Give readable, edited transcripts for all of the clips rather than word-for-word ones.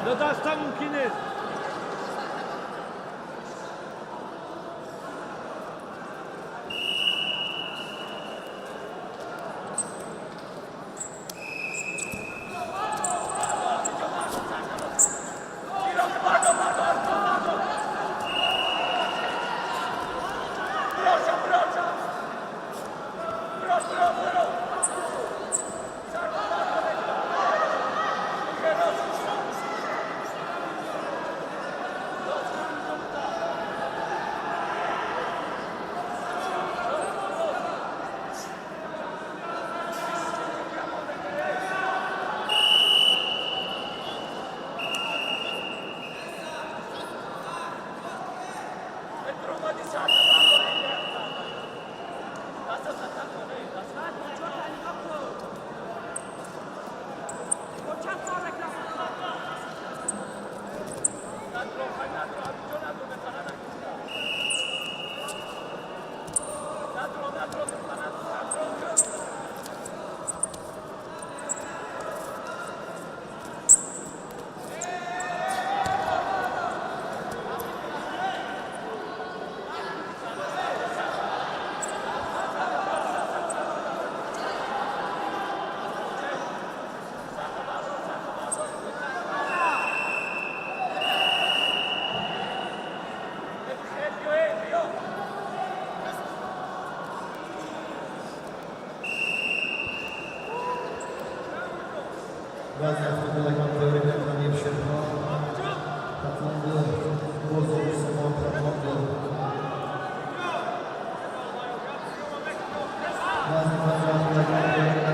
לא יודע, סתם הוא כינס. ואז נפתחו לכאן תיאוריה לפנים שלך, חתמונדו, רוזו, סמון, חתמונדו. ואז נפתחו לכאן תיאוריה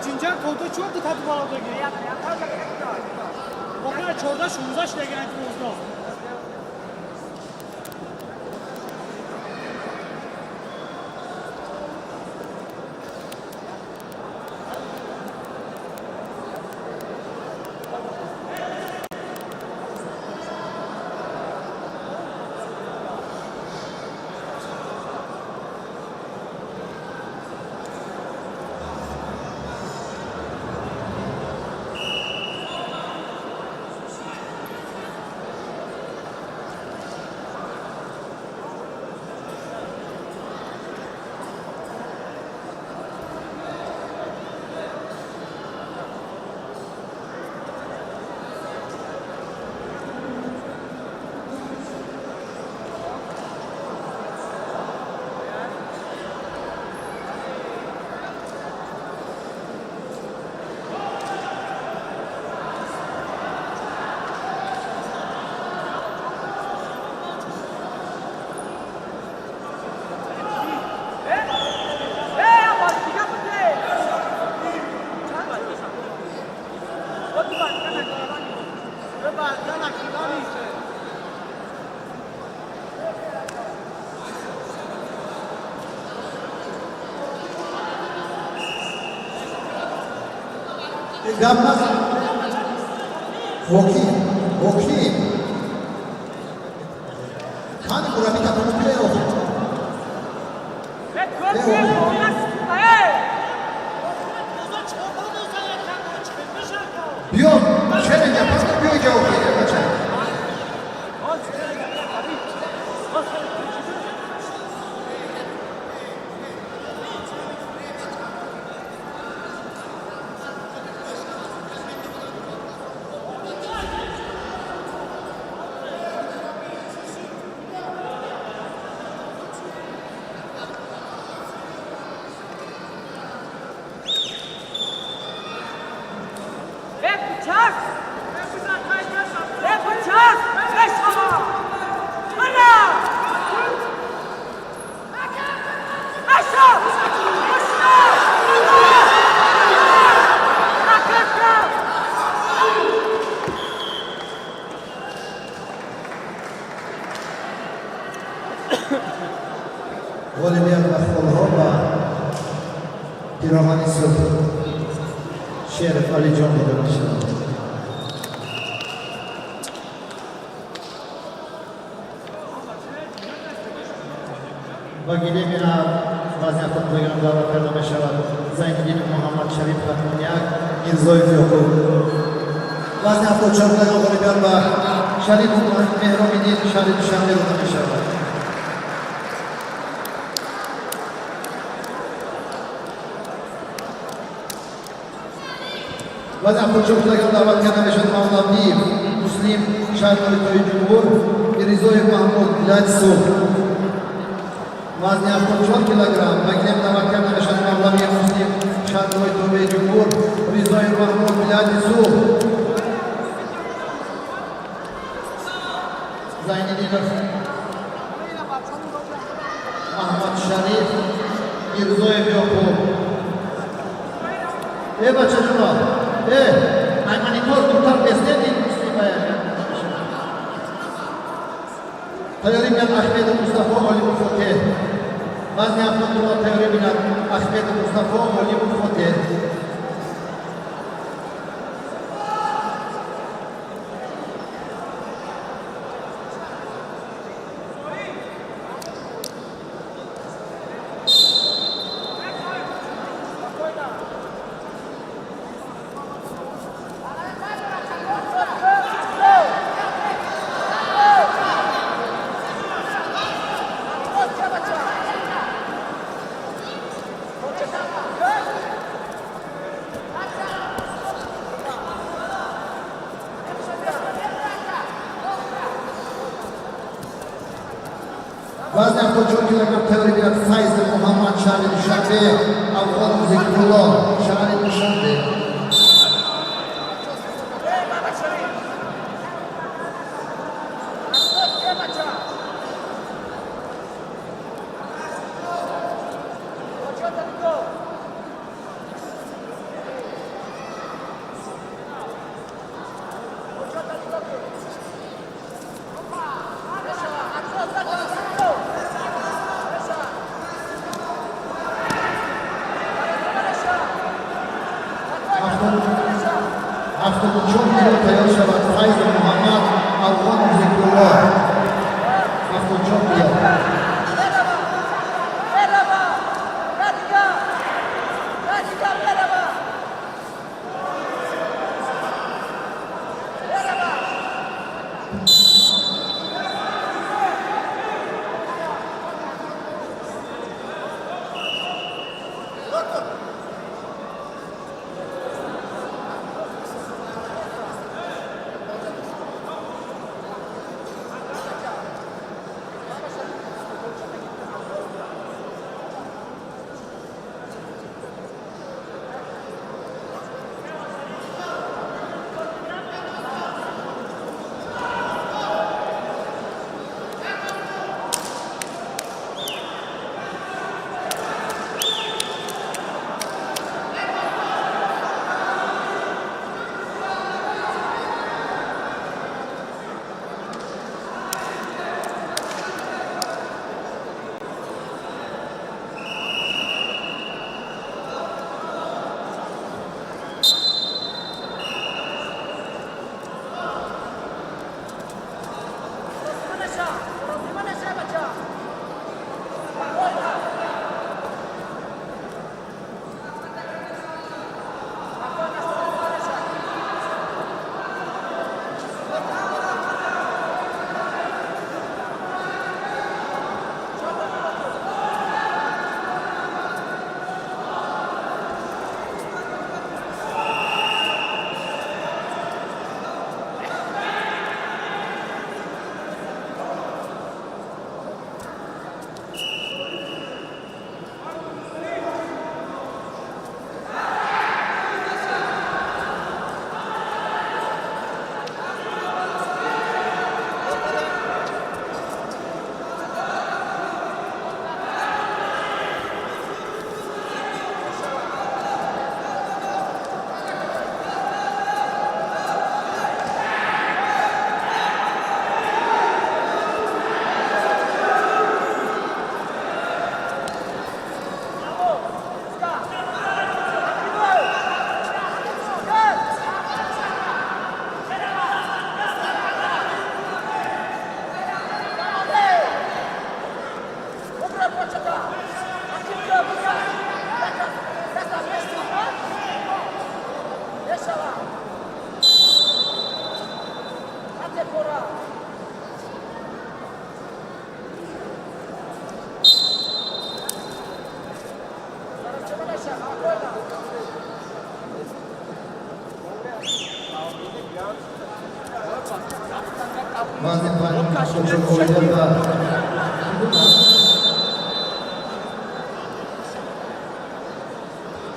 Cincan kolda çok da tadı var orada gibi. Bakın çorda şumuza şile geldi bozdu. Gammas Hoki Kan kurang kita terus playoff. Yok, şöyle yaparsak bir hoca okuyor hocam. Volleyball Folhova Pirohani Sırtı Şerif Ali Can Müdürü. و گیلمینه وزن خود بگیرم دعوت کرده می شود زیندین محمد شریف خاتمونیک میرزای یعقوب وزن خود چهارم غالبیان و شریف مهرام‌الدین شریف شنبه داده می شود وزن خود چهارم دعوت کرده می شود مولوی مسلم شهرداری توی جمهور میرزای محمود لجسو وزن 74 کیلوگرم بگیریم دعوت کرده می شود مولوی مسلم شهرداری توی جمهور میرزای محمود لجسو زیندین محمد شریف میرزای یعقوب بچه جناب مانیتور دورتر بستید تیاری میاد احمد مصطفی علی فتح وزن 72 تیاری میاد احمد مصطفی علی فتح وزن 74 کیلوگرم تیاری میاد فیض محمد شهری شنبه افغان ذکرالله شهری شنبه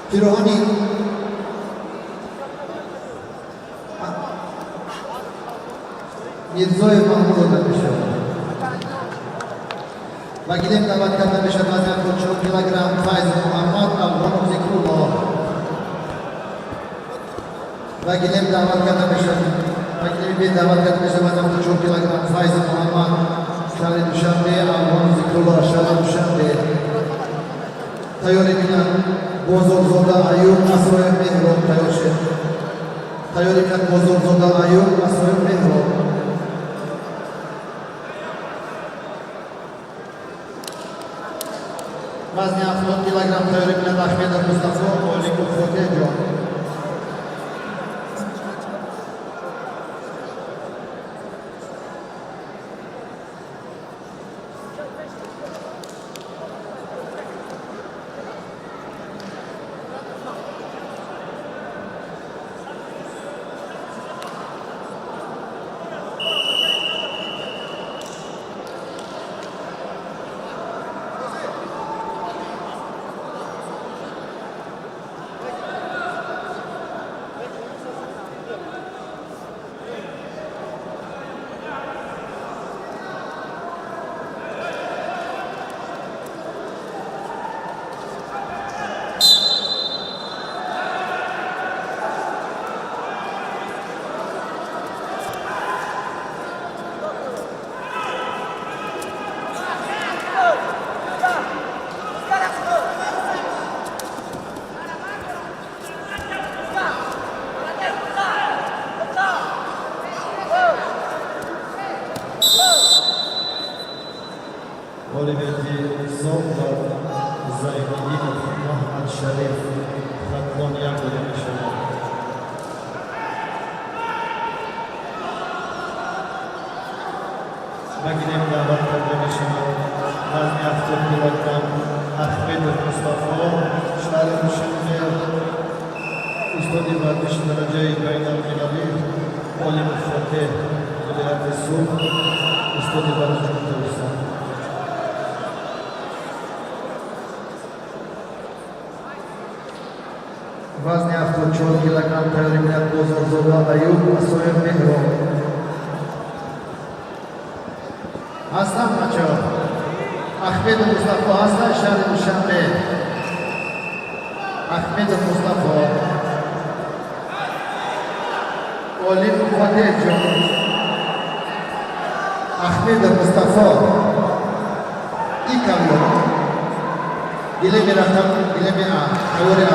Pirohani Mirzoyev Mahmud ode میشود و گیلیم دعوت کرده میشد وزن خود 4 کیلوگرم فیض محمد افغانو ذکرالله و گیلیم دعوت کرده میشد وزن خود 4 کیلوگرم فیض محمد شهر دوشنبه افغانو ذکرالله شهر دوشنبه تیاری بینن بزرگزاده ایوب اسرای مهراب تیار شد تیاری بینن بزرگزاده ایوب اسرای مهراب وزن 70 کیلوگرم تیاری بینن احمد مصطفی اولیکو فوته جان Olivetti Zombar Zaynidinov Muhammad Sharif Xatlon Yaqubov میشود و گیلیم دعوت کرده میشود وزن 70 کیلوگرم احمد مصطفی شهر دوشنبه استاد ورزش درجه بین‌المللی عالم فتح ولایت صبح استاد ورزش ترکستان وزن 74 کیلوگرم تیاری بینن بزرگزاده ایوب اسرای مهراب هستن بچه ها احمد مصطفی هستن شهر دوشنبه احمد مصطفی علی فتح جان احمد مصطفی این کامیون گله می رفتم گله می دوره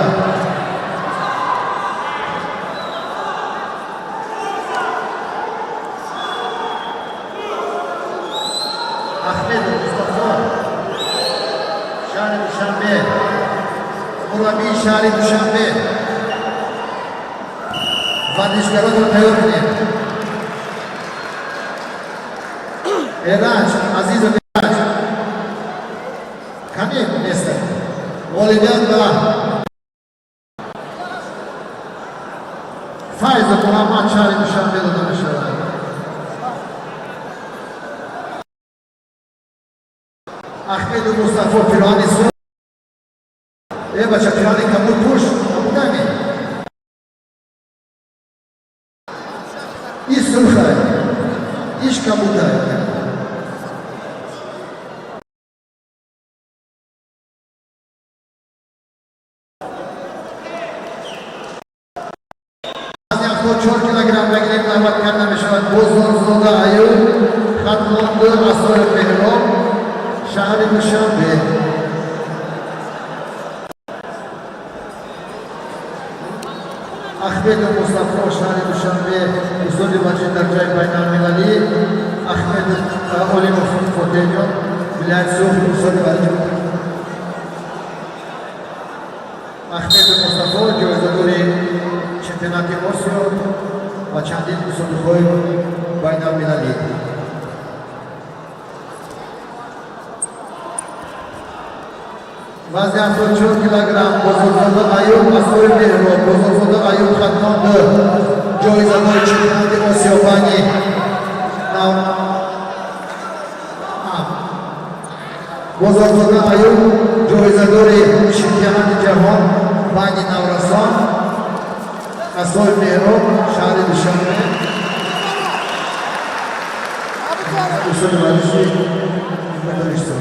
احمد مصطفی شهر دوشنبه مربی شهر دوشنبه ورزشکاران رو تیار کنید ایرج عزیز و ایرج کمی نیستن والدین و فیض محمد شهر دوشنبه داده میشود احمد مصطفی پیرانی سو ای بچه پیرانی کمون پوش کمون نمی ای سرخه ایش کمون داره وزن 4 کیلوگرم بگیریم دعوت کرده میشود بزرگزاده ایوب خطمانده اسرای مهراب شهر دوشنبه احمد مصطفی شهر دوشنبه استاد ورزش درجه بین‌المللی احمد علی فتح جان ولایت صبح استاد ورزش احمد مصطفی جایزه‌دار چمپیونات آسیا و چندین مسابقه‌های بین‌المللی وزن 74 کیلوگرم بزرگزاده ایوب اسرای مهراب بزرگزاده ایوب خطمانده جایزه‌دار چمپیونات آسیا بانی Bozorzoda Ayub, jo'izadori chempionati jahon Bani Navrason, Asoy Merov, shahri Dushanbe. Usul Valisi, Metalistov.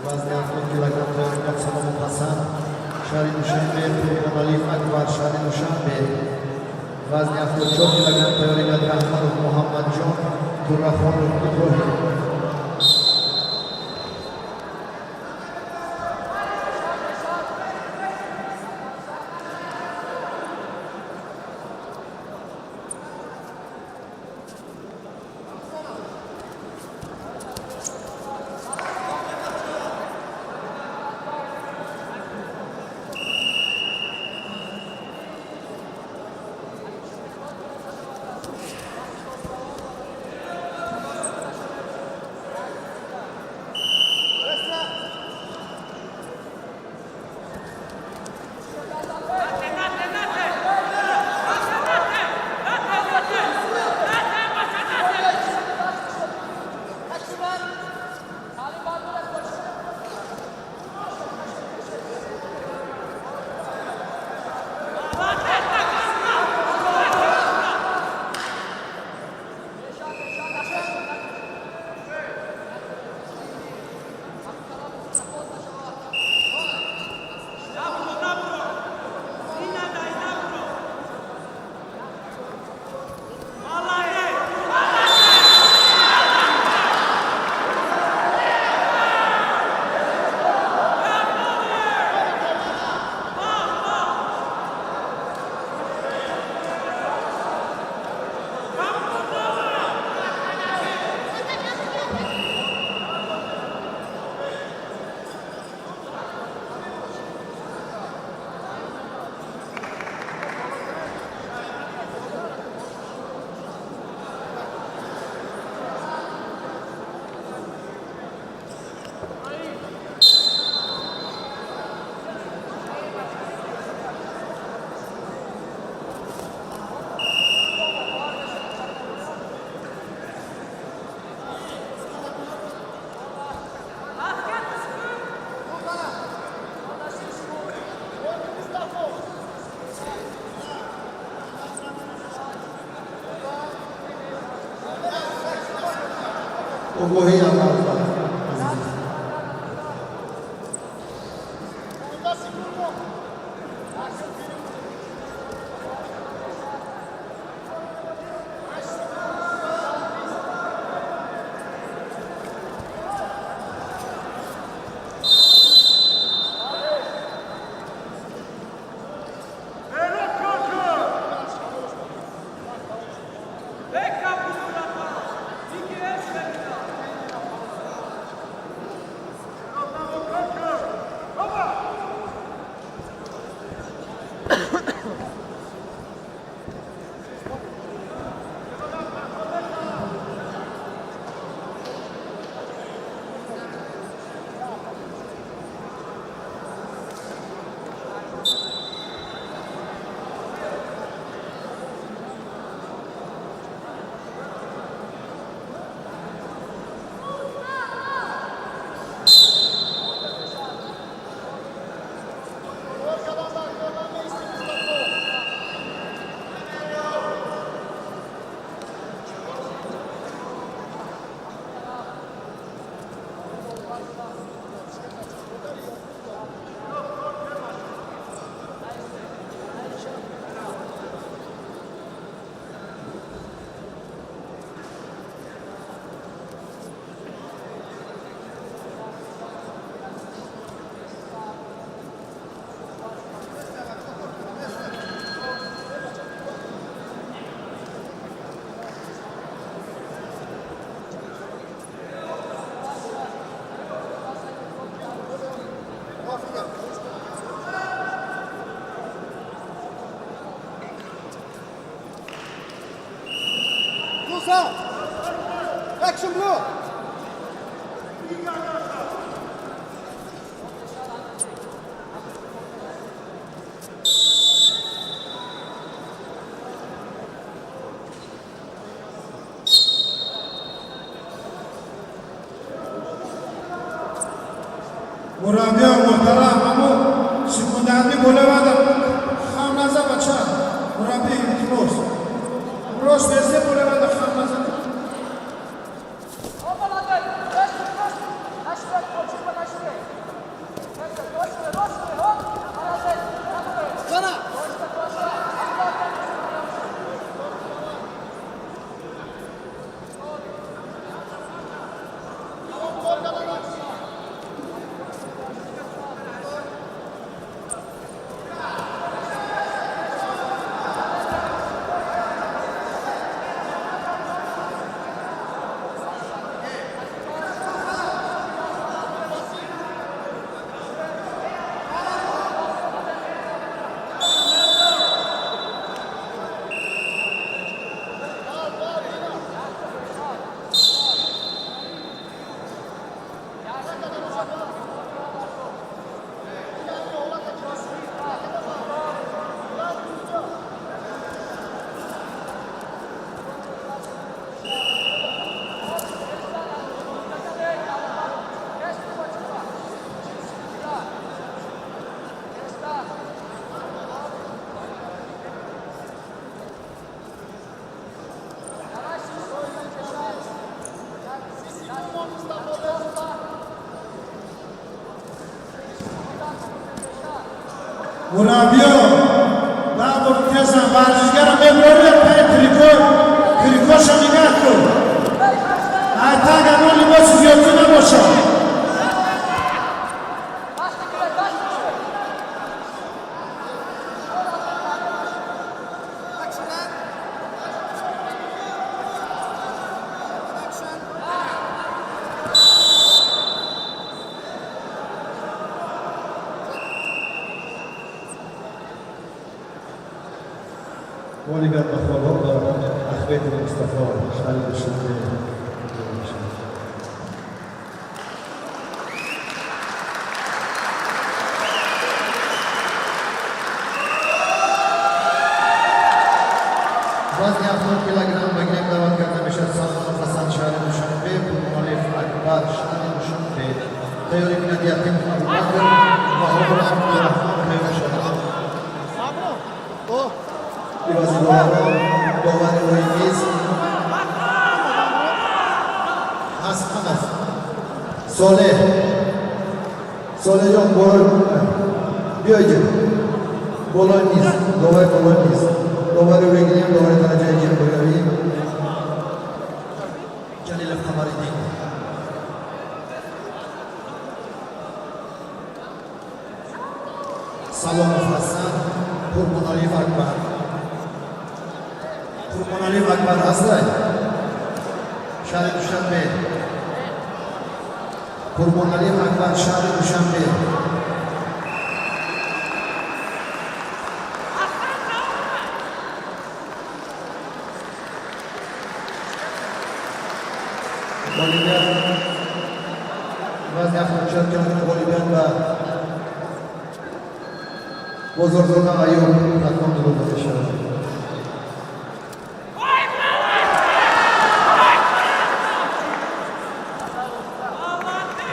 Vazn 60 kilogram tayyorlangan Salomon Hasan, shahri Dushanbe, Pirgon Aliyev Akbar, shahri Dushanbe. Vazn 64 kilogram tayyorlangan Rahmanov Muhammadjon, Turrahmonov Ibrohim. Ogohi Allah'la. Stop. Action blue. مربی محترم اما سکوندندی بولواده خام نزد بچه مربی روز بزده بولواده خام نزد مربی نبود کسان ورزشگر مبروری پای تریکوش هم نگاه کن حتی اگر اون لباس زیادی نباشه الیگر مخابر دارد اخویت مصطفی شهید شده وزن 70 کیلوگرم بگیریم دعوت کرده میشد سلمان حسن شهر دوشنبه مخالف اکبر شهر دوشنبه تیاری بیند یتیم ابوبکر و حضور عبدالرحمن تیار شده Iwazi Dawari Ruiz Hasanov Soleh John Bioje Bolonis Dawari William Dawari Tarajai Jemboyavi Jalil Khamaridi Salom Hassan Kurban Ali Akbar Kurban Ali Akbar Aslan Şahri Duşanbe Kurban Ali Akbar Şahri Duşanbe Bolivya Vazni 64 kilometre Bolivyan ve Bozorzo'da Ayub Takım duruldu inşallah.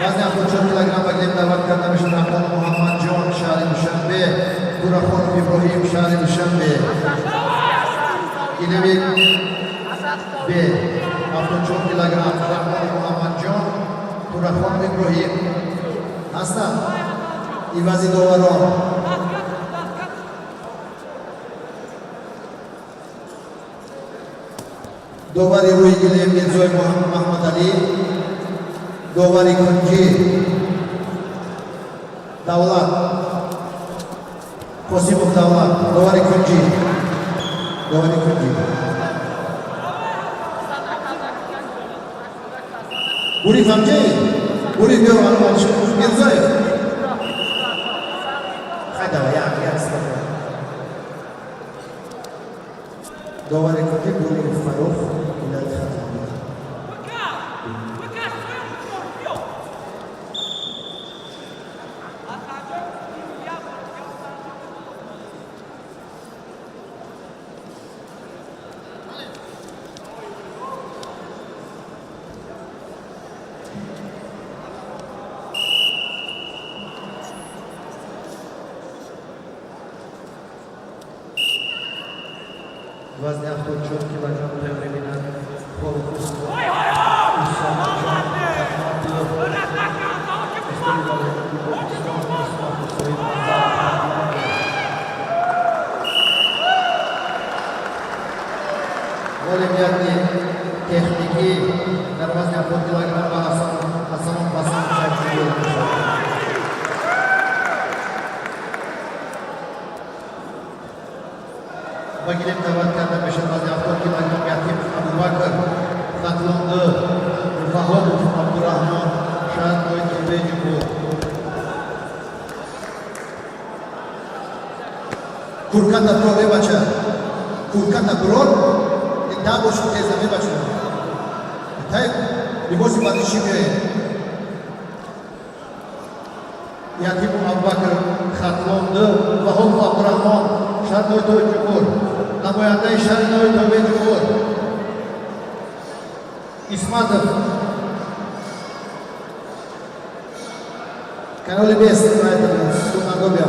Vazni 64 kilogram bagim davet karda mish Rahman Muhammad Jon Shahri Dushanbe Turakhon Ibrahim Shahri Dushanbe İlevik B 64 kilogram Rahman Muhammad Jon Turakhon Ibrahim Aslan Iwazi Dawaro Dawari Ruigile Mirzoy Muhammad Ali Dawari Kunji Davlat Kosimov Davlat Dawari Kunji Buri Famji Buri Byo Almanchi Mirzoyev Khadava ya Dawari Kunji Buri Farooq Ilal وزن 74 کیلوگرم تمرین بینند خورخوست Olimpiadni texniki در وزن 70 کیلوگرم با حسن پسند شکلی Bagilem davet karda meşen vazn 70 kilogram Yatim Abubakar Katlandı Vahod Abdurrahman Şahat Boyut Beycumhur Kurkan da pro bacha Kurkan da pro da boşu tezame bacha Tay libosi batışımı Yatim Abubakar Katlandı Vahod Abdurrahman Şahat Boyut Beycumhur Namoyanday Şarinoy Tövbe Cumhur İsmatov Kanoli Bes Sunagobya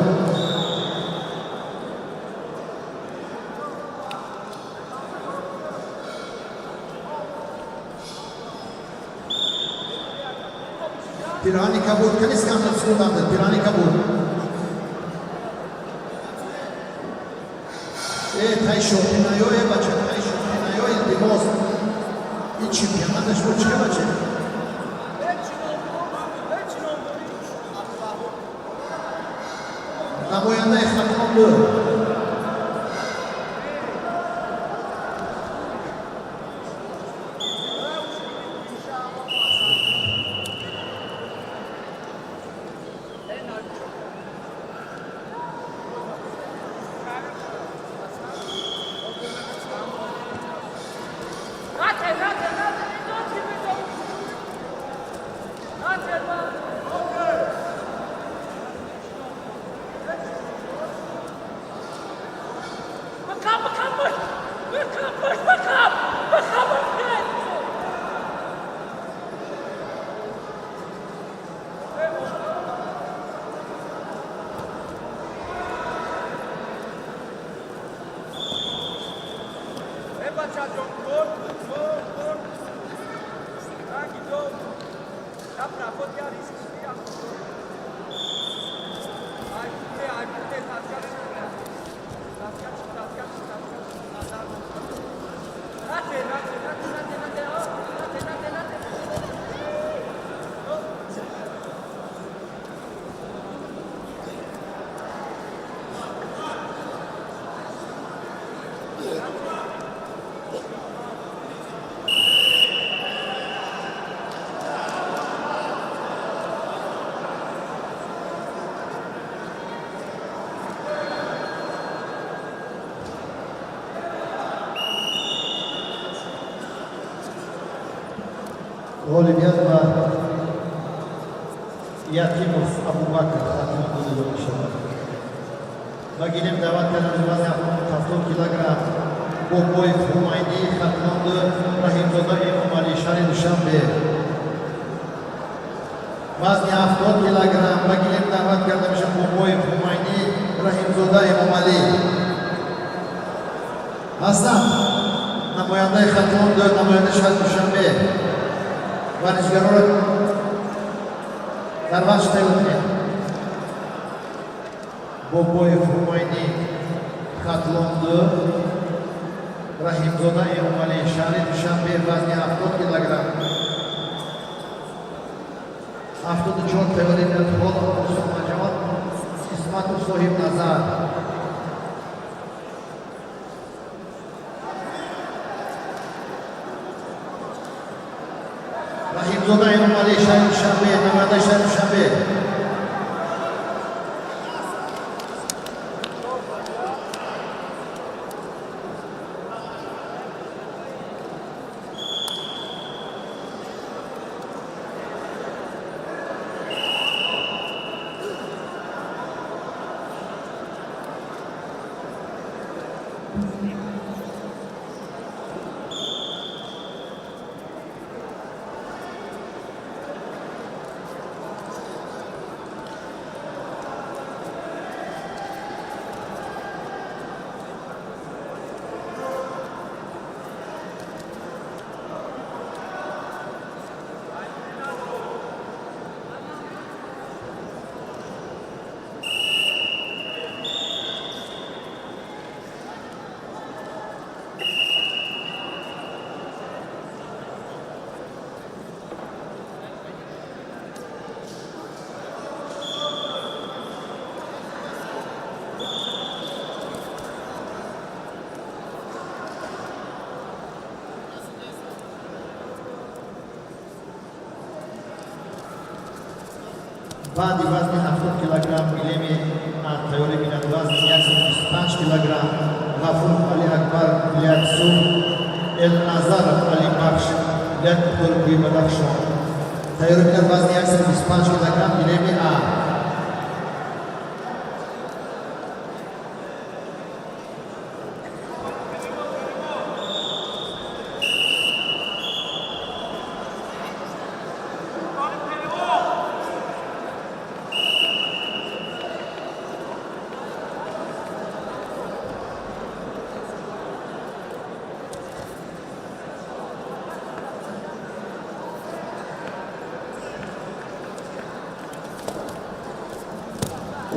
Tirani Kabul Kanis Kanal Sunagobya Tirani Kabul Taisho Pinayo bacha Taisho Pinayo the most in championat da Shkochka bacha Namoyanda Khatmondu Olimpiad va Yatimov Abubakar Khatmondu Shahar Bagilem davet karda vazn 70 kilogram Boboyev Humayni Khatmondu Rahimzoda Emomali Shari Dushanbe Vazn 70 kilogram Bagilem davet karda meşen Boboyev Humayni Rahimzoda Emomali Hasan Namoyanday Khatmondu Namoyanday Shari Dushanbe Varishgaror Darvash Tayotne Boboyev Humayni Khatlandı Rahimzoda Emomali Shari Dushanbe vazn 70 kilogram 74 favoritler Holland Musulman İsmatov Sohib Nazar Rahimzoda Emomali Shari Dushanbe Namoyanday Shari Dushanbe بعدی وزن 70 کیلوگرم گلیمی تیاری بینند وزن 125 کیلوگرم غفور علی اکبر لیاکسو النظر علی بخش لیاک ترکی بدخشان تیاری بینند وزن 125 کیلوگرم گلیمی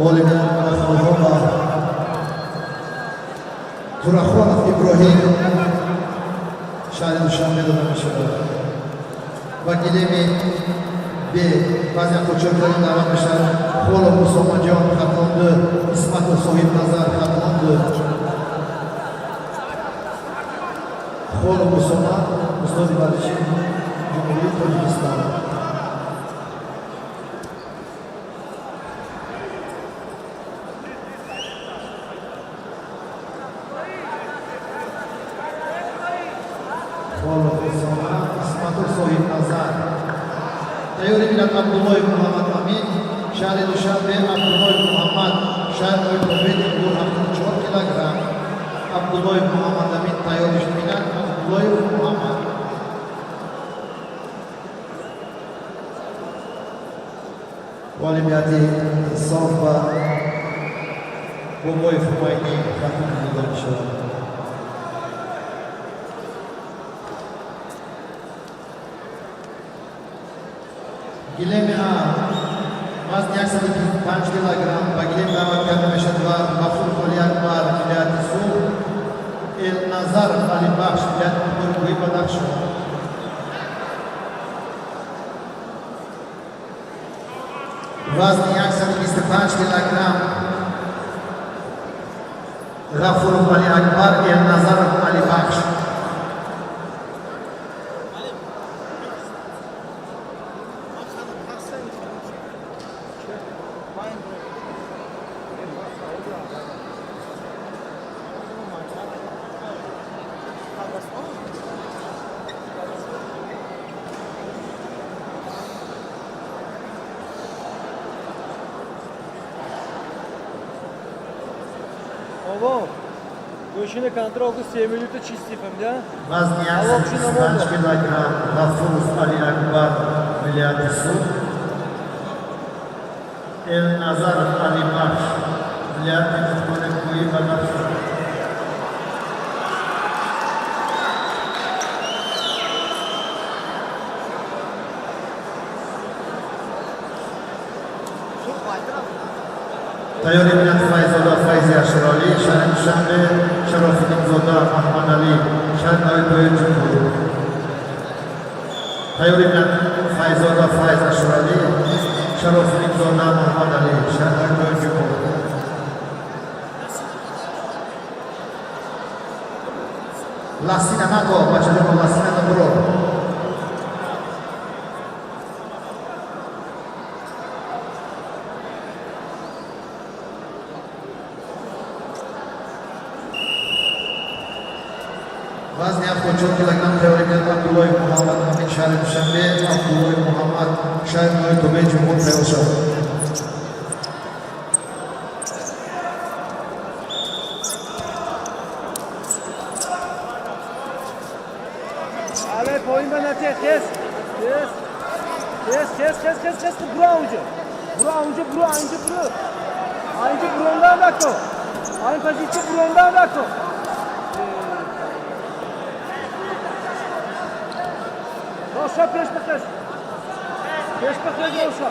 اول من خلفهما تراخوانов ابراهیم شهر دوشنبه داده می شود و گلیمی به بعضی خودشکرانی دعوت می شود خول مسلمان جان خطانده اسمت و صاحب نظر خطانده خول مسلمان استاد بلوچی جمهوری تاجیکستان تیاری بینند عبدالله محمد امین شهر دوشنبه عبدالله محمد شهر نوی پروید دور 74 کیلوگرم عبدالله محمد امین تیاریش بینند عبدالله محمد والیمیتی صاف و بابای فماینی خطون دیده می شود گلیم وزن 125 کیلوگرم و گلیم دعوت کرده می شود و غفور علی اکبر لیاکسو النظر علی بخش لیاک ترکی بدخشان وزن 125 کیلوگرم غفور علی اکبر النظر علی بخش Ого, мужчина контролку 7 минут чистим, да? وزن 125 کیلوگرم غفور علی اکبر لیاکسو النظر علی بخش لیاک ترکی بدخشان تیاری بینند فیض‌الله فیضی اشرالی شهر دوشنبه شراف‌الدین زاده محمد علی شهر نوی جمهوری تیاری بینند فیض‌الله فیض اشرالی شراف‌الدین زاده محمد علی شهر نوی جمهوری لاسینه نکو بچه جمع لاسینه نبرو وزن 74 کیلوگرم تیاری بینند عبدالله محمد امین شهر دوشنبه عبدالله محمد شهر نوی توبه جمهور تیار شد Ale pojďme na těch, kes, bura önce. Aynı burundan bakto. Aynı pozisyonu burundan bakto. Roşa peş bakış. Roşa.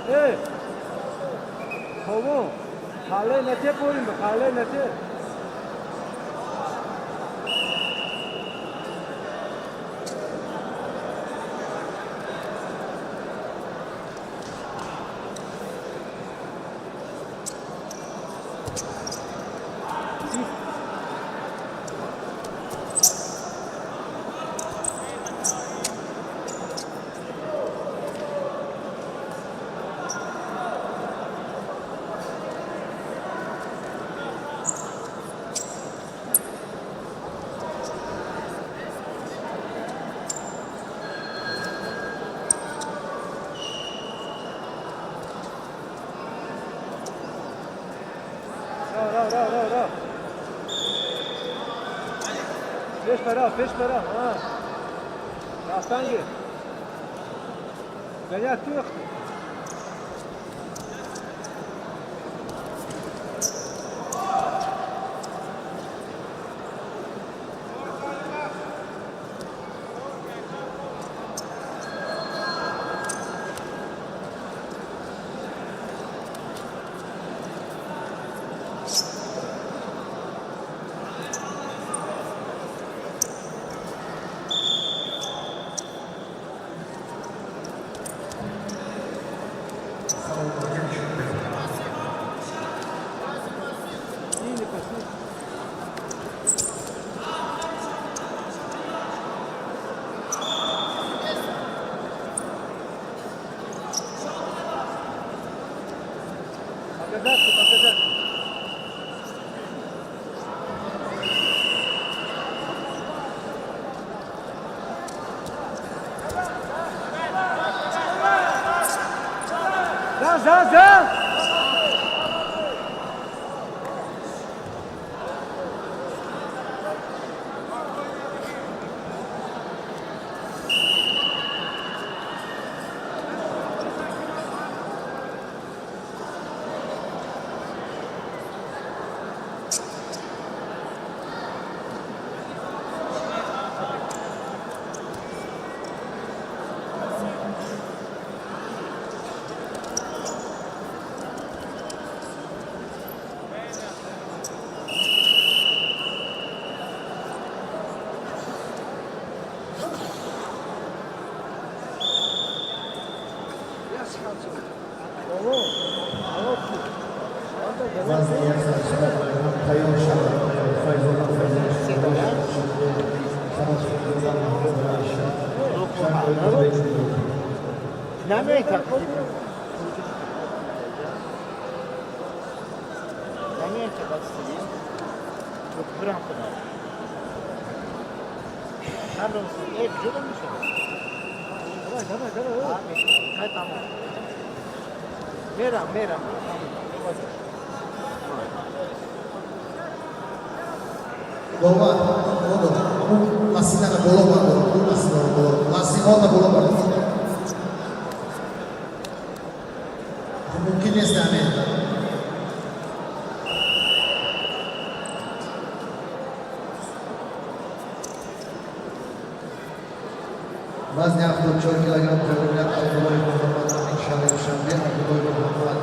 Hey. Kovo. Hale nete poyim bak. Hale nete. را پیش برا ها رفتن گیر بنیاد توی اختی زن میرم Bola, Lassina bola bardo, Lassina bola bardo. Mungkin ya sedane. Vazn hafta 4 kilogram tayyorlar Abdulloy Muhammad inshaalloh Shanbe Abdulloy Muhammad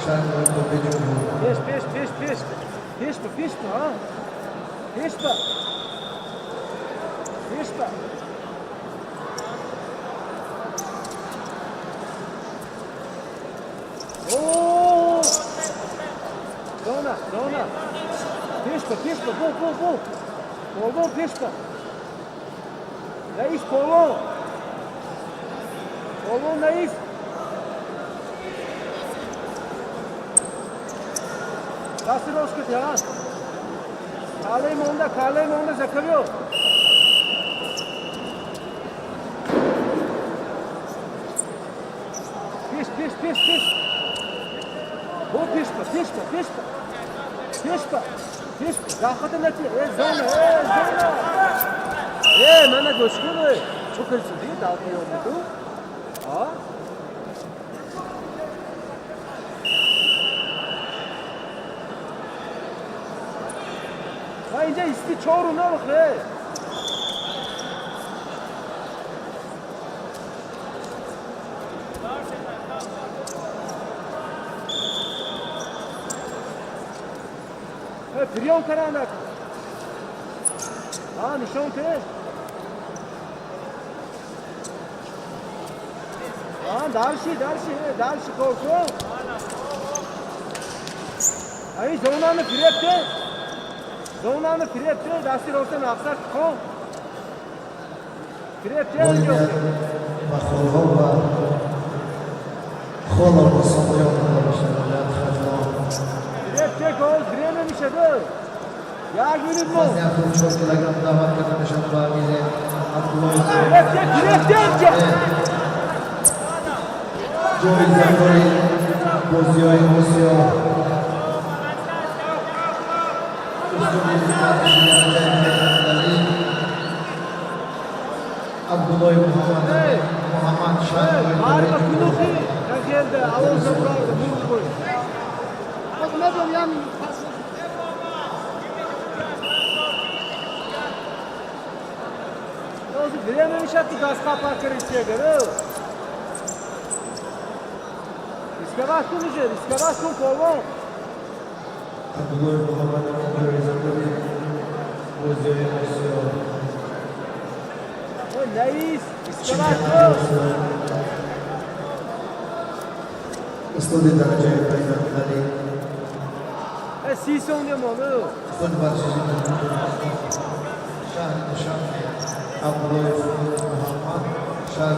Shanbe Пешка, а? Пешка. О! Зона. Пешка, гол. Гол, пешка. Наив, Колон, наив. Касировска тяга. Калем онда закрывал. Пеш. Вот пешка. Захода на те. Зона. Mana go'shkini cho'kilsidi dalqiyoniku. Ha? Va inja isti choruna o'xe. Прием каранак. Нишон те. Дальше korku. Ay zonanı firepte, dastir olsa nafsak ko. Firepte yok. Bakholova. Холодно самоёмно başladılar. Firepte gol, girememiş adı. Ya günüm bu. Vazn hafta 4 kilogram davat kazanışan Bami'yle Abdullah. Firepte. Joey Zandori, Bozio. Abdullah Muhammad Shah. Harika kunuki. Geldi. Alonso Bravo. Vurdu gol. Bak ne diyorum yani. Время мешать газ капать рискует. Рисковать уже, рисковать кого? Abdullah Muhammad Neis, rисковать. Istediği dereceye kaynattı. Sison diyor mu? İstediği Şah Abdullah Muhammad Şah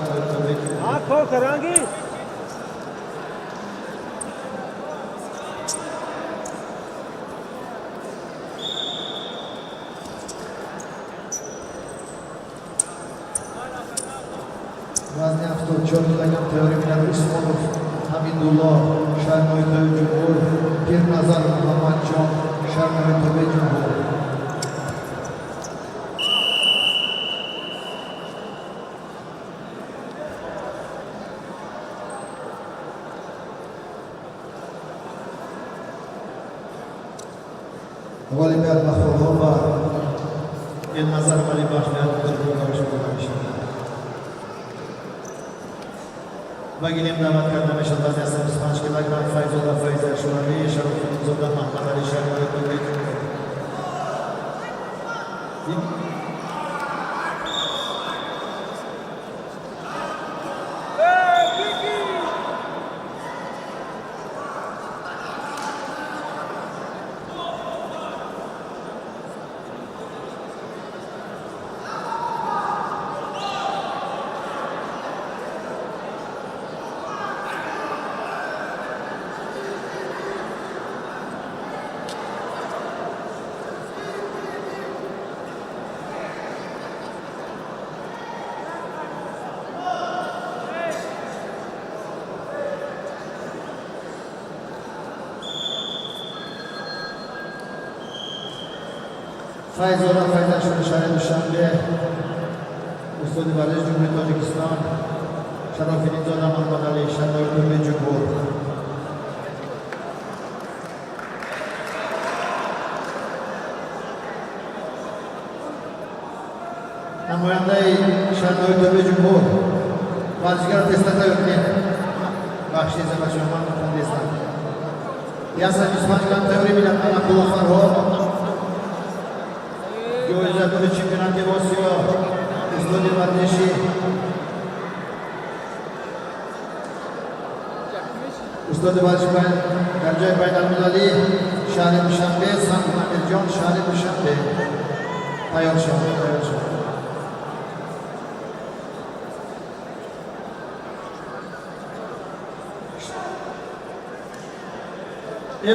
हाँ कौन करांगे Vazny avto 4 kg teoreminat Usmonov Hamidulloh Sharnoytoy Jumhur Pirnazar Muhammadjon Sharnoytoy Jumhur Olimpiad Mahfurova Elnazar Malibashyan Bagilem davat karda meshan vaziyatimiz 5 kilogram Fayzoda Fayza Shurabi Sharofzoda Mahmad Ali Sharmoy Fayzoda Fayza Shurishari Dushanbe Ustodi Valiz Jumhuriyat Tojikiston Sharofidinzoda Muhammad Ali Sharnoytoy Jumhur Namoyandai Sharnoytoy Jumhur Vazgar Destata Yurtgen Baxshi Zabashman Destan Yasa 25 kg teori bilan Abdullah Farhod Yo'lda chempionatga bosio Islodiy Vardeshi Ustadi Valishbay Garjay Baynalmilali Shahri Dushanbe San'atjon Shahri Dushanbe Tayyor Shah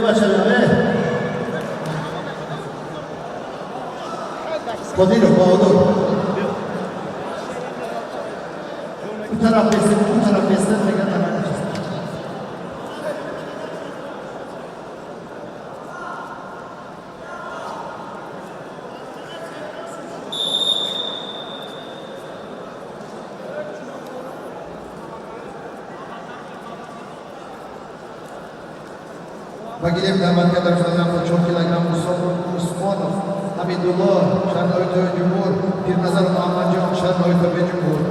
bachalalar Podilo, Paulo. Bu taraf besin, ne kadar Bagilem damat kadar fazla 4 kilogram Usmonov Hamidulloh Sharnoytoy Jumhur Pirnazar Muhammadjon Sharnoytoy Jumhur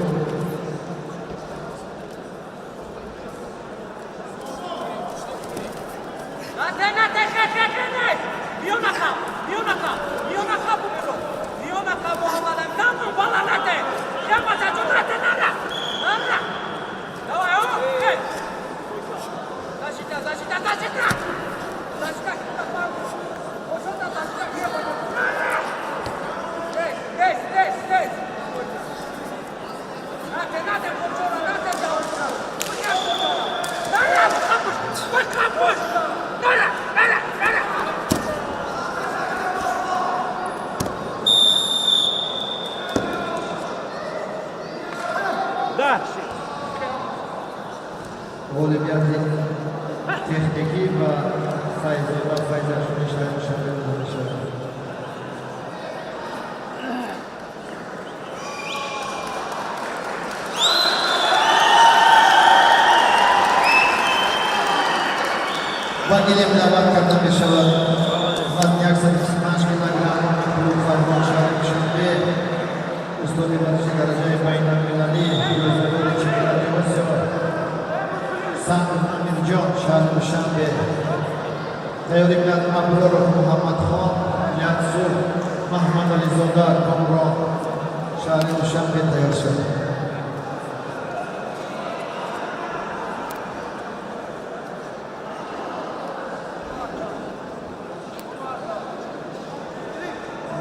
Olimpiadlik texniki va Fayza Shurishari گیریم دعوت کرده می شود وزن 125 کیلوگرم کلوب فرمان شهر دوشنبه استاد ورزشی درجه بین المللی روزگار چمپیونات آسیا سعد امیر جان شهر دوشنبه تیاری میلاد ابرار محمد خان یانسو محمد علی زاده کامران شهر دوشنبه تیار شد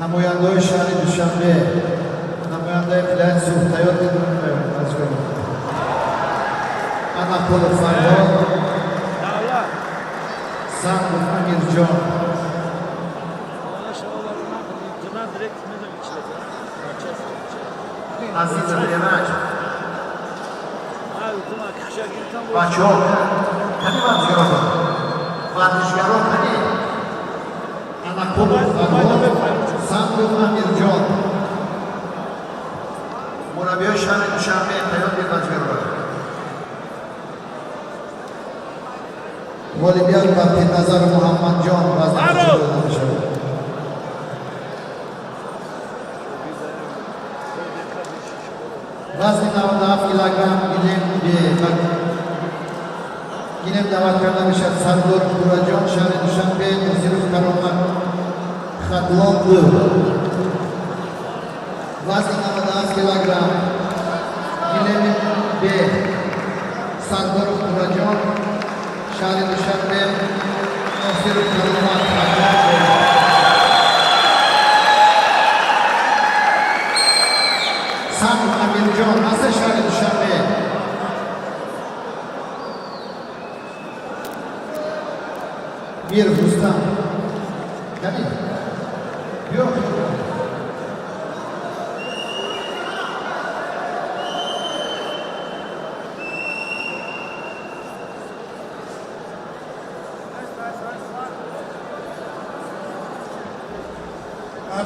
نماینده شهر دوشنبه نماینده ولایت سوخت تیار از کنید اناپول فرهاد سعد امیر جان عزیز دیرمک بچه ها کنی ورزشگران کنی اناپول فرهاد سعد امیر جان مربی شهر دوشنبه تیار بید ورزشگران والیبال مد نظر محمد جان وزن داده می شود وزن 97 کیلوگرم گیلم دعوت کرده می شود سردار پورجان شهر دوشنبه نصیروف کرامت خطلان دو وزن 97 کیلوگرم گیلم به سردار پورجان شهر دوشنبه نصیروف کرامت خطلان دو سعد امیر جان از شهر دوشنبه میر رستم یعنی بیا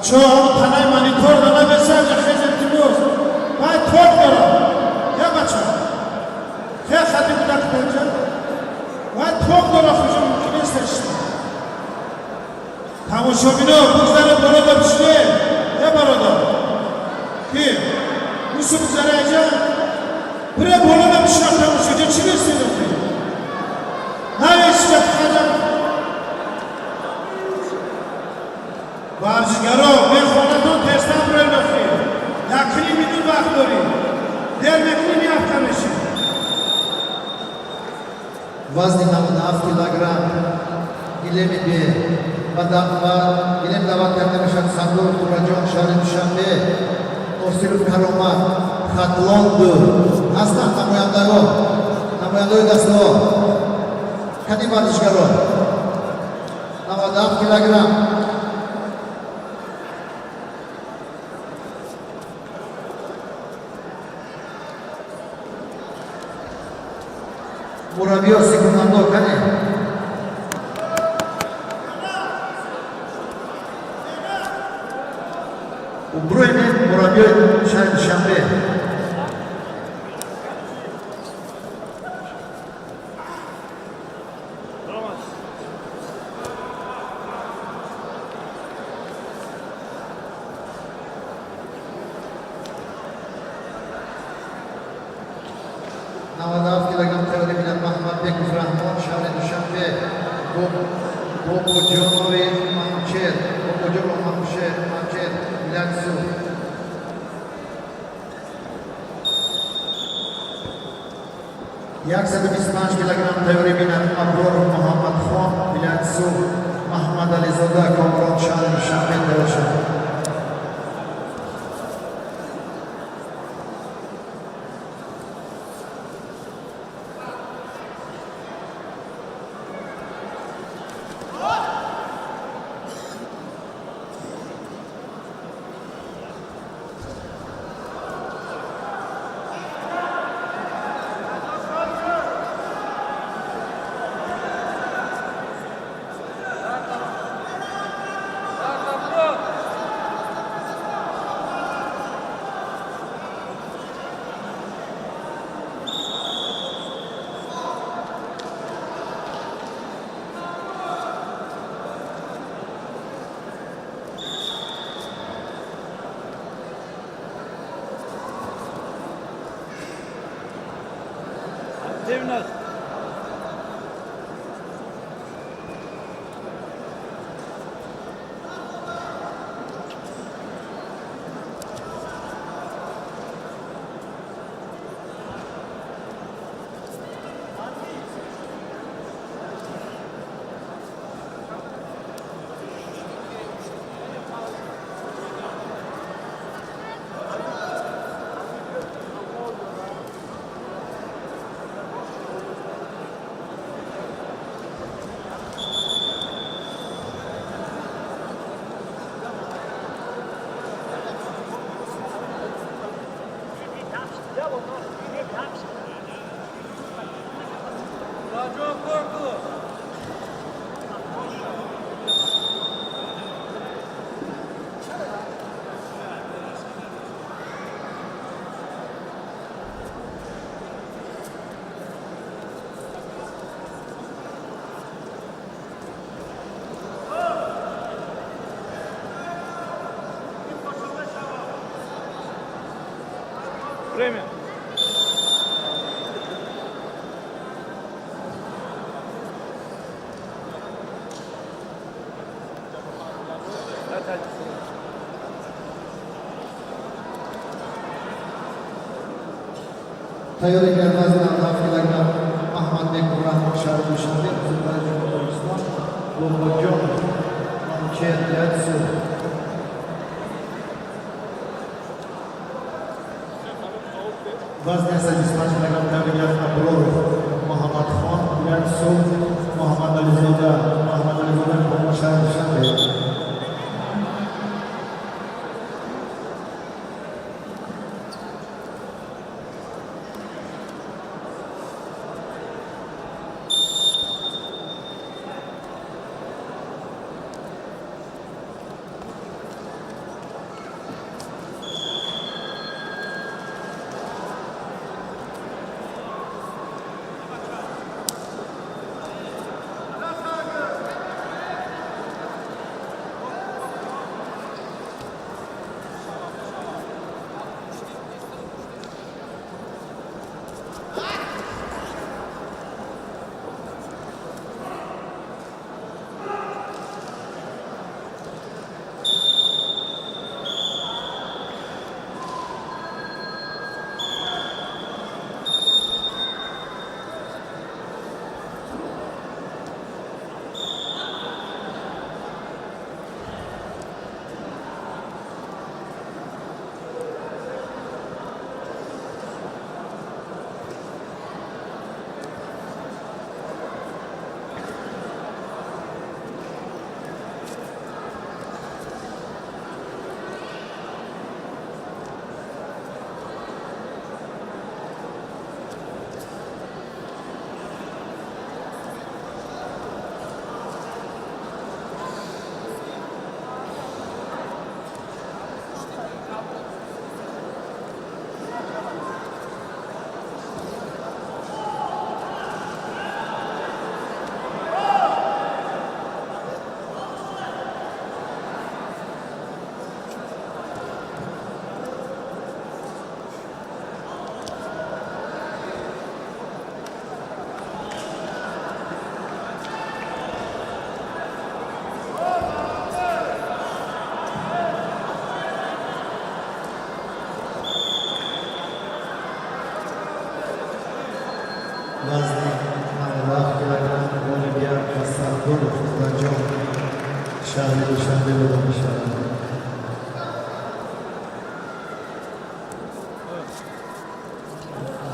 بچه ها تنهای مانیتور دانا بسر جا خیزم تیموز باید توق دارم یا بچه ها خیلی خطی بودن کنجا باید توق دارم خوشم ممکنه استشتی تماشا بینا بگذاره بالا دا بشنه یا بالا کی؟ موسو بگذاره ایجا بره بالا دا بشنه تماشا جا چی بستیدم که؟ نه ایسی جا خجم ورزشگرا به خانتون تستم برای بخیر یکی میدون وقت داریم در مکنی میافته میشیم وزن 97 کیلوگرم گیلم به و گیلم دعوت کرده می شود سردار پورجان شهر دوشنبه نصیروف کرامت خطلان دو هستند نماینده دسته‌ها کنی ورزشگرا 97 کیلوگرم مربی و سکندو کنه و بروی مربی شهر دوشنبه نواداف کیلوگرم تیاری میلاد محمد بکوف رحمان شهر دوشنبه بوبوجانوی منچر میلاد سو یک 125 کیلوگرم تیاری میلاد ابرار محمد خان میلاد سو محمد علی زاده کامران شهر دوشنبه تیار شد Rajon Korku. Время. Tayyorlangan vazirlar filagan Ahmadbek Rahmat Sharif Dushanbe O'zbekiston Bo'g'ojonov Mamcher Yatsu Vazn esa dispatchlardan tayyorlangan Abrorov Muhammadxon Yatsu Muhammad Alizoda Muhammad Sharif Dushanbe Vazn Allah kilogram Olimpiya Kassargurov Rajon Shahri Dushanbe bo'lib inshaalloh.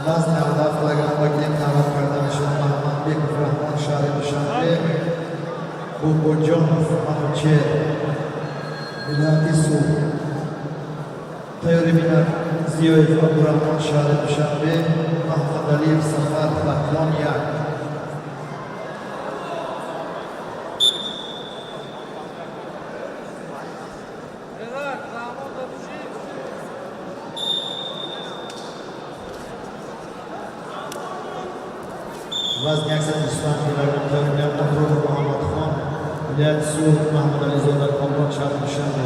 Vazn Allah kilogram Olimpiya Kassargurov Muhammadbek Rahmat Shahri Dushanbe Bo'g'ojonov Mamcher Bilatisu Tayyorlangan Ziyoyev Abdurahmon Shahri Dushanbe Mahmud Aliyev Safar Patloniya Vazn yakson Islom kilogram tayyorlangan Abror Muhammadxon Yatsu Mahmud Alizoda Komron Shahri Dushanbe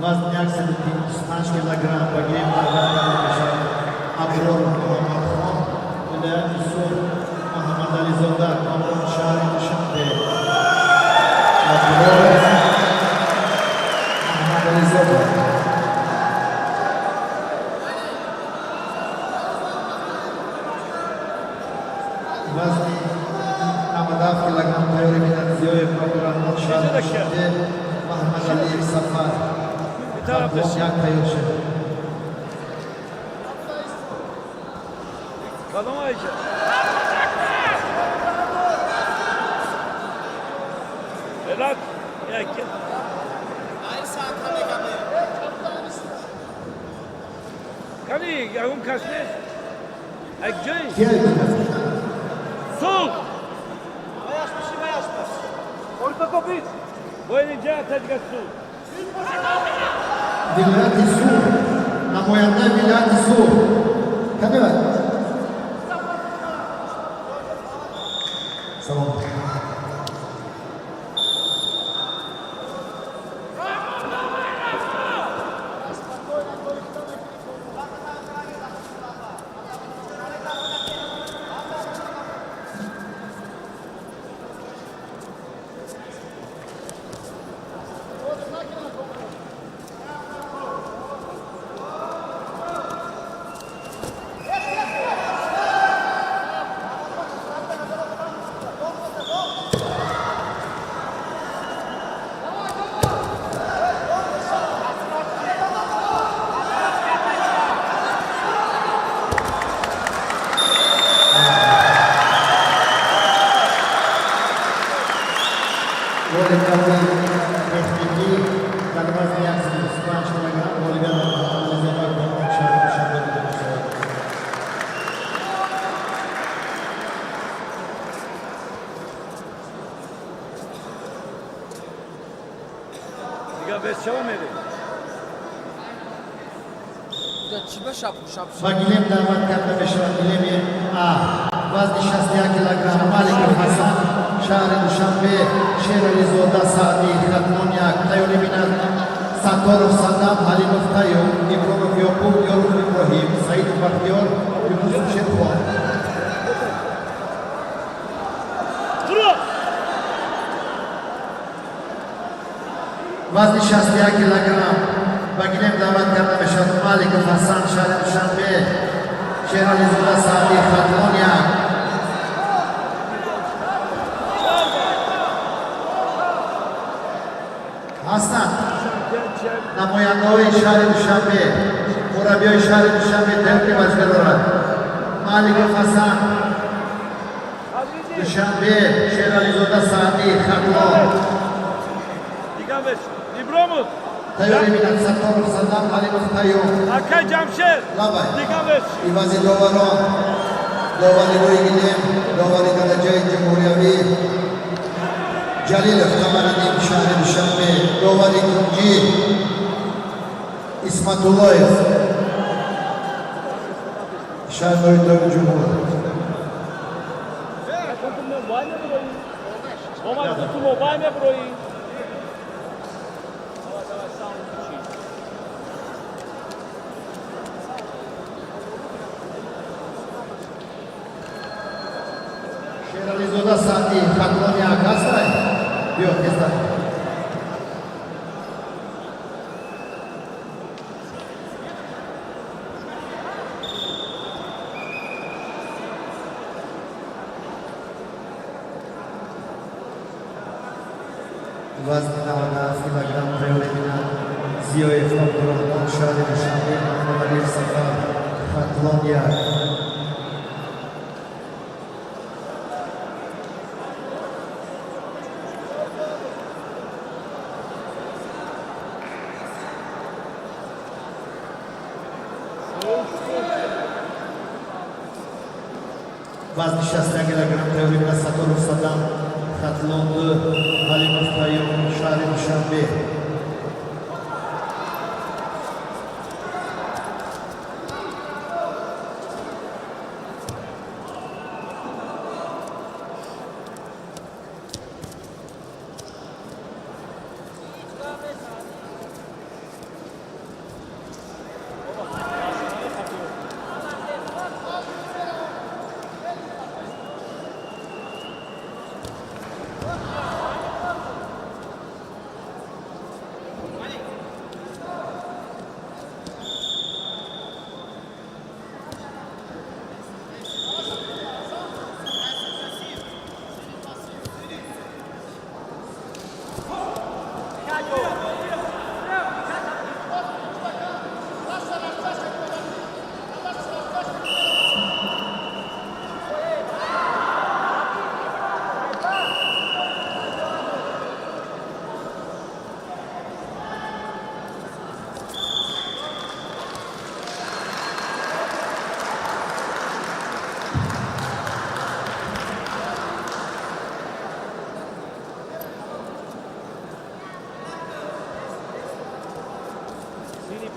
Vazn yakson 5 kilogram Bag'rim Abror Muhammadxon Yatsu Muhammad Alizoda Komron Shahri Dushanbe Abror Muhammad Alizoda Vazn kilogram tayyor eminen Ziyoyev Abdurrahman Şahı Şahı Mahmud Aliyev Safar Bir tarafta Katlon yak tayyorşu. kalamayacak. Berat. Gel gel. Kani, yavrum kaçmış. Ekcay. Gel. Sol. Orta kopit. Boyunca atacak sol. Villati Sur. Namoyanda Villati Sur. Tabii var. Tamam. Diga besçava mı edin? Bagilem davat karta beşavat bilemi A. Vaznişastya kilogram Malik Hasan Şahri Duşanbe Şerali Zoda Sadi Khatmonyak Tayyur Eminat Satorov Saddam Halimov Tayyur İbrahimov Yokub Yorub İbrahim Said Bahtiyar Yunus Şerhuan Durun! Vaznişastya kilogram Bagilem davat karta beşavat Malik Hasan Şahri Duşanbe Şerali Zoda Sadi Khatmonyak Hasan Namoyandoy Şahri Duşanbe Murabiyoy Şahri Duşanbe Devri Başkanı Malik Hasan Duşanbe Şerali Zoda Sadi Khatmonyak Diga beş. İbrahimov. Tayyur Eminat Satorov Saddam Halimov Tayyur Akay Camşer. Labay Diga beş. Ivazi Dovaro Dovali Roygilem Dovali Karacay Cumhuriyavi Jalilov Kamaradim Şahri Duşanbe Dovali Kunci İsmatullayev Şahri Oyunları Cumhur Vai me broin. Vamos lá, tu vai me broin. Şerali Zoda Sadi Khatmonyak Hastay Yok Hastay Vaznina Vana kilogram Tayyur Eminat Ziyoyev Abdurrahman Şahri Duşanbe Mahmud Aliyev Safar Khatmonyak Vaznişastya kilogram Tayyur Eminat Satorov Saddam Khatmondu Halimov Tayyur Şahri Duşanbe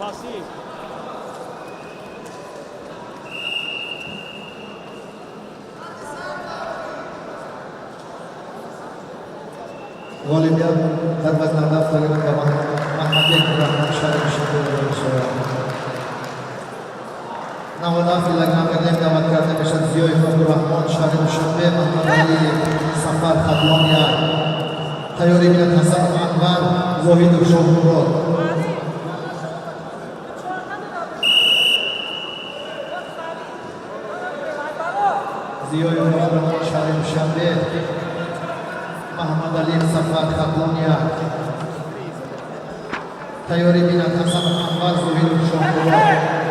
پاسی والدیان در وزن هدف تقریبا با محمد یک رحمت شهر شده شود. نهادان کیلوگرم بگیم دعوت کرده میشد زیای عبدالرحمن شهر دوشنبه، محمد علی سفر خطلانیا، تیاری میلاد حسن انور، زاهد و شاهمراد. زیای عبدالرحمن شهر دوشنبه، محمد علی سفر خطلانیا، تیاری میلاد حسن انور، زاهد و شاهمراد.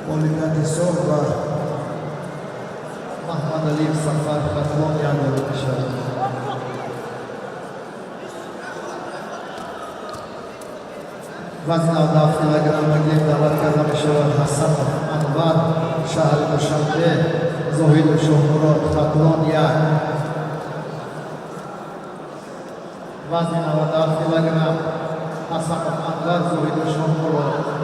والدات صوبة محمد علي سفر خطلون يعني البشر وزن اهداف کیلوگرم بگیم دعوت کرده میشود حسن انور شهر دوشنبه، زاهد و شاهمراد خطلون یک. وزن اهداف کیلوگرم حسن انور زاهد و شاهمراد.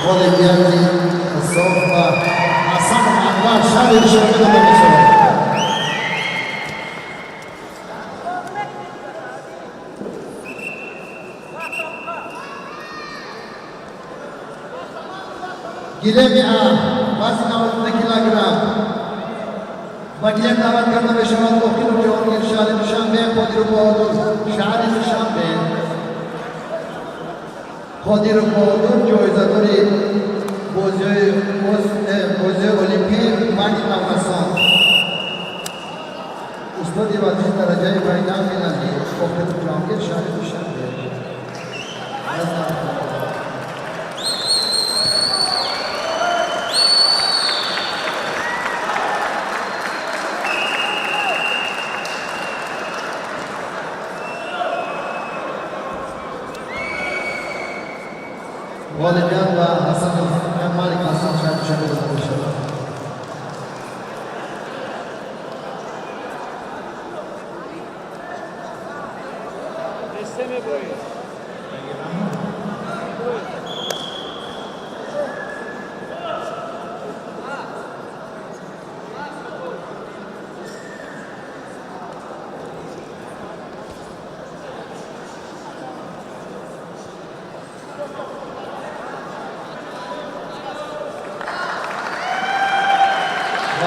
والدیان صوبة حسن انور شهر دوشنبه میشود. گیلمی وزن 92 کیلوگرم با گیلم دعوت کرده میشود وکیل جهانگیر شهر دوشنبه، قادر بهادر شهر دوشنبه، قادر بهادر جایزه‌داری بازی المپیک مردی نوسان، استاد ورزش درجه بین‌المللی، وکیل جهانگیر شهر دوشنبه. والدیان و حسن مالک حسن شهر دوشنبه داده میشود. دسته میبرید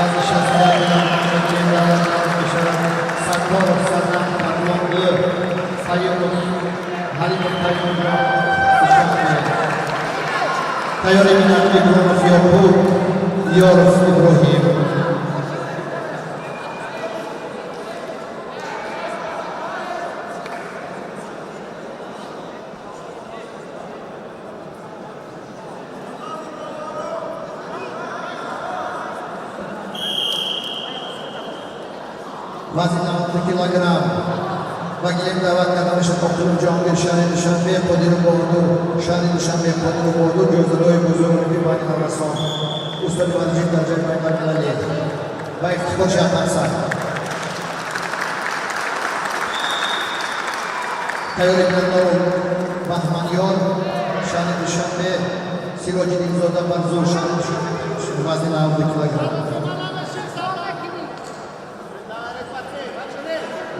Bazı şahsiyetler Kemra'nın dışarı Saklarov Sarnan Karlonlu Sayılov Halimov Tayyur'la dışarı Tayyur Eminat İbrahimov Yopur Yorov İbrahim Vazn 6 kilogram. Vagilem davat kazanışı toplumun Cihangir Şahri Dushanbe Podiri Bordur. Şahri Dushanbe Podiri Bordur. Gözderoy Buzurlu bir bani namason. Usta bir varıcı derece Baykarnali. Ve iftihar şahtansa. Tayyur İbnanlarım Bahmanyor. Şahri Dushanbe Sirojin İmzoda Banzur Şahri Dushanbe. Vazn 6 kilogram.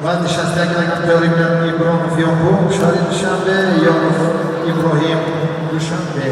Vazn 60 kilogram Tayyur İbrahimov Yopur. Şahri Dushanbe Yorov İbrahim Dushanbe.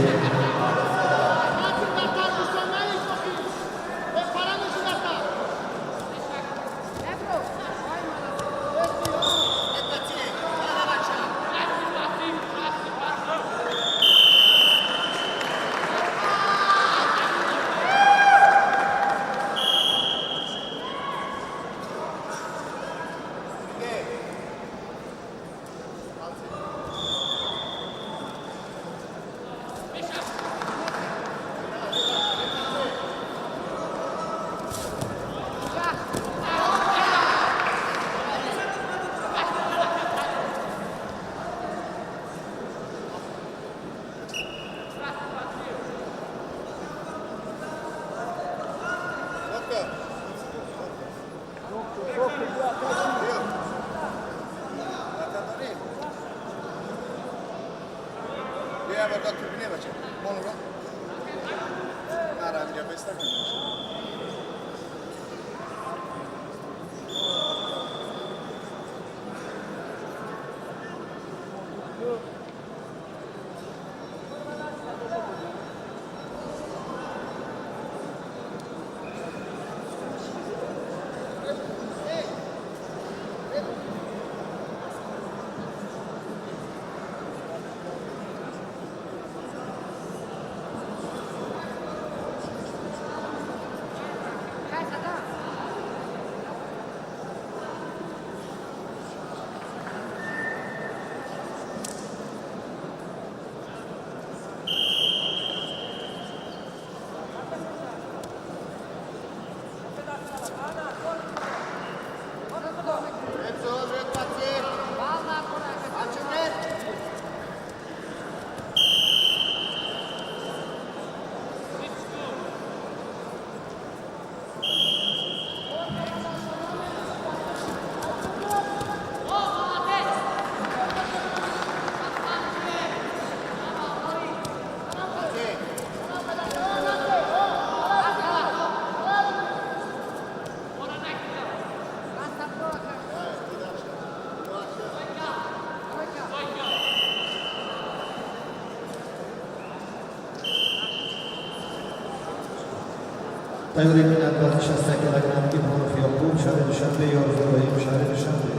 Tayyur Eminat Vazn 60 kilogram İbrahimov Yopur. Şahri Dushanbe Yorov İbrahim Şahri Dushanbe.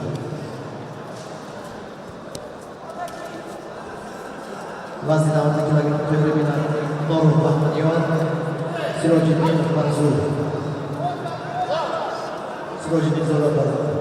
Vazn 6 kilogram Tayyur Eminat Norov Bahmanyor. Sirojin Banzur. Sirojin İmzoda Banzur.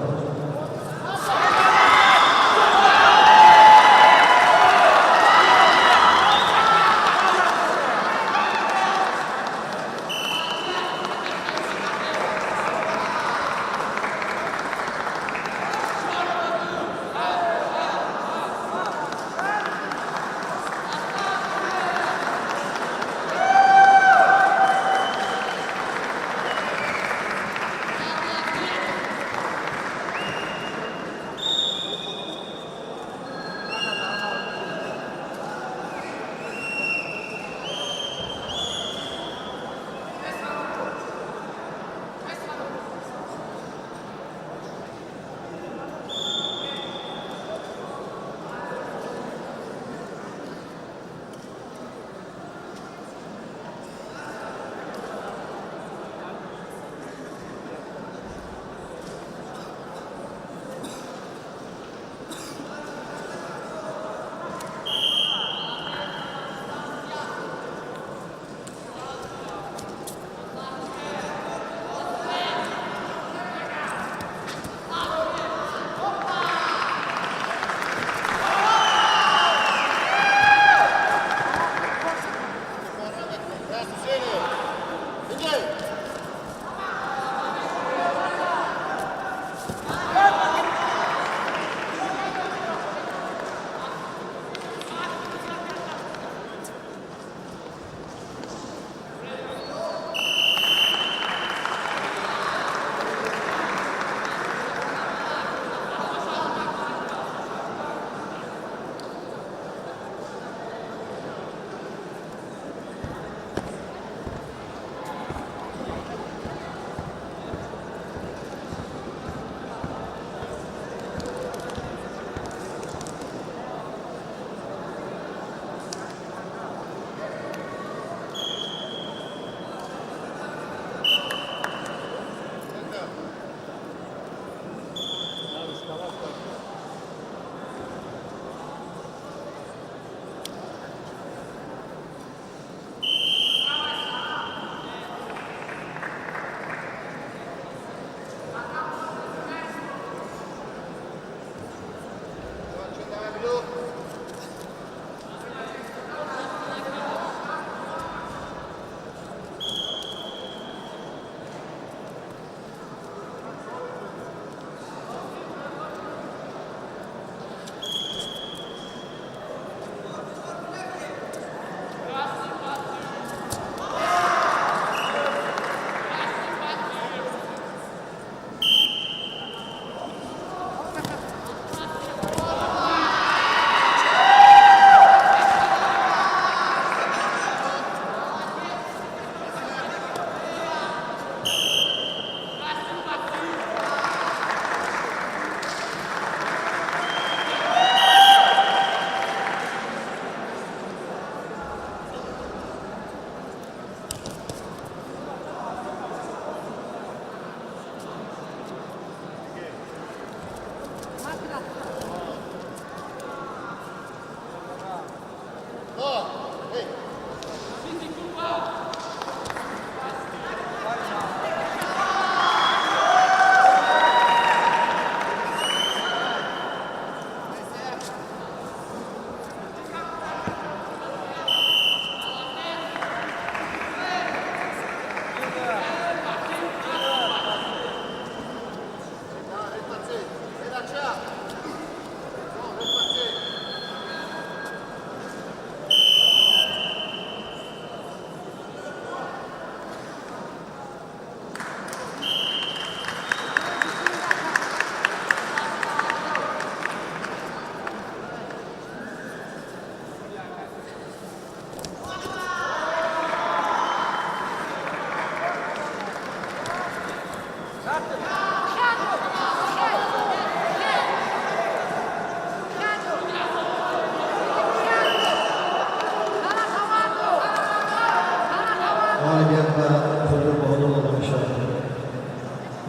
G'olibiyatda qo'lga bog'liq bo'lishadi.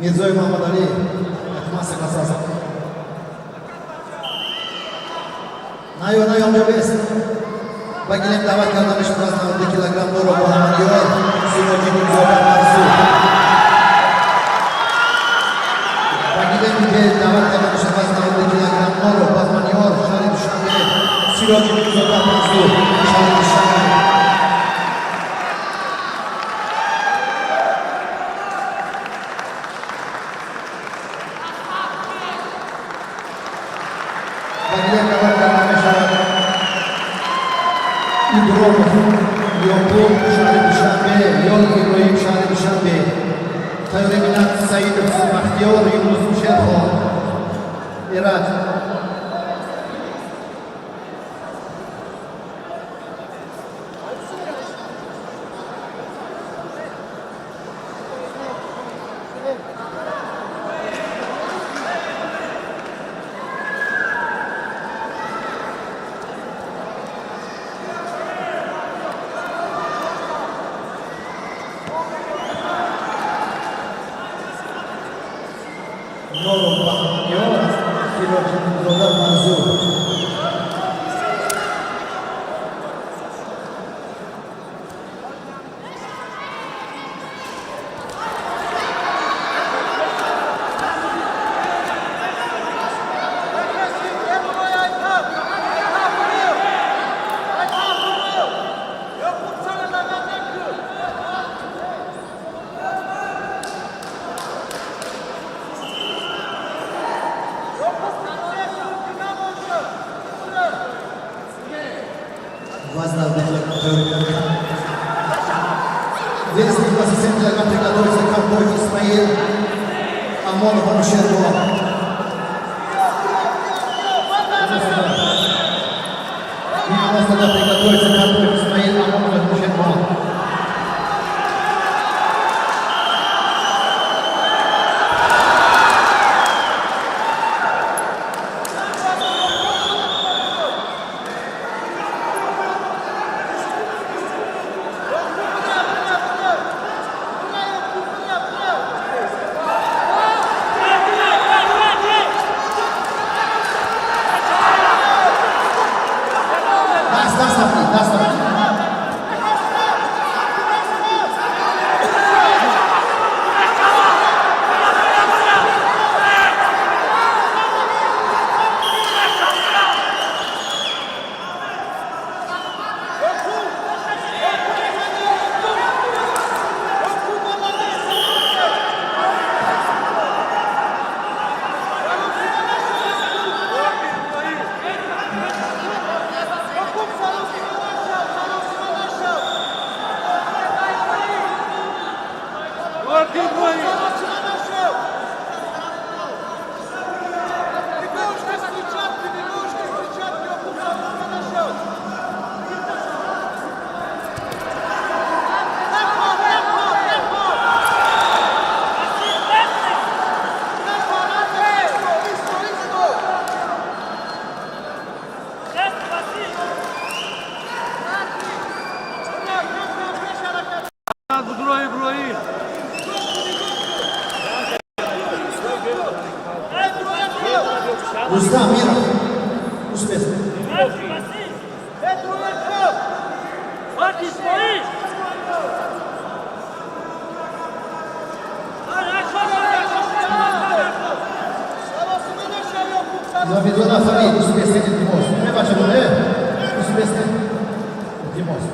Mirzoyev Muhammad Ali, Akmasa Kasasa. Nayon Jabes. Bagilim davet kardamish vazn 10 kilogramm Nuro Muhammadiyor, Sirojin Zoba Marzu. Bagilim davet kardamish vazn 10 kilogramm Nuro Muhammadiyor, Sharif Shambe, Sirojin Zoba Marzu, Sharif Shambe. Bagian dapat karena syarat Ibrahim Yaqub Sharif Shambe, Yol Ibrahim Sharif Shambe, Tayyor Minat Said Baxtiyor Yunus Sherxon, Erat. Nuro Muhammadiyor, Sirojin Zoba Marzu. Вазна Весник на 7 килограмм приготовится Карпов Исмаил, Амонов Анушерго. Приготовится Карпов Исмаил, Амонов Анушерго. Das Rustam Mirov. Uspješno. Zabizona Farid, uspješno Timos. Ne bačemo, ne? Uspješno Timos.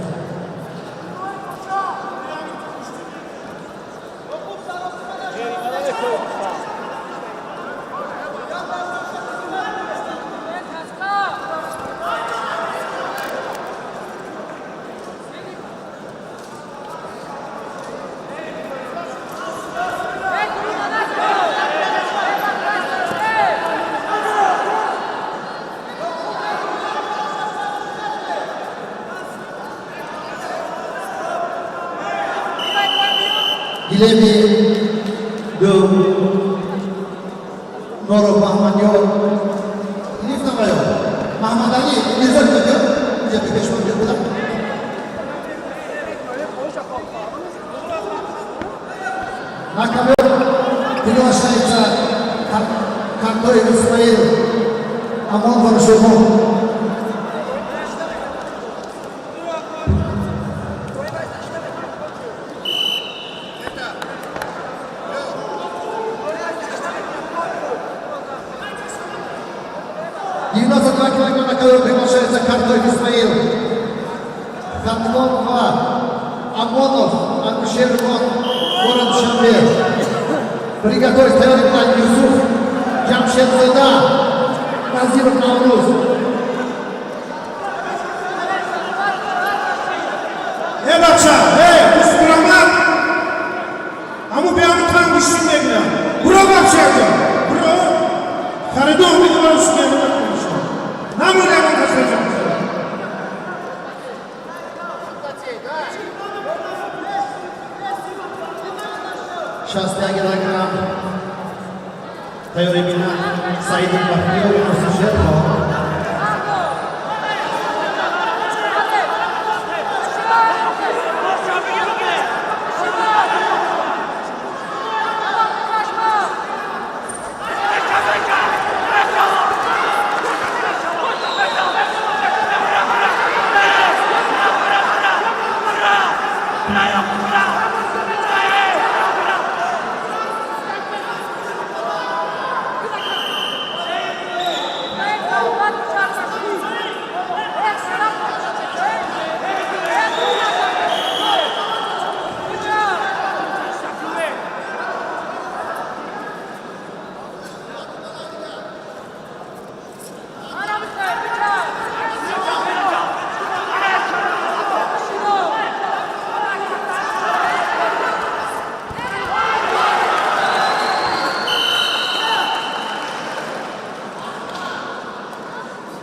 Gilebi de Noro Mahmanyo ini nama yo Mahmad Ali ini zat dia dia peşman dia pula Nakabı Dilo Şahitsa Kanto İsmail Amon konuşuyor Приглашается Картой Исмаил. Хатмон 2. Амонов, Аншермон, город Шамбер. Приготовить Теорик Юсуф, Джамшед Зада, Назиров Навруз. Bakça, kuskuramlar. Ama bir anı kan güçlüğünde gider. Bura bakçaydı. Bura Karadağ bir duvar üstüne konuşuyor. Namur yaman kaçıracağım. Şahsıya kilogram Teori Bina Said'in bakıyor Yunus Şerho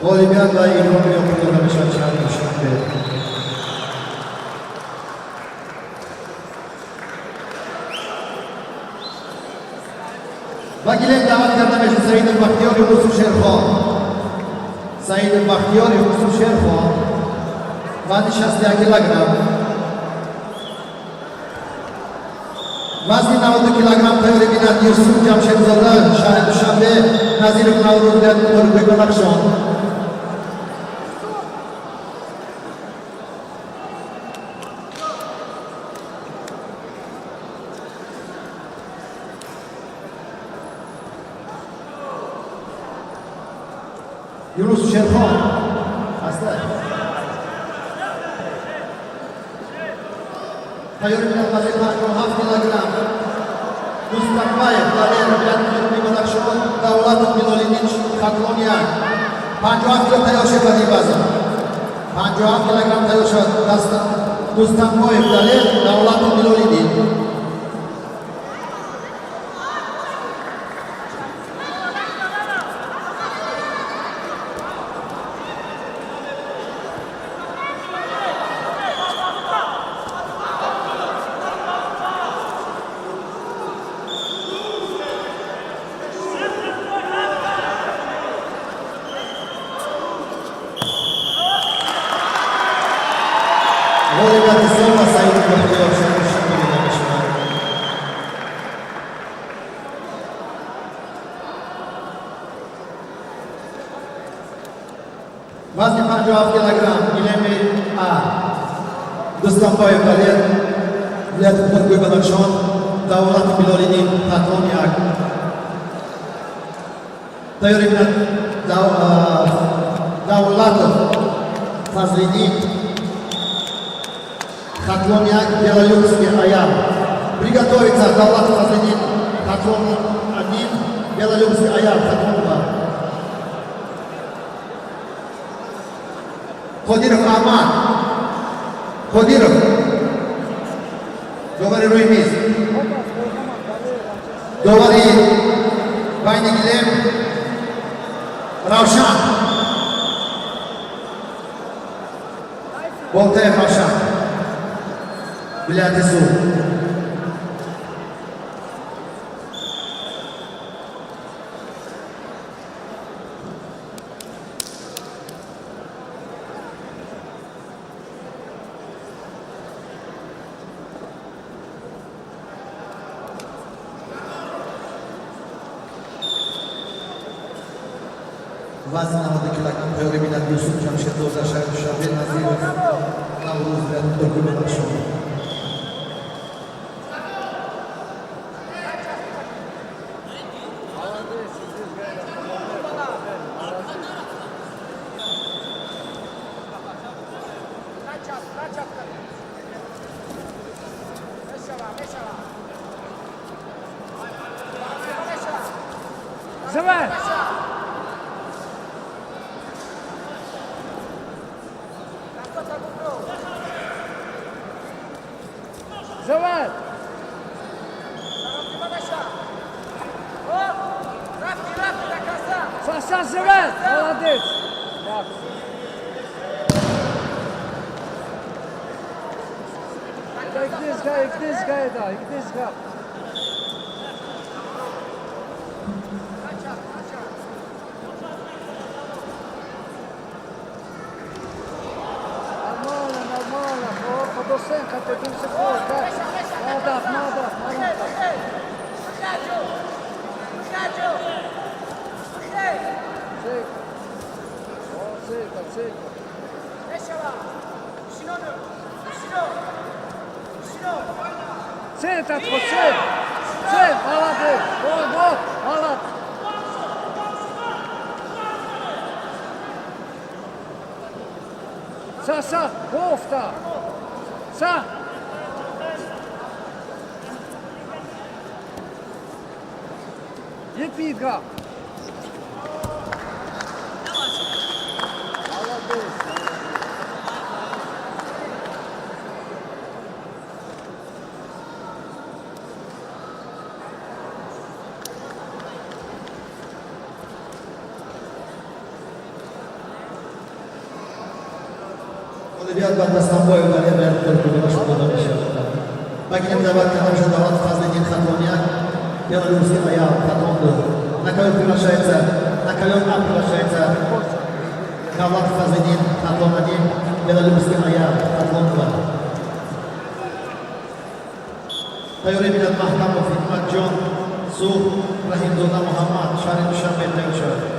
Olimpiada i Romeo Podoba Szanczany Szanty. Vagilen davat kardeşi Said el-Bahtiyar Yunus Şerho. Said el-Bahtiyar Yunus Şerho. Vani 60 kilogram. Vazni 90 kilogram Teori Binat Yusuf Jamşed Zada, Şahid Şambe, Nazirov Navruz ve Nurgül Konakşon. Yunus Şerho. Hasta. Teori Binat Nazirov 10 kilogram. Mustaqbayev, Valer, Nurgül Konakşon, Davlat Milolinic, Katlonia. 50 kilo tayoşe Vadibaza. 50 kilogram tayoşe Mustaqbayev, Valer, Davlat Milolinic. Olimpiada Said el-Bahtiyar Şanlı Şanlı وزن 57 کیلوگرم گیلمی A Dostanboyev Valiyev Vilayet Muhtarkoy Badakşan Davlat Bilolinin Tatlonyak Tayyorimin Davlatov Fazlinin Tatlonyak Beloruski Ayam Приготовиться Давлат Фазлинин Татлон 1 Белорусский Ayam Татлон 2 Ходиров Ахмад Ходиров Говори Руймиз Говори Байнигилем Равшан Болтаев Равшан Vilayet Su وزن 90 کیلوگرم پیاده بینند یوسف جمشید دوزه شهر شابه نظیر نوروز و دکتر بدخشان Zıvar! Zıvar! Sasha Zıvar! Молодец! İkdizga, da, ikdizga. Нормально. Подосенка, ты тут все ходишь, да? Надо. Цейко. Цель, татко, цель! Цель, молодец! Вот, молодец! Са, кофта! Са! Епидга! Молодец! Olimpiad Dostanboyev Valiyev Vilayet Muhtarkoy Badakşan Bakilem Davlat Kadamşa Davlat Fazlinin Tatlonyak Beloruski Ayam Tatlon 2 На кого приглашается Давлат Фазлинин Татлон 1 Белорусский Ayam Татлон 2 Tayyorimin Mahkamov Hikmatjon Suh Rahimzoda Muhammad Şahin Dushanbe Tevşar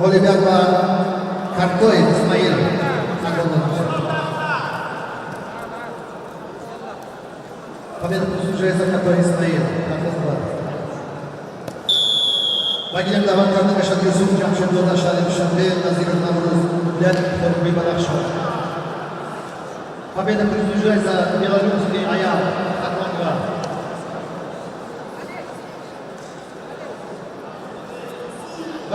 Olimpiad Kartoyev İsmail Победа присуждается Карtoyev Ismail Bakilem Davlat Kadamşa Yusuf Jamshid Doda Şahin Dushanbe Nazir Navruz Vilayet Muhtarkoy Badakşan Победа присуждается Белорусский Ayam Татлон 2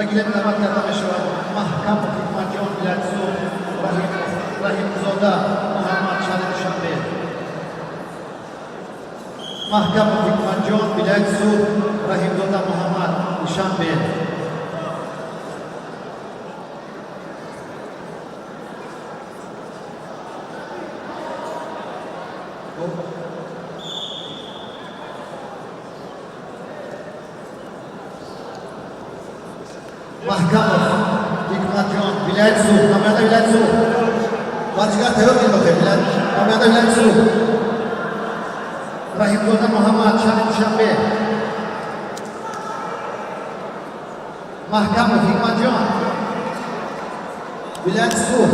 Bagilem Davlat Kadamşa Mahkamov Hikmatjon Vilayet Suh Rahimzoda Muhammad Şahin Dushanbe Mahkamov Hikmatjon Vilayet Suh Rahimzoda Muhammad Dushanbe Mahkamov, Hikmatjon, Vilayat Suv, nomiyada Vilayat Suv. Barchaga tayyor kelmoqda, nomiyada Vilayat Suv. Rahimzoda Muhammad, Sharif Dushanbe. Mahkamov, Hikmatjon, Vilayat Suv.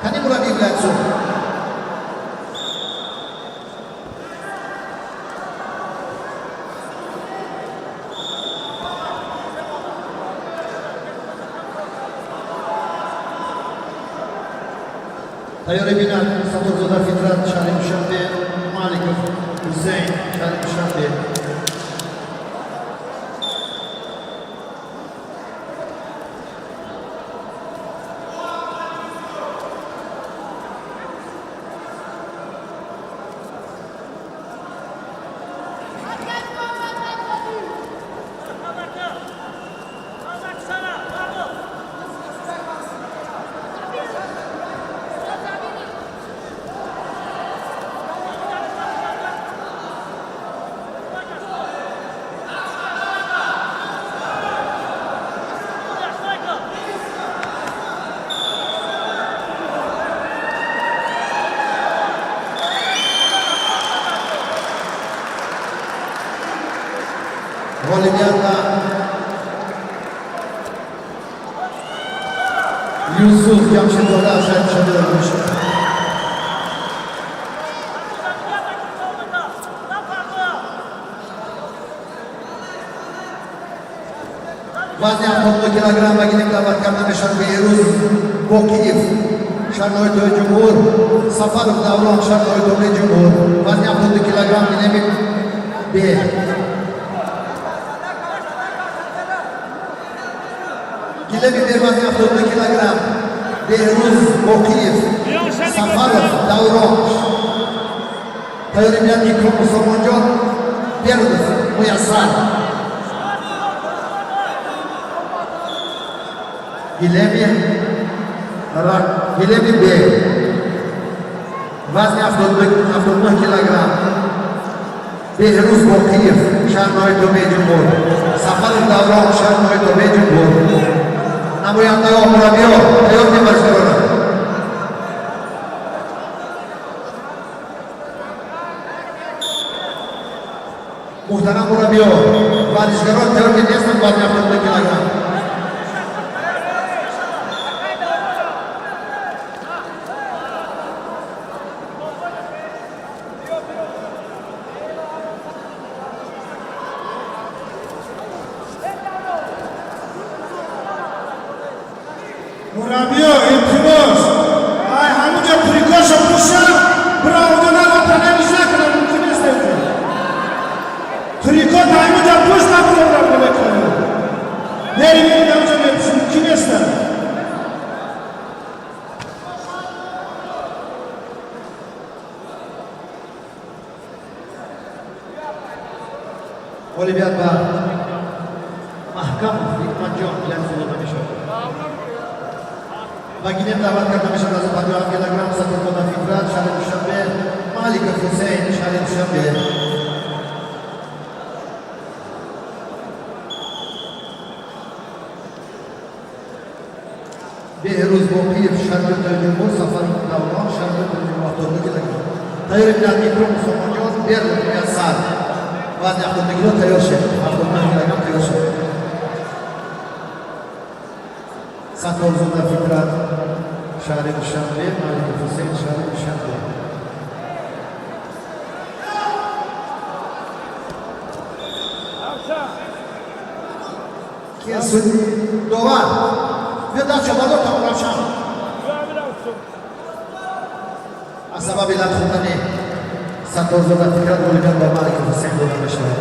Qani murabbiy Vilayat Suv? Tayyor Binat, Saburzoda Fitrat, Sharif Dushanbe, Malikov, Husayn, Sharif Dushanbe. Olimpiada Yusuf Jamshidzoda Sharif Dushanbe. Vazn 60 kilogramm vagiliklar vatkardan Behruz Bokiyev, Sharnoy To'y Jumhur, Safarov Davron, Sharnoy To'y Jumhur. Vazn 60 kilogramm Gilemin B. Gilemin B vazn 60 kilogramm Behruz Bokiyev, Safarov Davron. Tayyorlangan Ikrom Musomonjon Berdov Muyassar. Gilemin B. Vazn 60 kilogramm Behruz Bokiyev, Sharnoy To'y Jumhur, Safarov Davron, Sharnoy To'y Jumhur. Namoyanda murabbiy tayyor boshqaruvchi. Muhtaram murabbiy, varishgarlar tayyor ketyapsiz vazn 60 kilogramm. Murabbiy, iltimos. Ay, hammaga prikaz o'qishim, birovdan olib izlagan mumkin emas. Prikaz hammaga pochta qilib qo'ygan. Nega namazga mumkin emas. Olimpiada Mahkamov, Hikmatjon bilan sudlanmoqda. Baginem davat karta meshalar 50 kilogramm Saburzoda Fitrat, Sharif Dushanbe, Malikov Husayn, Sharif Dushanbe. Behruz Bokiyev, Sharnoy To'y Jumhur, Safarov Davron, Sharnoy To'y Jumhur 60 kilogramm. Tayyorlangan Ikrom Musomonjon Berdov Muyassar. Vazn 60 kilo tayyor shef, 60 kilogramm tayyor shef. Saburzoda Fitrat, Sharif Dushanbe, Malikov Husayn, Sharif Dushanbe. Kesin Dovan. Bir daha çabalıyor tamamlaşan. Asaba bilan xudani Saburzoda Fitrat bo'lgan va Malikov Husayn bo'lgan ishlar.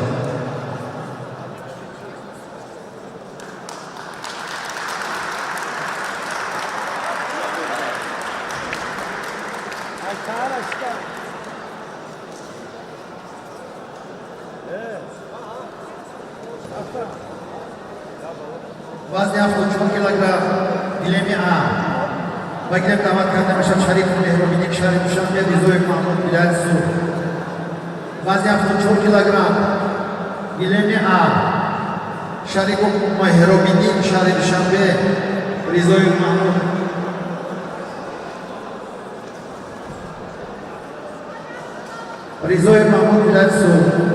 Vazn 60 kilogramm Gilemin A. Baginem davat karta meshalar Sharif Mehrobinik, Sharif Dushanbe, Rizoyev Mahmud, Vilayat Suv. Vazn 60 kilogramm Gilemin A. Sharipov Mahrobiddin shahri Dushanbe, Rizoyev Mahmud. Rizoyev Mahmud viloyat suv.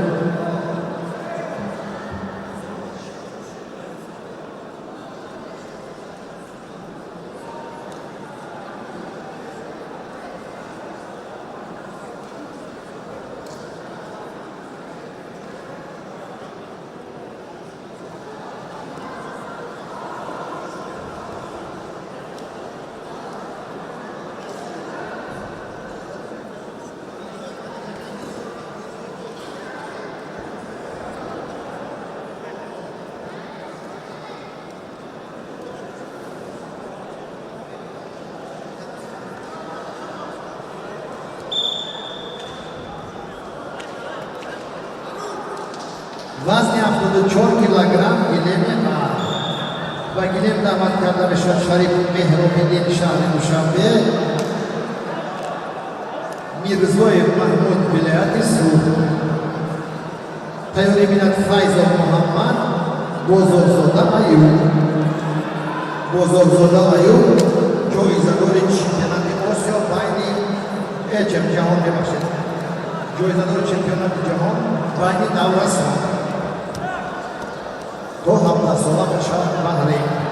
وزن 74 کیلوگرم گلیم و گلیم دعوت کرده بشد شریف مهرابیدین شهر دوشنبه میرزوی محمود ولایت سوخت تیاری بیند فیض محمد بزرگزاده ایوب جایزه‌دار چمپیونات آسیا بین جهان ببخشید جایزه‌دار چمپیونات جهان بین نورستان دو هفته سالان شهر بحرین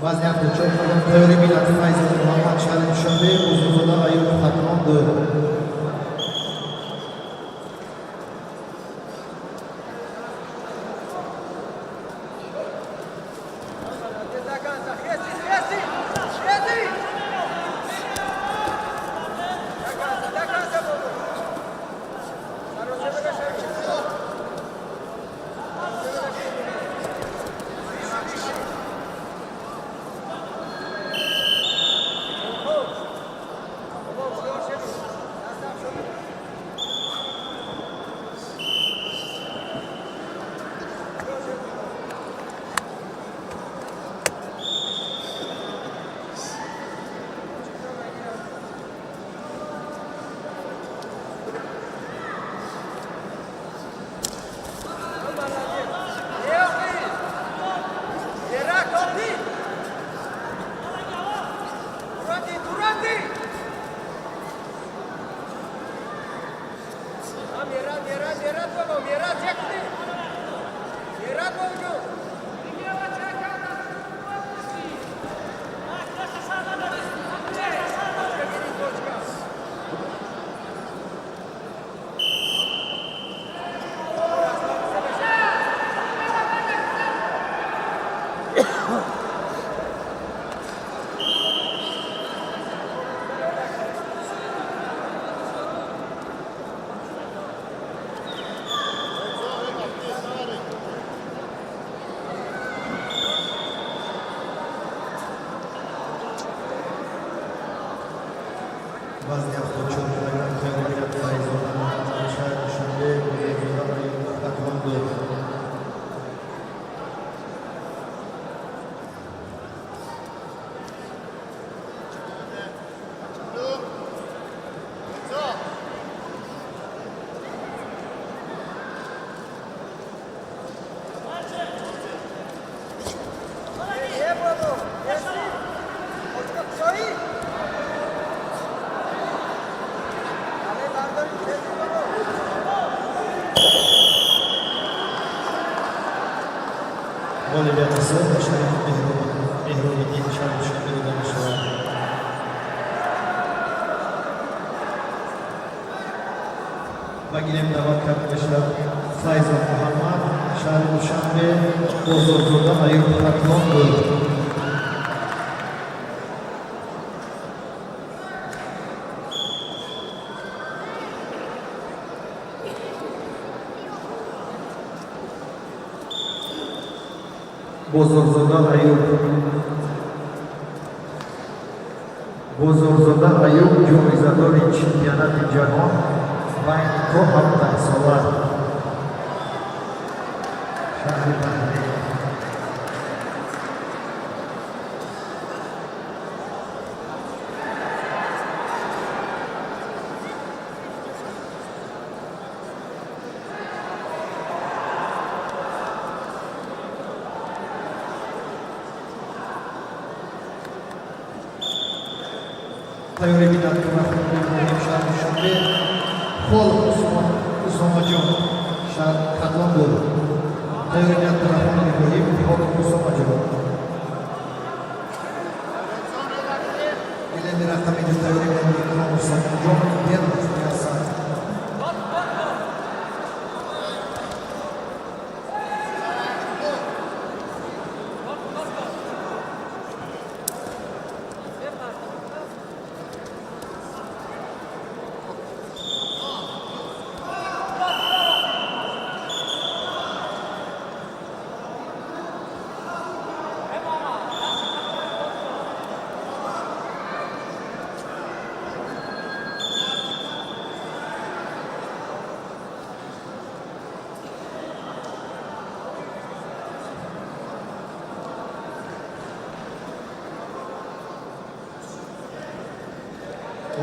وزن 74 کیلوگرم تیاری بیند فیض محمد شهر دوشنبه بزرگزاده ایوب ختماند Olimpiadası Şerif Mehruddin Şerif Şamil danışıyor. Baginem davat arkadaşlar Faizal Muhammed, Şarif Uşanbe, Bozorzu'da Ayıp Patron'dur. Bozorzu'da Ayıp Cumhuriyeti Çempiyonatı Cahon Vayniko hafta solar. Şahri Bahri. Tayori binat kırmızı şarkı şarkı kol usomacım şarkı katlan dolu. Tayori binat kırmızı kol usomacım. İle rakam edin tayori binat kırmızı usomacım. Bir biasa.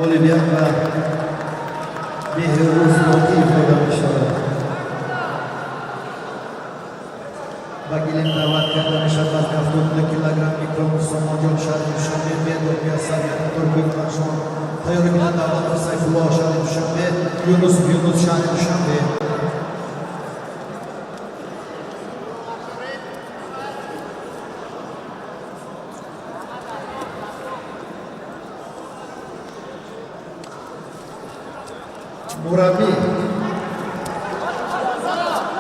Olimpiada Behruz Motif danışıyor. Bagilim davat danışanlar haftada kilogram mikromuson mojon Şarif Uşanbe Bedor Piyasar Yanator Gülmanşon Tayori binat davat Sayfullah Şarif Uşanbe Yunus Şarif Uşanbe Murabi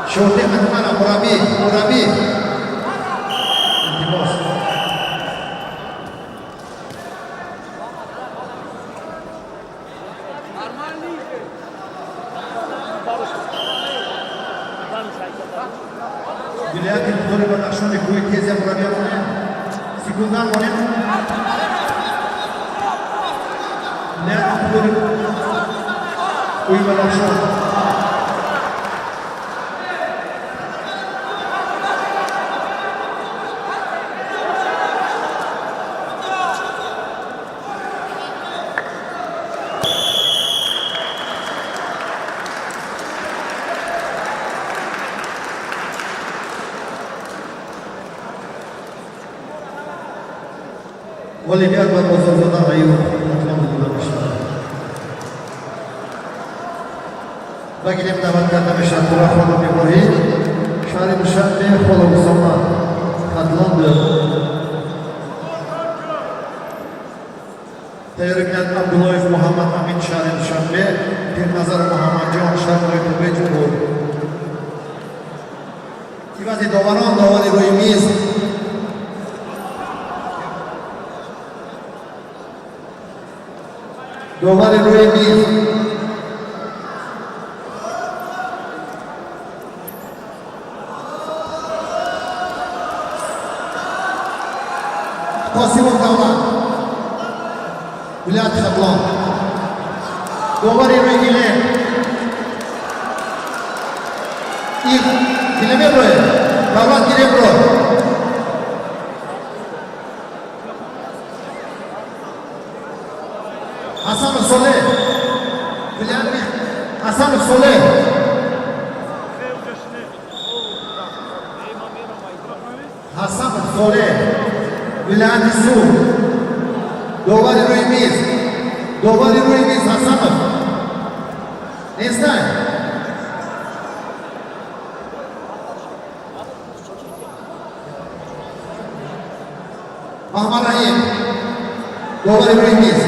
Şorte Akmara Murabi İltimos Bilayatin Tudori Badakşon'da kuyu tezya Murabi'ye monen Sikundan monen Bilayatin Tudori kuyu Badakşon Olimpiada Bozorzu'da Ayıp Patron'dur. Bagilim davat kardeşler Turafolu Memori Şarif Uşanbe Kolu Usama katlandı. Tayyoribinat Abdullayev Muhammed Amin Şarif Uşanbe Pirnazar Muhammed Can Şarif Tubecubur Ivazi Dovaron Dovari Ruimiz Dovari Ruimiz Qasimov Davlat Vilayat Xatlon Dovari Ruigile İlk Kilometro Davlat Kilometro Hasanov Soleh Vilayat Hasanov Soleh Hasanov Soleh Vilayat Su Dovari Ruimiz Hasanov Nesnay Muhammad Rahim. Dolar ömrünüz.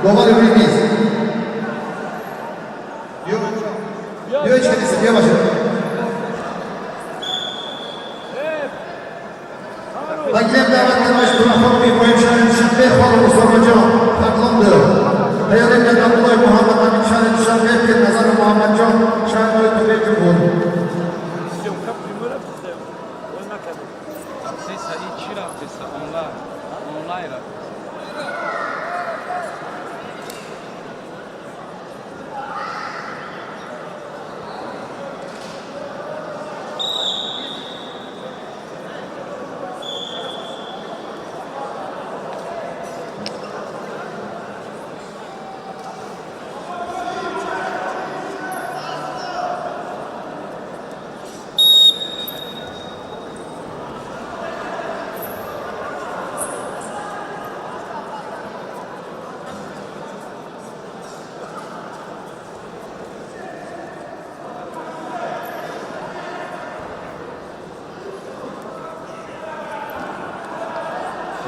Dolar ömrünüz. Diyor içerisi, diyor başım. Bagilem davet edilmiş Durafon Bey Koyumşar'ın Şanbey Kolu Mustafa taklandı. Hayalekten Abdullah Muhammed Amin Şah'ın Şanbey bir nazarı Muhammed Can Şanbey Tübey Cumhur. Abdesta e tira a abdesta online. Online.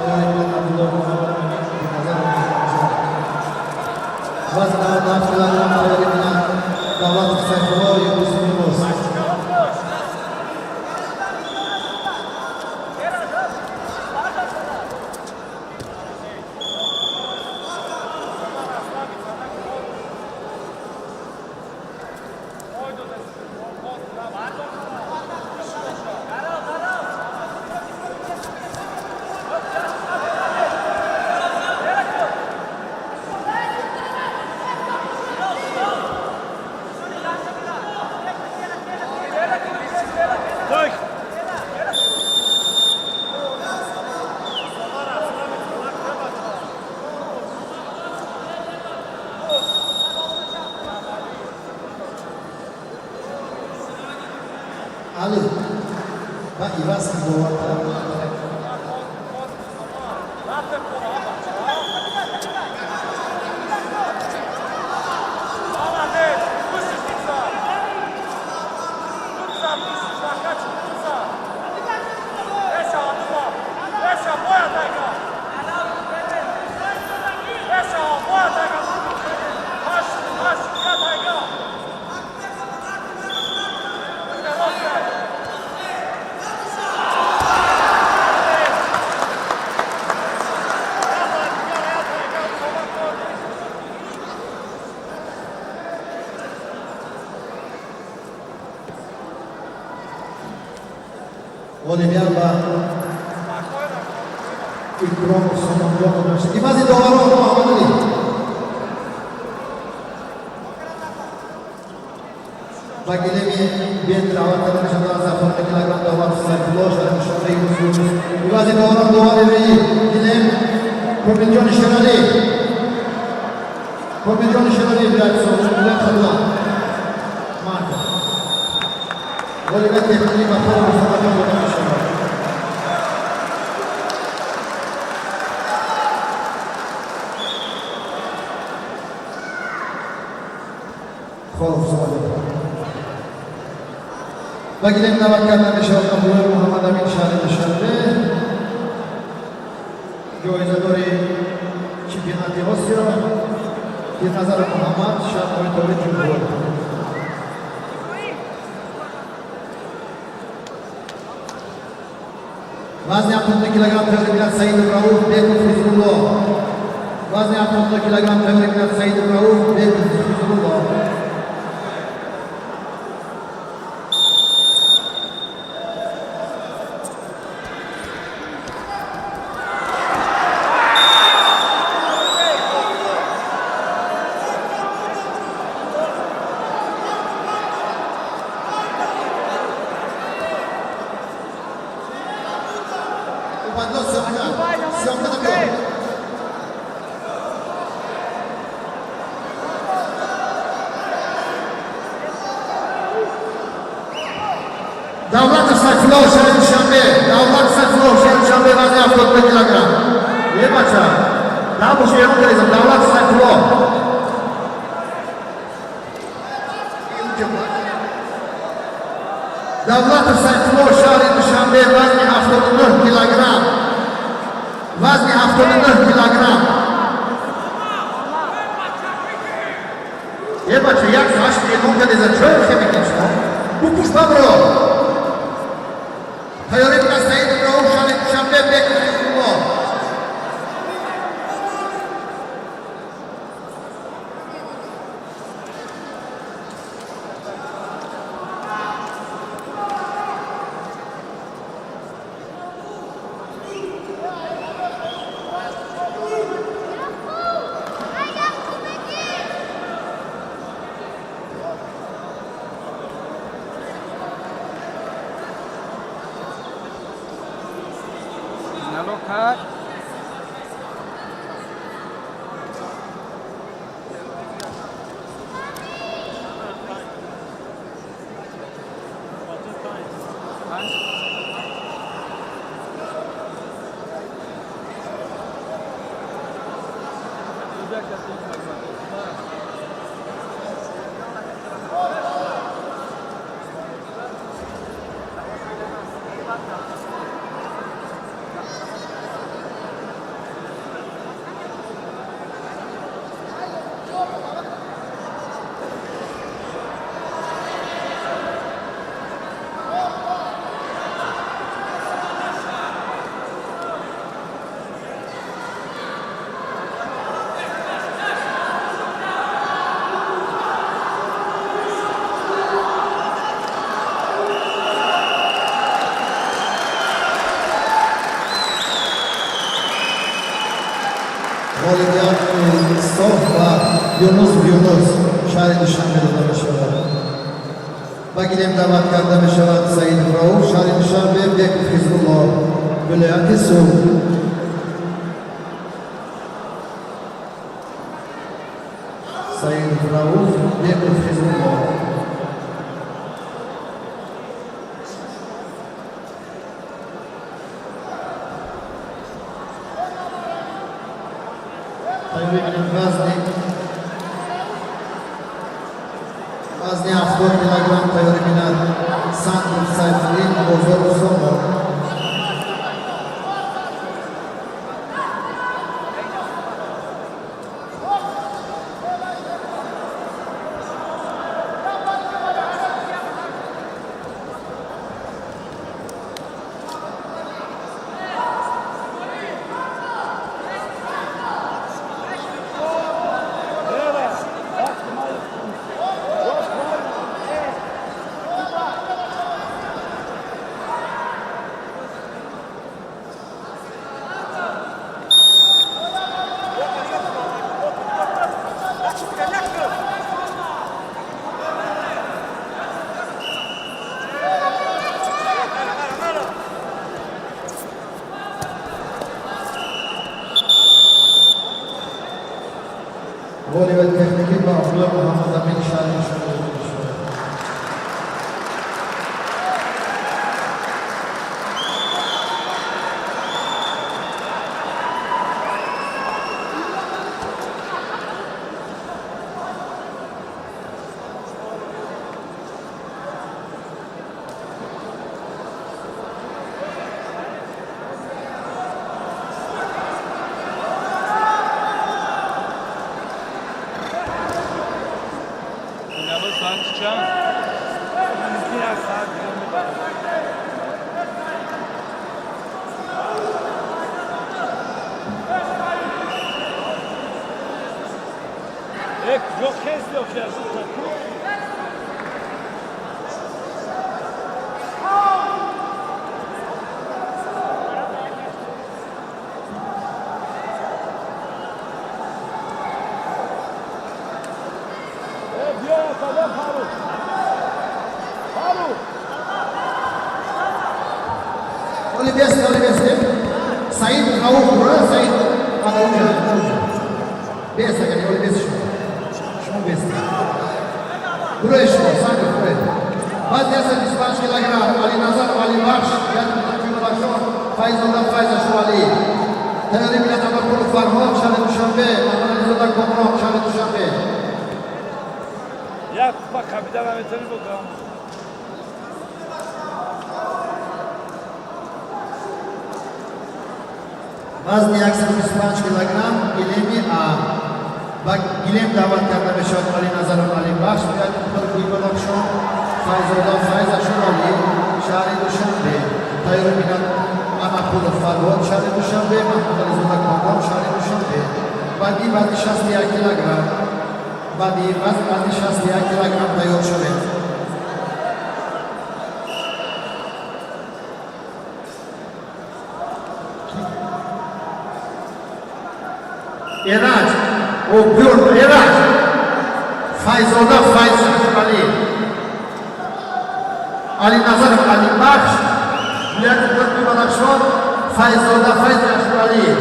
Hayalekten Abdullah Muhammed Amin bir nazarı Muhammed Can. Vazgeçten Abdullah Hayalekten Davlat Sayfılar Yıldızı'nın olsun. Ali, Pak Iwas membawa Olivier va ikrom so'mon bo'lsin. Imazi Dovaro Muhammad Ali. Bagilemi ben da'vatlarini shahar kilogram da'vat sayfloshlar shunday usul. Imazi Dovaro Dovaro Gilem Ko'pinjon Sherali. Ko'pinjon Sherali bilan bilan qilgan. Marka. Olivier Tepli va Paul Mustafa Bagilem da'vatkarlar Nishon Abdullah Muhammad Amin Shahri Dushanbe jo'izadori chempionati Osiyo Nazar Muhammad Shahri Turi Jumhur Vazn 60 kilogram tayyorlangan Saidov Rauf Bekov Fizullo Vazn 60 kilogram tayyorlangan Saidov Rauf Bekov Fizullo Davlat Sayfullah Şahin Şambe, Davlat Sayfullah Şahin Şambe vazn 60 kilogram. Ye bacha. Daha bu şey yok dedim. Davlat Sayfullah. Davlat Sayfullah Şahin Şambe vazn 64 kilogram. وزن 79 کیلوگرم. یه بچه یک ساعت دیگه که دیزه چه خیلی کشتم بپوش ببرو تیاری دیگه سعید رو شنبه بکنید الله Nalo kat. والدیان صاف و یونس شهر دوشنبه داده می شود. بگیریم دعوت کرده می شود سعید فراو شهر دوشنبه بیک حزب الله ولایت سوق. سعید فراو بیک حزب الله. وزن 70 کیلوگرم تیاری بیند سند سیفالین بزرگ سومو گلی و تکنیکی با اخلاق محمد امین شاهی شده شده. Nalo saat çan. Biraz saat. Yok kes yok ya. Oleh biasa. Said Rauf buraya Said Adauja. Biasa kan oleh biasa semua biasa. Buraya semua sangat buraya. Bazı 25 kilogram Ali Nazar Ali Baş yani Başon Fayzullah Fayz Aşvali. Tayari bile tabakulu Farhon Şahı Duşanbe Amanalizada Komron Şahı Duşanbe. Ya bak kapitan Ahmet'iniz bakalım. وزن 125 کیلوگرم گلیمی و گلیم دعوت کرده می شود علی نظر علی بخش بیاید خود گوی بدخشان فیض‌الله فیض اشرالی شهر دوشنبه تایور بینات محمود فرهاد شهر دوشنبه محمد علیزاده کامران شهر دوشنبه بعدی وزن 61 کیلوگرم بعدی وزن 61 کیلوگرم تیار شده ایراج او بیرد ایراج فیض‌الله فیض علی نظر علی بخش ولایت قطب بدخشان فیض‌الله فیض اشرالی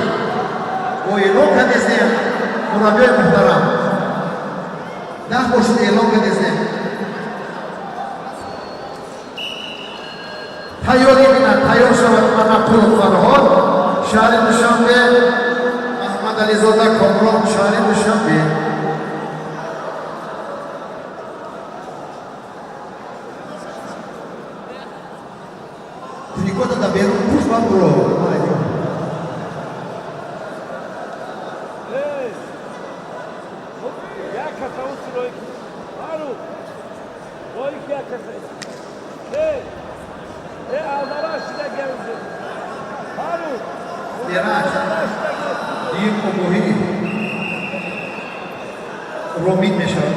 او اعلام کردیم مربی محترم ده باشید اعلام کردیم تیاری بینن تیار شود محمود فرهاد شهر دوشنبه محمد علیزاده کامران شهر دوشنبه تریکوت دا بیرون پوش من برو Jak kasa ustroj? Haru! Kolik jak kasa? Almaraş'ı da geldi. Haru! ایراج Almaraş'ı da geldi. این اوگوهی رومید می شود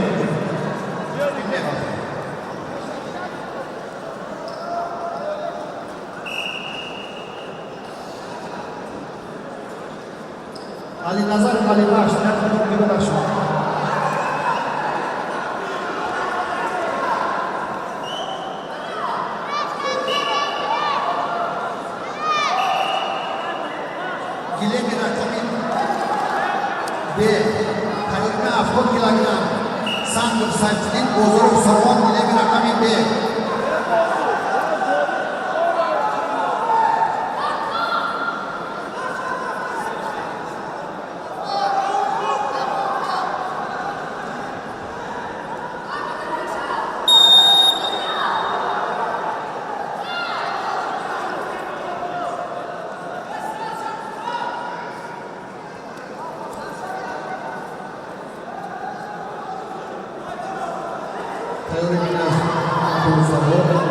علی نظر علی بخش در خود بدخشان گلیم رقمی به تقریبا 70 کیلوگرم سنگ سنجیدین بزرگ سروان گلیم رقمی به تیاری بینه محمود فرهاد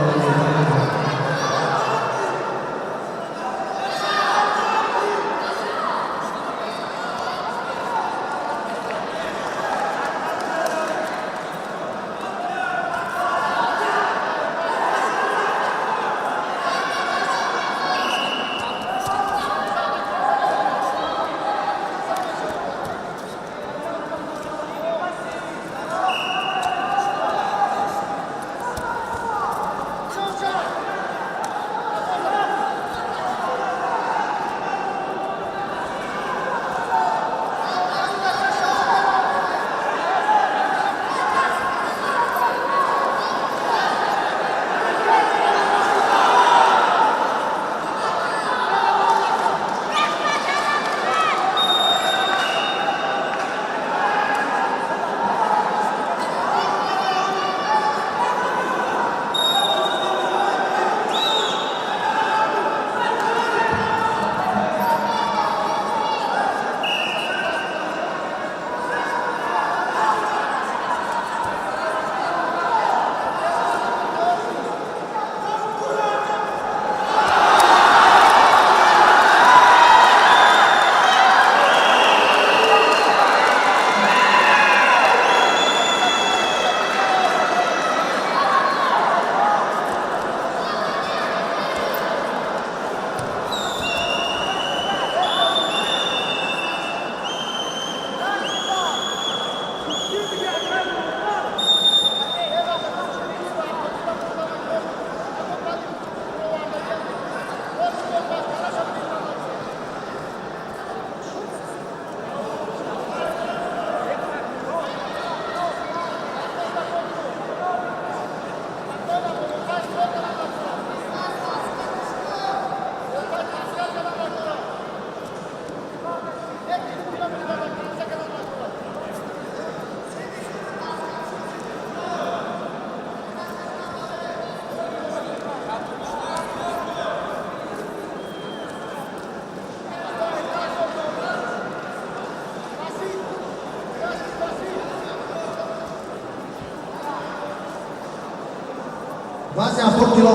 Vazn 70 kg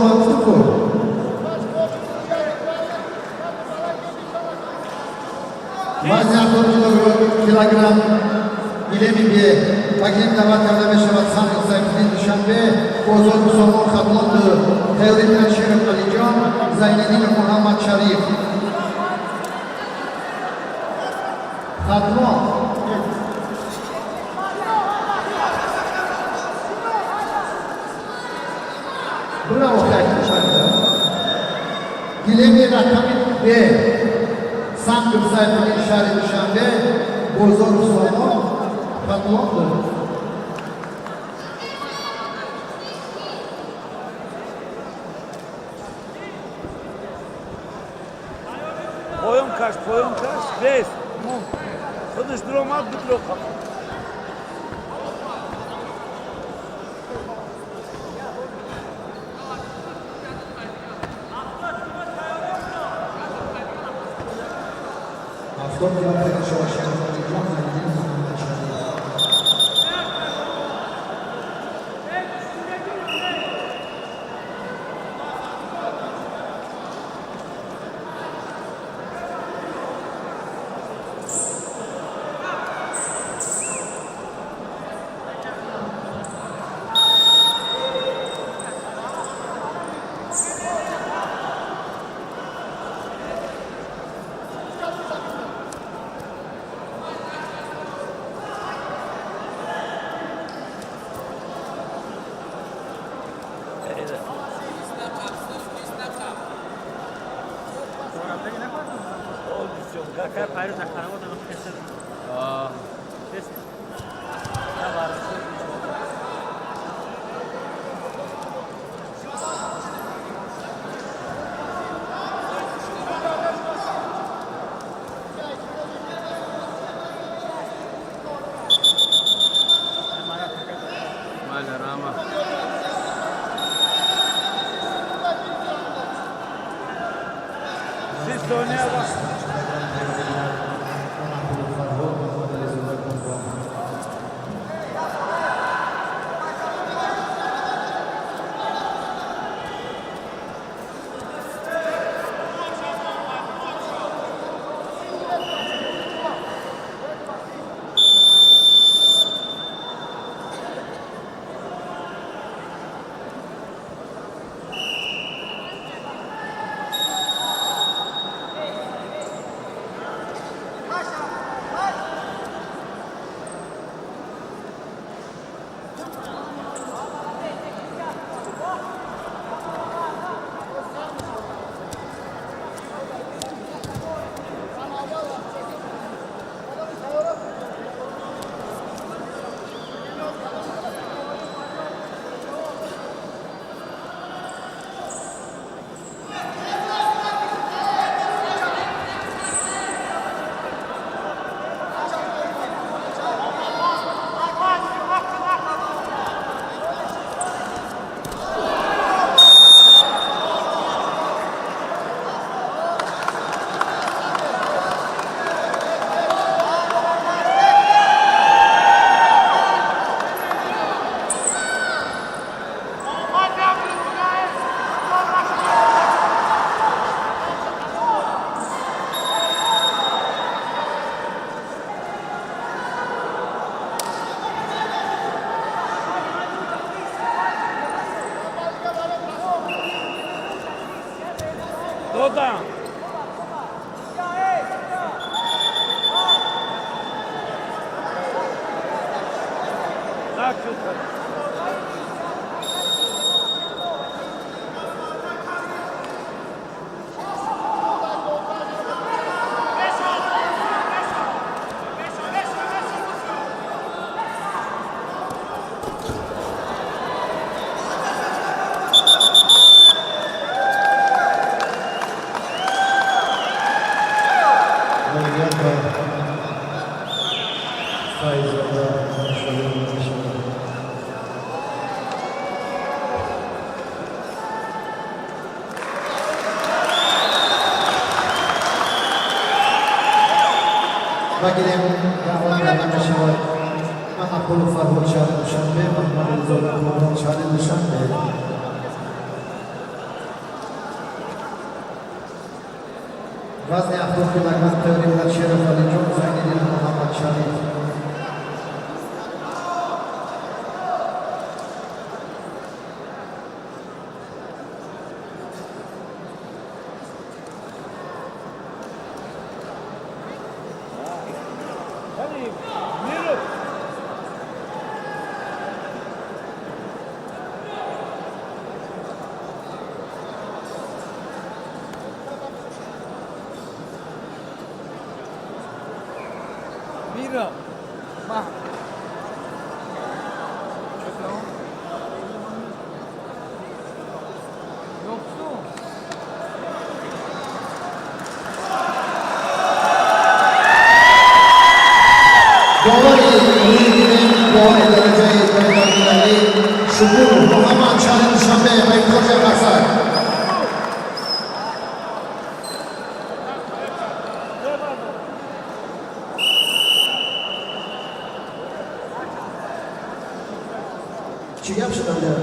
bu. Vazn 70 kilogram İlemiye Bakin Davat Yardımı Şevat Sanık Zayıflı'nın Düşenbe Bozor Musomon Katlondu Tevri'den Şerif Alican Zayneddin Muhammed Şarif Katlon Bravo kardeşler. İlemiye rakamı B Sanık Zayıflı'nın Şerif Düşenbe Bozor Musomon Katlondu Poyun kaç, beş. Kılıç durmaz, bir kilo kapı. Aslan Yardımı Şevat Şerif Alican Zayneddin Muhammed Şarif Siz oynaya bak. Doda. Bagilim Davat Yardımı Şevat Mahapulu Farhod Şarif Düşenbe Mahmud Zola Kurban Şarif Düşenbe وزن 70 کیلوگرم تئوری و شرف علی جون زین محمد شریف Hadi, yürü. Mira. Bak. Yoksun. دوباره لیگ دوم درجه بین‌المللی شکور محمد شریف شنبه بین‌الملل قصر چی گپ شد اونجا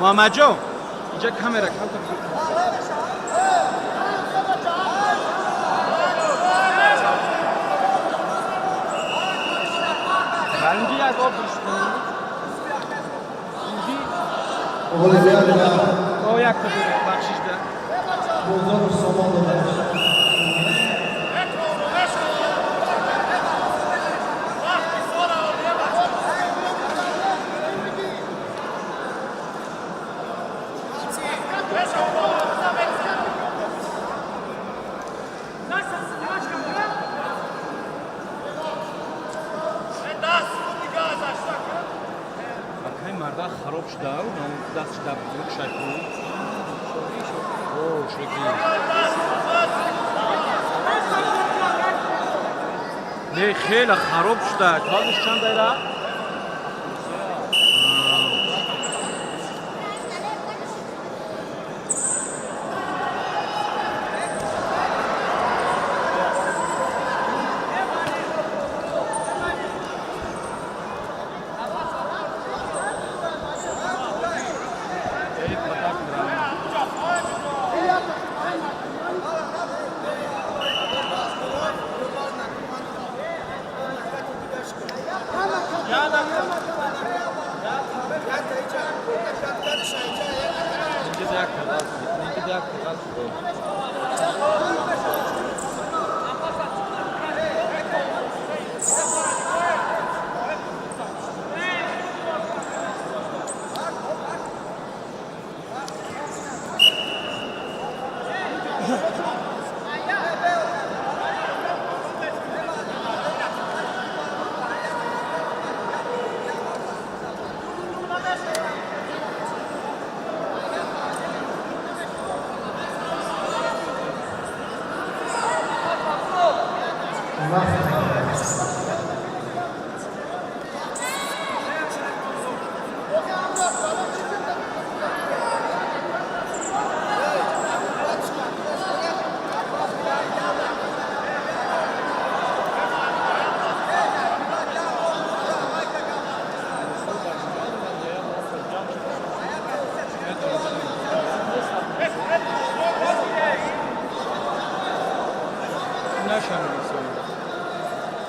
محمد جان اینجا kamera رنگی از آب oğlu Leyla o yaktı bakşişte Bozor Somalı'da مردا خراب شده و دست شده بزرگ شکل اوه شکلی نه خیلی خراب شده کارش چند دایره؟ Yani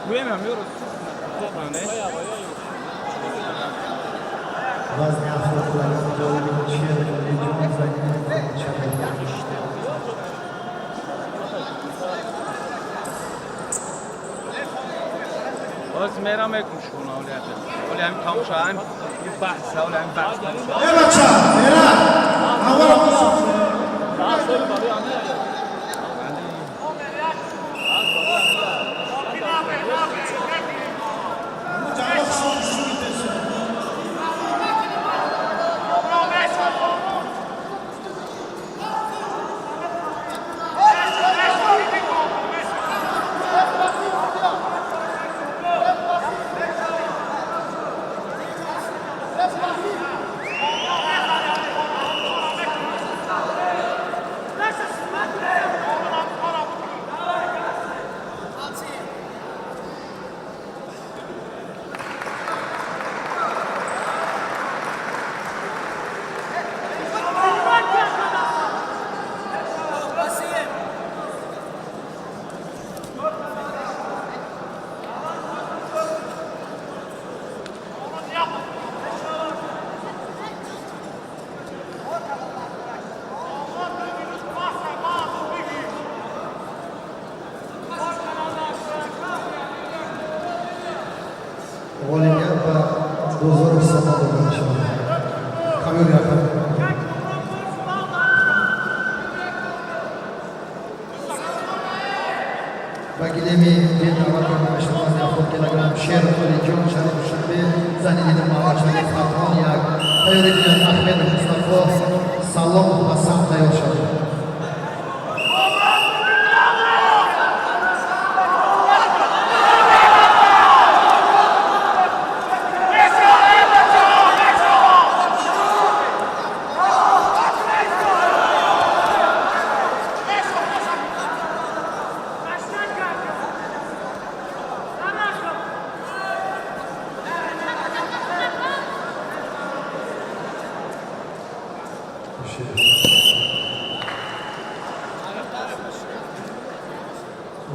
Duyamıyorum. Вазня автоклавы Черный легион занимает Чарли. باز میرم میکنش کنه ولی هم تماشا هم بحث ولی هم بحث Era çağ, era. Hava olsun. Olimpiya va Dozorov sohada bo'lishadi. Qabul yaqin. Bagilemi Vietnam National Football Kilogram Sher Lejyon Sharif Shambe Zanidin Mahmachali Fatron Yak Tayyorlangan Ahmed Mustafo Salom Hasan tayyorlashadi.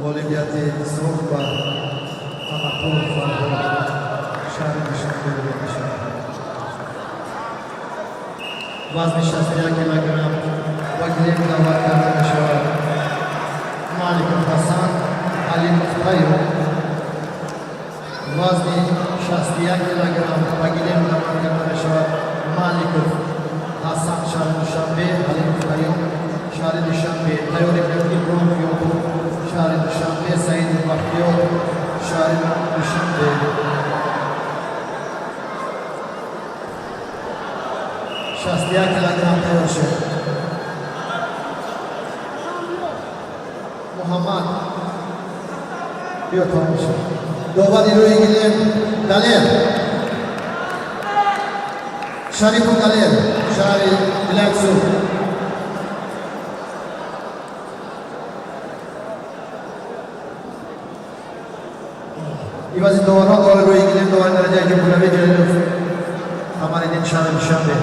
Olimpiyati Srovba Anatol Farhod Sharif Shambe Vazn 61 kilogram Bagilemi Vakarashov Malik Hasan Alim Tayyib Vazn 61 kilogram Bagilemi Vakarashov Malik Hasan Sharif Shambe Alim Tayyib Sharif Shambe tayyorlangan Ibrohim Yo'qov Sharif Shambe Said Baxtiyor Sharif Shambe Shastiya kilogram tayyorlashi Muhammad Yo'qovich Dovadi Ro'yigilim Dalil Sharifov Dalil Sharif Bilaksu Ivazi Doğru Doğru ilgili Doğru Derece Cumhuriyeti Celilov Kamaredin Sharif Shambe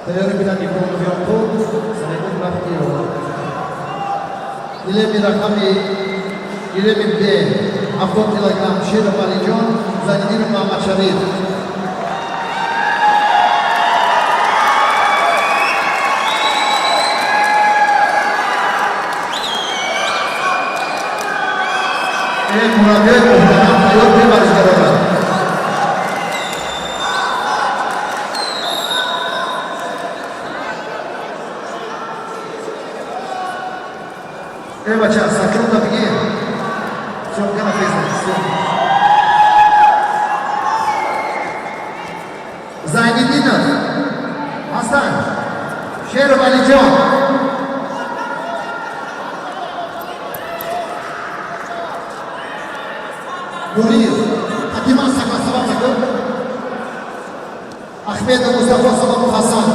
Teori bilang İbrahim Yoğun Sayyidun Rahmiyo İlemi Rakami İlemi B Afton Kilogram Şerif Alican Zanidin Mahmad Sharif Murat Muhtemelen Tayyip bir barışları var. Baca, sakın da pergi. Siapkan Hafiz. Zainuddin Hasan Sherif Alijon Guriyev Hakiman Sakar Sabah Sakar Ahmed Mustafa Sabah Hasan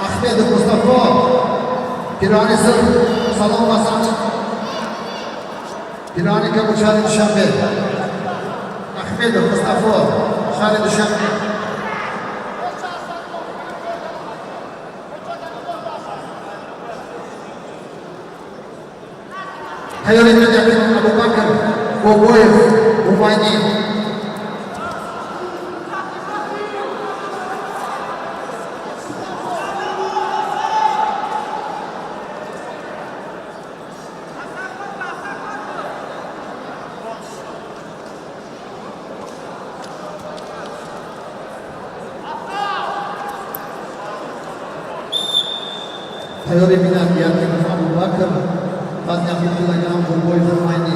Ahmed Mustafa Pirani Zır Salom Hasan Pirani Kabuçari Shambe Ahmedov Mustafa Khalid Shamli. Hayal edildi Abu Bakr Boboyev Umayni. Hayal edilen Abu Bakr Tanya Fitullah Boboyev Umayni.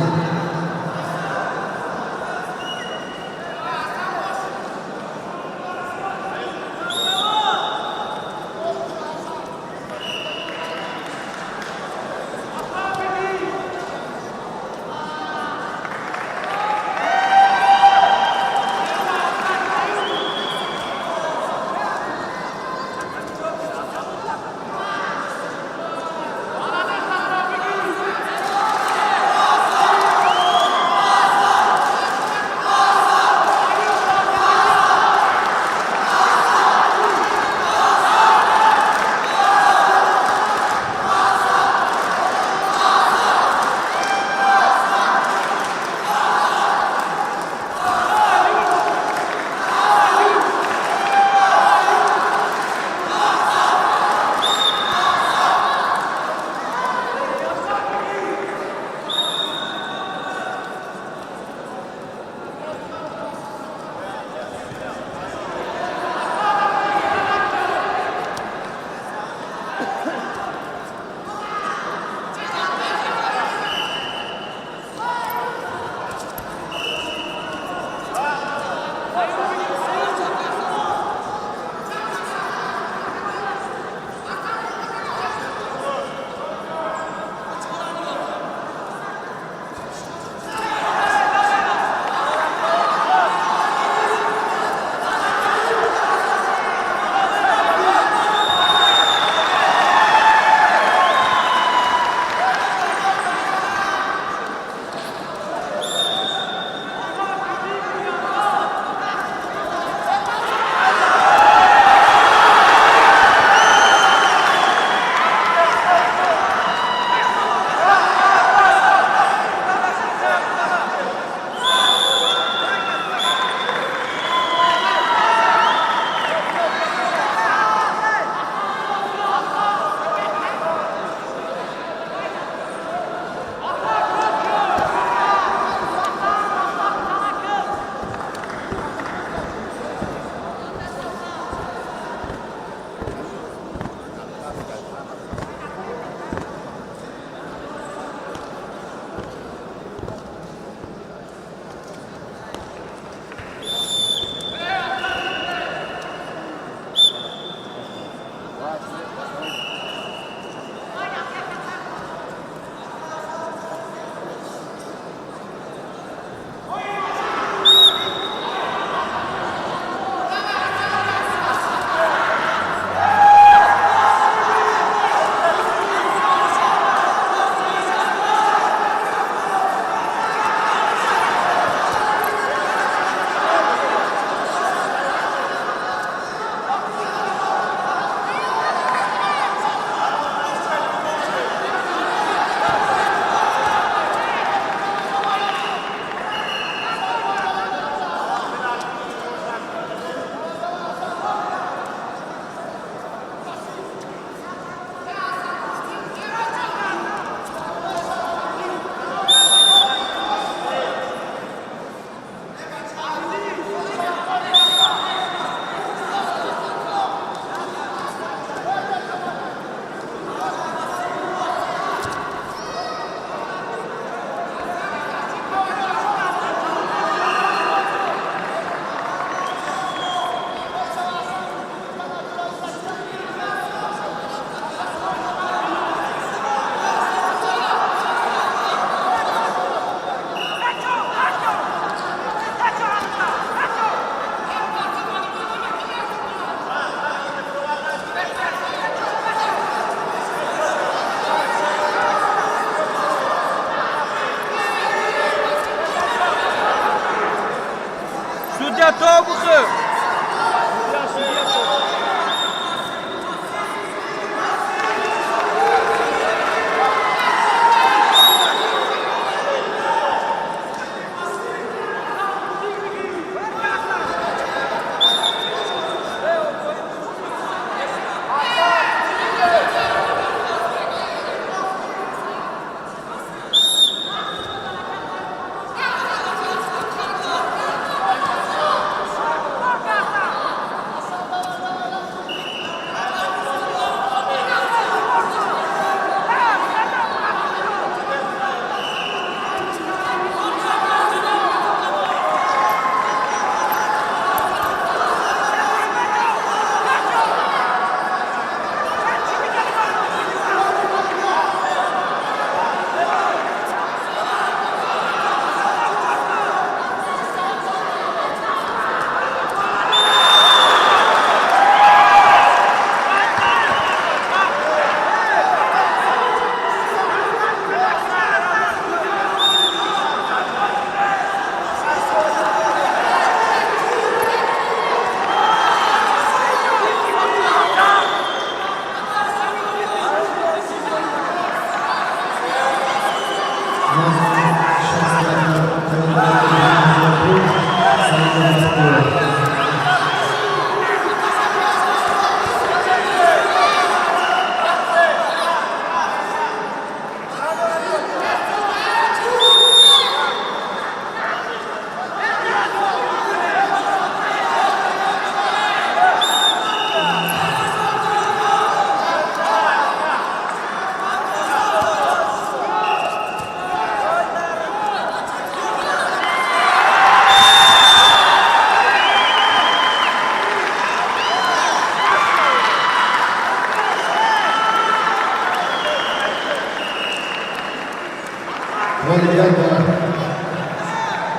Bolivya'da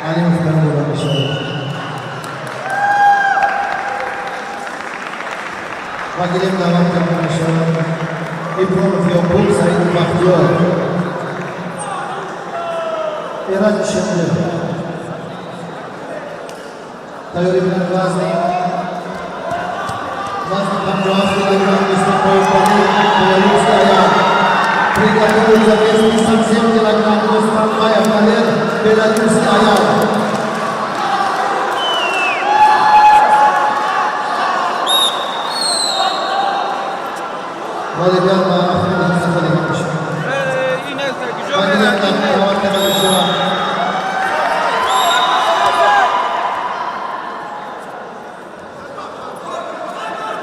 Alimov kanalına başladı. Vakilim davam kanalına başladı. İbrahim Yokul Said Bahtiyar. Eraj Şemli. Tayori bilen Vazni. Vazni Panjab kilogram üstü koyup Belarus'ta ayağı. Приготовиться вес 57 килограмм Остапбаев Валер, белорусский аял. Volleyball ve Afrika Seferi yapmış. Yine gücü Makineler davat kanalışa.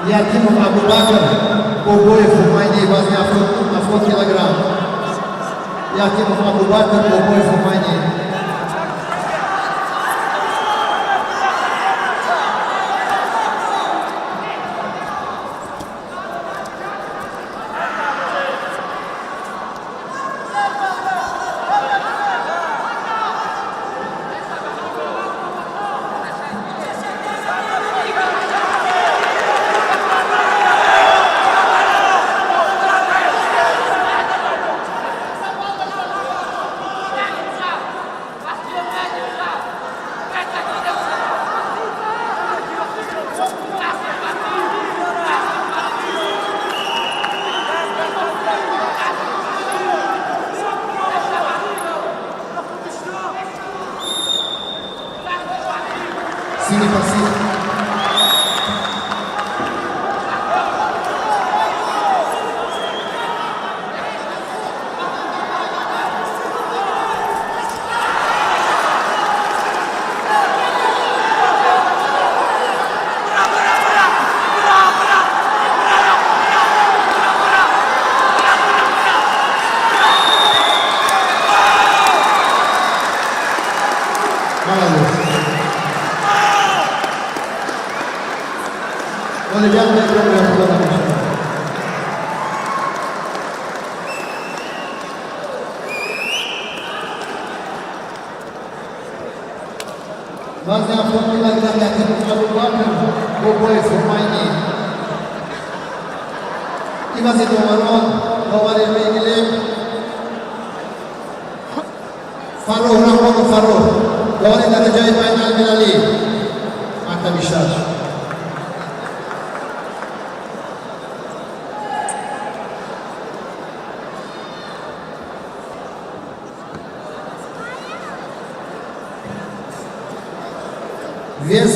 Yakimov Abu Bakr, Boboyev Rumaniye vazne 100 kilogram. Yakimov Abu Bakr, Boboyev Rumaniye. Sini pasif. Volleyball ve program kullanılmış. Vazne 10 kilogram Yakimov Abu Bakr, Boboyev Rumaniye. İvazi Domaron, Novarev ilgili Farruh Rahmanov Farruh. Doğru dereceli Baynal Bilali. Arkadaşlar. Вес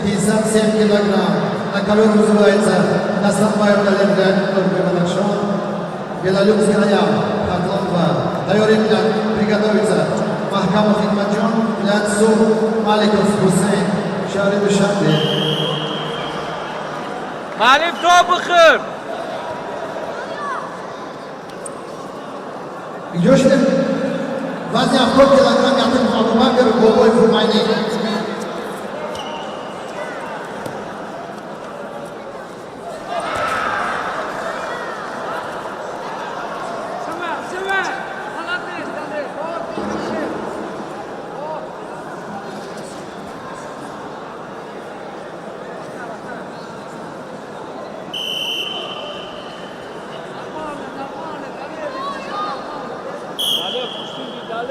57 килограмм. На ковер вызывается Настапбаев Валер Белорусский Белорусский аял. Атлон 2. Тайоримлян приготовиться. Махкамов Хикматжон, Ляцу, Маликов Хусейн, Шари Душанбе. Malif Tobıkır. Идешь ли? Вазня 100 килограмм Якимов Абу Бакр, Boboyev Rumaniye.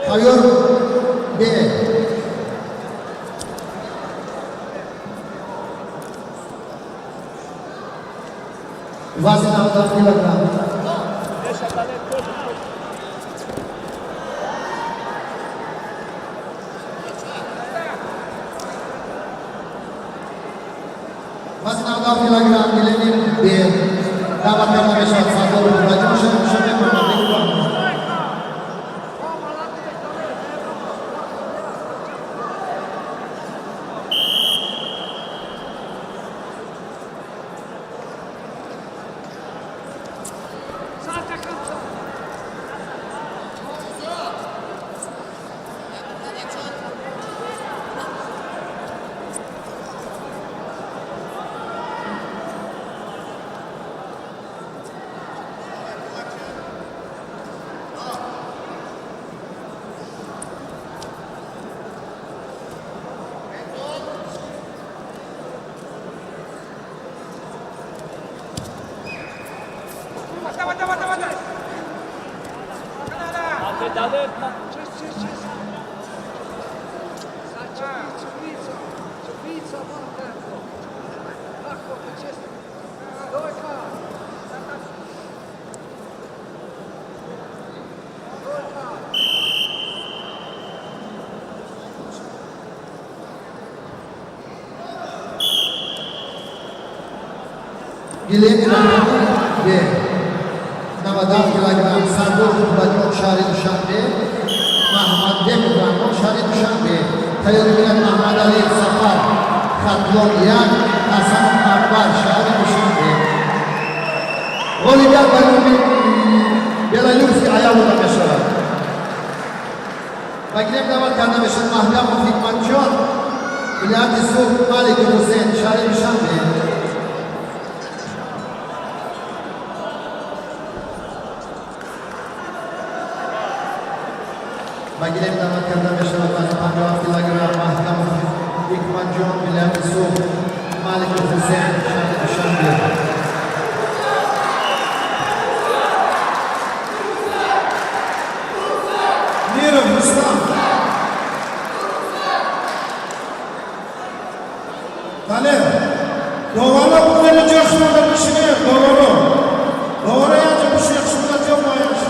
Tayor B. Vazne 6 kilogram. Vazne 6 kilogram Milenin B. Davat karena şart satu baju şöyle memang Gilen ve 90 kilogram Sardor Kutlajon Shahri Dushanbe, Mahmad Demurano Shahri Dushanbe, tayyorlangan Mahmad Ali Safar, Xatlon Yak, Hasan Akbar Shahri Dushanbe. G'oliblar Banumin Belarusga ayol o'ynashadi. Bag'lab davat karnavishi Mahkamov Hikmatjon, Ilyas Yusuf Malik Husayn Shahri Dushanbe. Bagilem damat karnavishi Mahkamov kilogram Mahkamov Hikmatjon, Ilyas Yusuf Malik Husayn Shahri Dushanbe. Mirov Rustam. Qani? Dovana bundan jo'shmada pishini, dovana. Dovana yaxshi pishib, shunday jo'mayapti.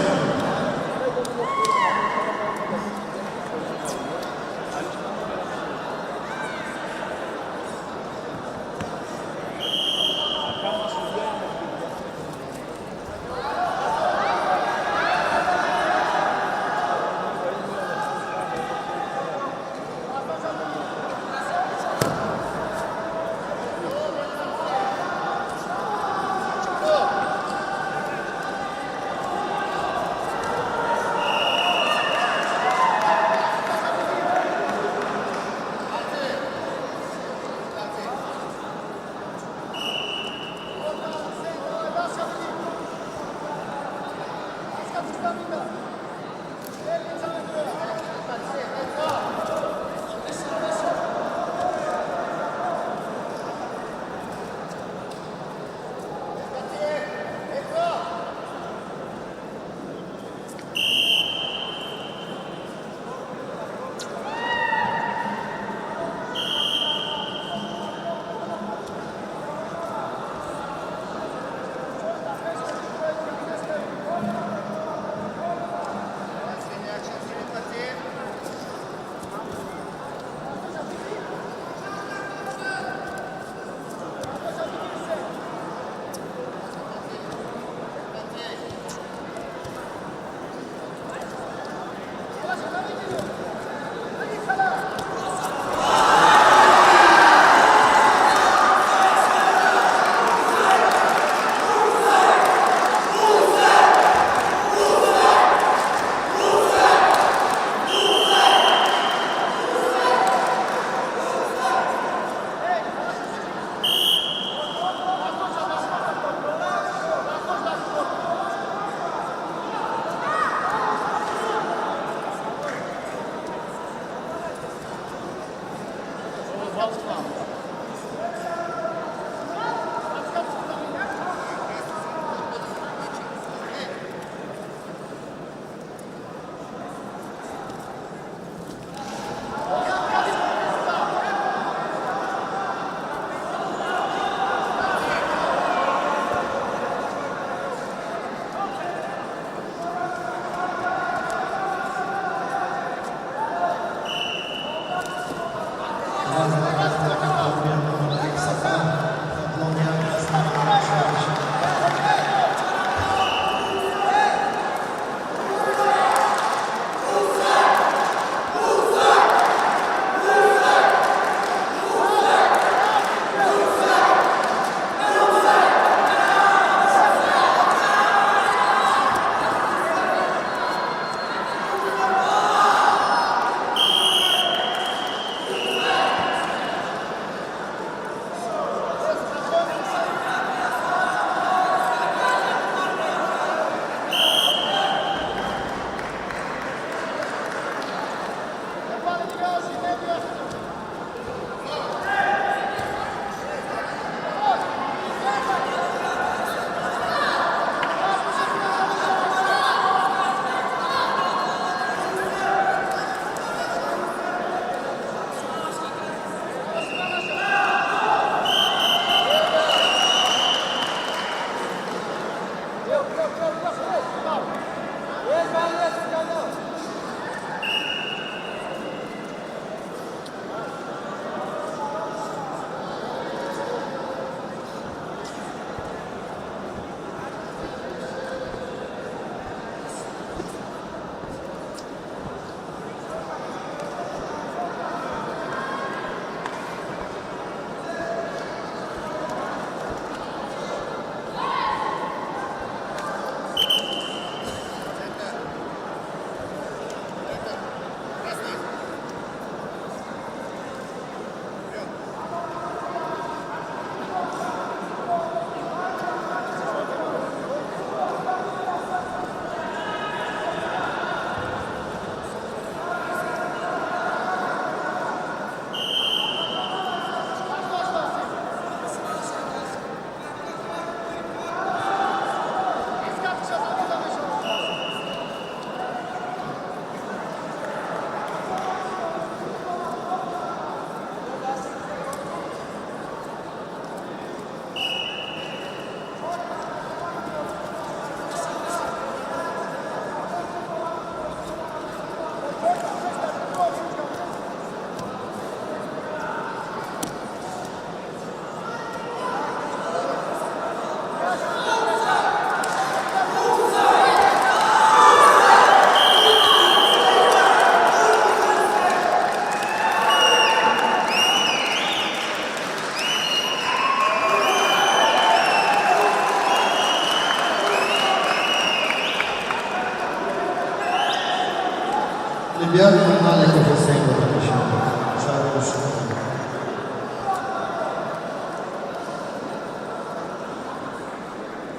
Libyan Malik Hüseyin Şahı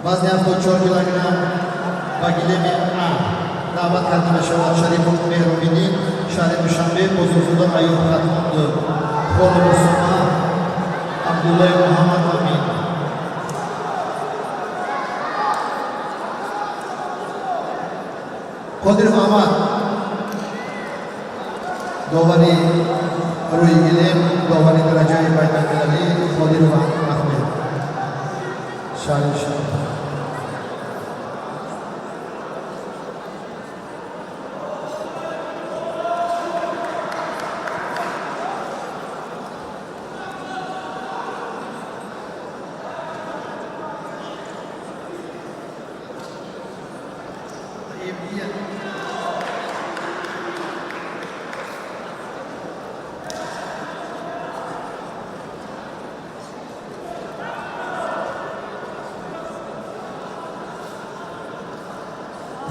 Bazı 74 kilogram Bagilemi A. Davet kardına şevat Şerifun Mehrubidin Şerif Müşambe Bozulsu'da Ayyub Katmandı Kolu Musulma Abdullah Muhammed Amin Kodir Ahmad Dovani Rui Gilim Dovani Derajai Baitan Kelali Kodir Ahmed Şarif Şarif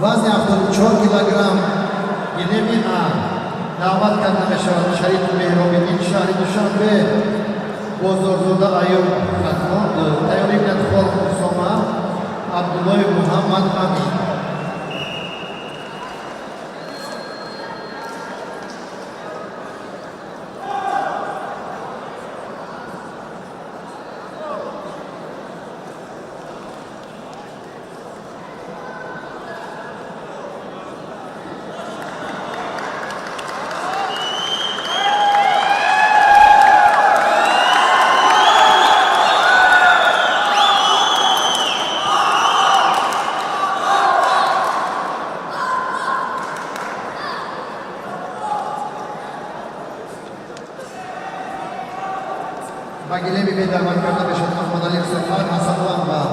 वज़न 74 kilogram Yedemi A. Davat kardına şevat Şerif Mehrubidin Şahı Duşanbe Bozorzu'da Ayyub Katmandı Teorimle Kol Musulma Abdullah Muhammed Amin Bagilemi ve damat kardına şevat Madalya Sultan Hasan Vamba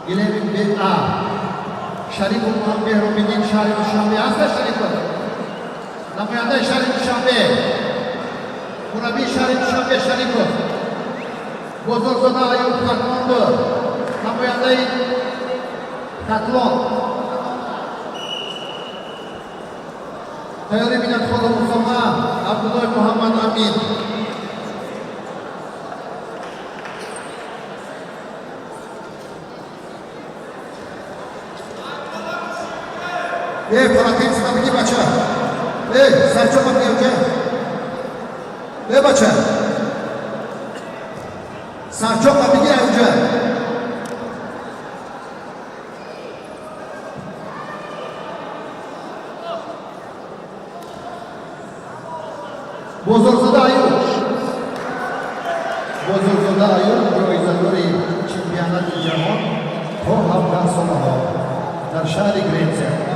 Gilemi ve A. Şerif Muhammed Mehrubidin Şarif Duşanbe Hasta Şerif'in Namuyanda Şarif Duşanbe Murabi Şarif Duşanbe Şerif'in Bozorzu'da Ayyub Katmandı Namuyanda Katlon Teori Minat Kolu Musulma Abdullah Muhammed Amin Faratin Sınavi'ni baca Serço bakıyor baca Serço bakıyor Bozorzu'da Ayyub organizatori Campionat Jahon po hafta sonu در شهر گرینزه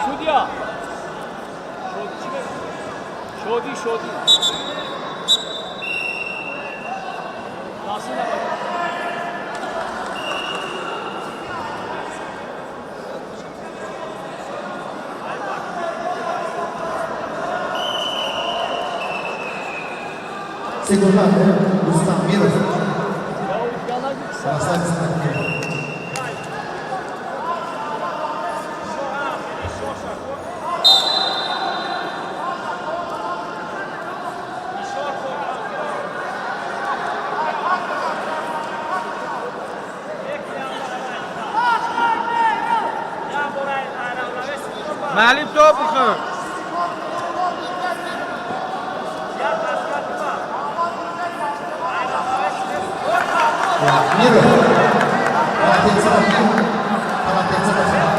Судья! Şodi. Nasıl yapalım? Segurado, Gustavo Miras. Ya Passagem aqui. معلم تو بخور Miro. Atenção aqui. Atenção aqui.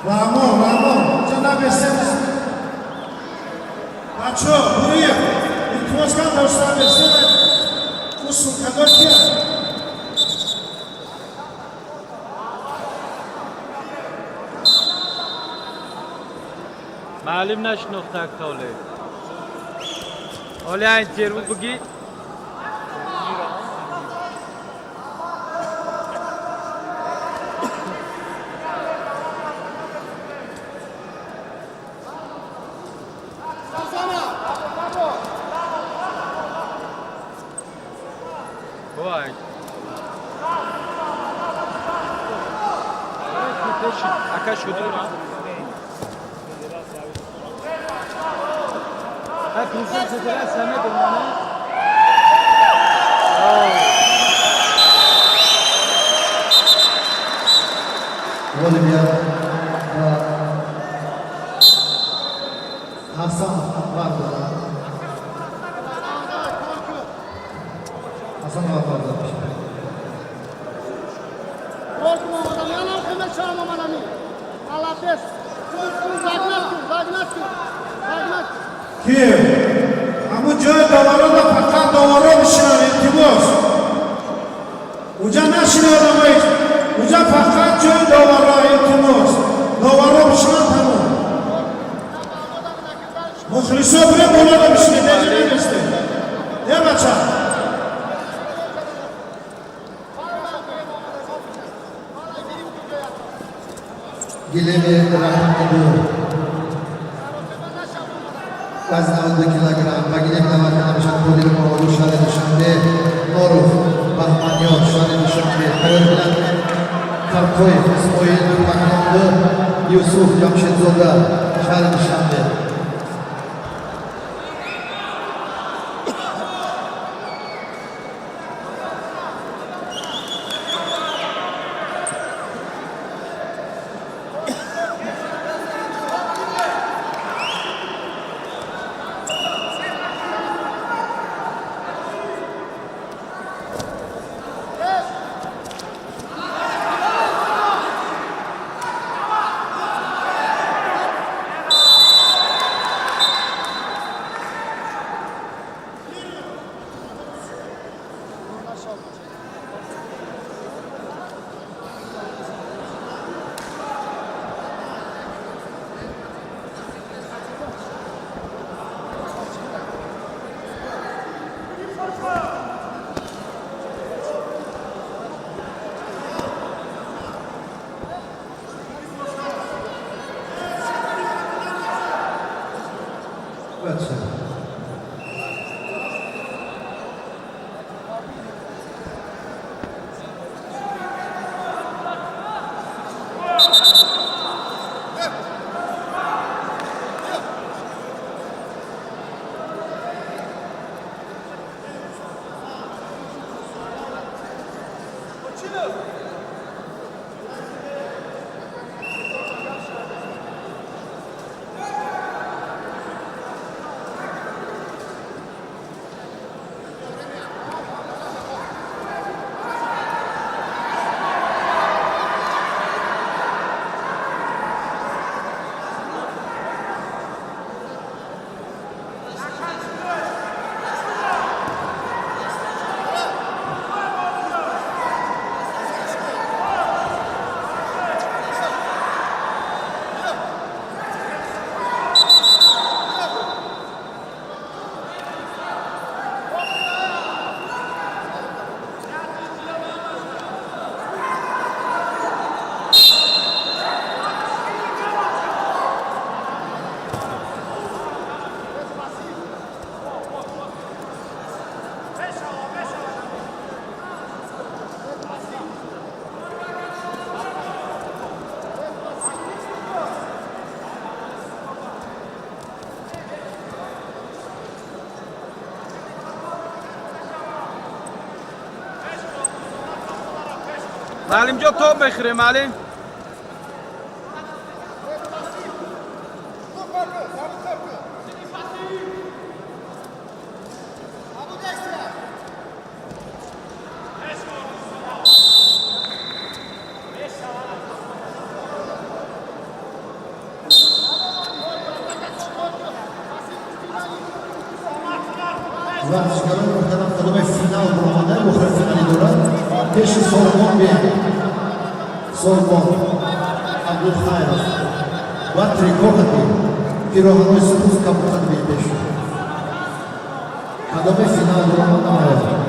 Ramo, cana verseniz. Paço, buraya. İltimas kan dostlar versene. Usul kadar ki. معلم نشناختک تاله حالا این تیرو بگی وای Aka şudur. Ha kızım sefer Samet onları. Bolivya Hasan var burada. Hasan var burada. Korkma adam, yalan kime çalmam adamı. Allah pes. Zagnat. Kim? Ama joy davara da fakat davara bir şey Timur. Uca nasıl olamayız? Uca fakat joy davara Timur. Davara bir şey tamam. Muhliso bile buna da bir şey diyeceğim işte. Ne baca? Gilemi Rahman ediyor. Wazn 10 kilogram. Baginem Navakan Abishan Kodir Moğolu Şale Duşanbe. Noruf Bahmaniyot Şale Duşanbe. Hayır bilen Karkoyev İsmail Nurbakanlı Yusuf Yamşet Zoga Şale Duşanbe. Evet. معلم جا توپ بخیره معلم. ورزشکاران محترم قدم فینال رو آمدن مخرج فینالی دارن پیش سوربون بیان سوربون عبدالخیرov و تریکوختی پیراهن‌های سبز کپوتن بیان پیش قدم فینال رو آمدن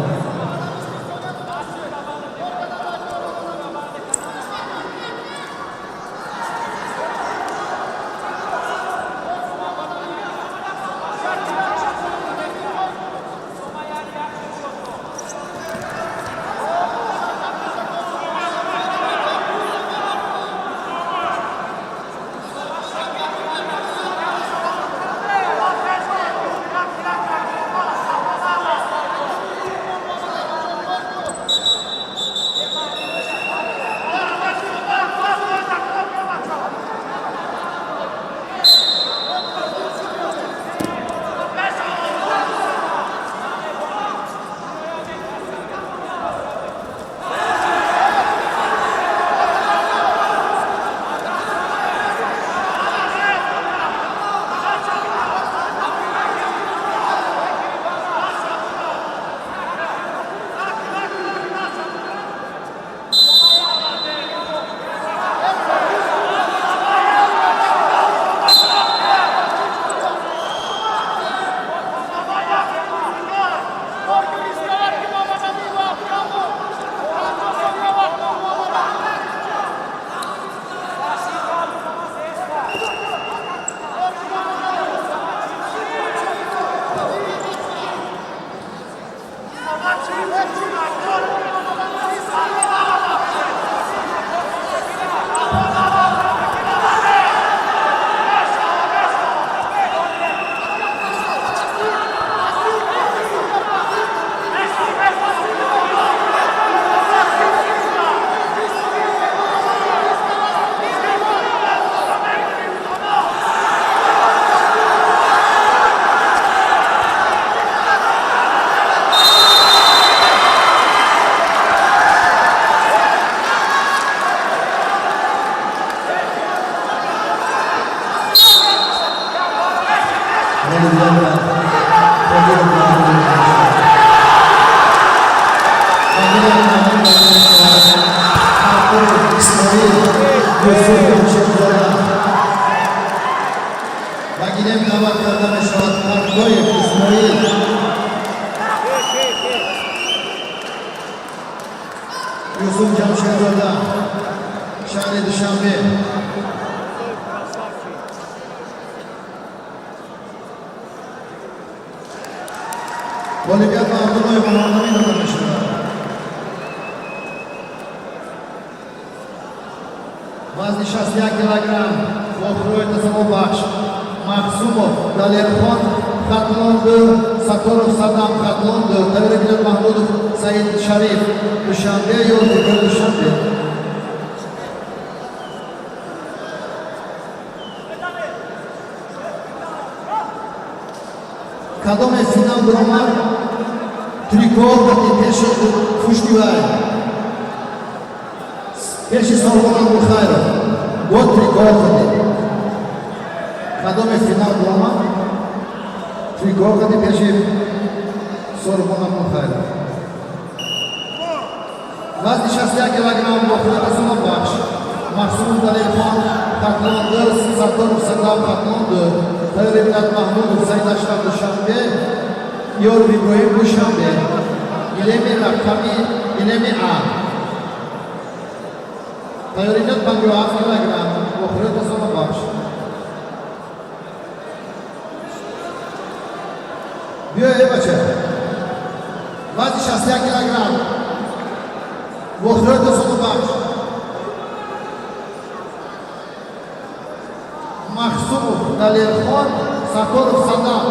İsmail Yusuf Yamşehir'de ve yine davat kardeş Şahat Kardoyev İsmail Yusuf Yamşehir'de Şahri Dışanbe Olimpiyat Abdullah Muhammed'in arkadaşlar. Вазни 61 килограмм, Вохруй Тасамобаш, Махсумов, Далерхон, Хатлонду, Сакоров Садам, Хатлонду, Таврикилет Махмудов, Саид Шариф, Душанбе, Йолфикер Душанбе. Кадоме финал дромар, Трикол, Пеши Фуштивай. Пеши Сорбонан Бухайров, год Трикол ходи. Кадоме финал дромар, Трикол ходи, Пеши Сорбонан Бухайров. Вазни 61 килограмм, Вохруй Тасамобаш, Махсум Далерхон, Хатлонду, Сакоров Садам, Хатлонду, Таврикилет Махмудов, Саид Ашрaf Душанбе, Yor İbrahim Duşanbe, İlemi Rakami, İlemi A. Tayorinet Bangro 6 kilogram, Vохруй Tасамобаш. Bioye bache. Vazı 61 kilogram, Vохруй Tасамобаш. Mahsumov, Dalirxon, Sakorov Sadam.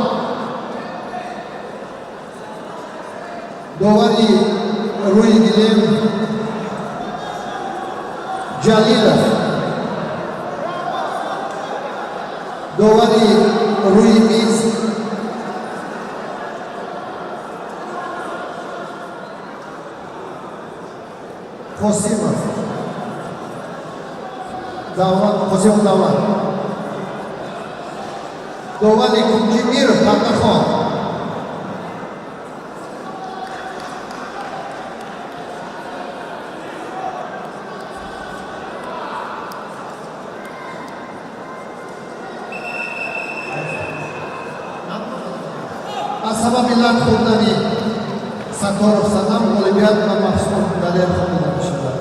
Dovari Rui Gilem Jalilov Dovari Rui Miz Kosimov Kosimov Davlat Dovari Kumjimirov Katakhon Asaba Millat Khurdani Sakorov Sadam Olimpiyat ve Mahsum Dalirxon arkadaşlar.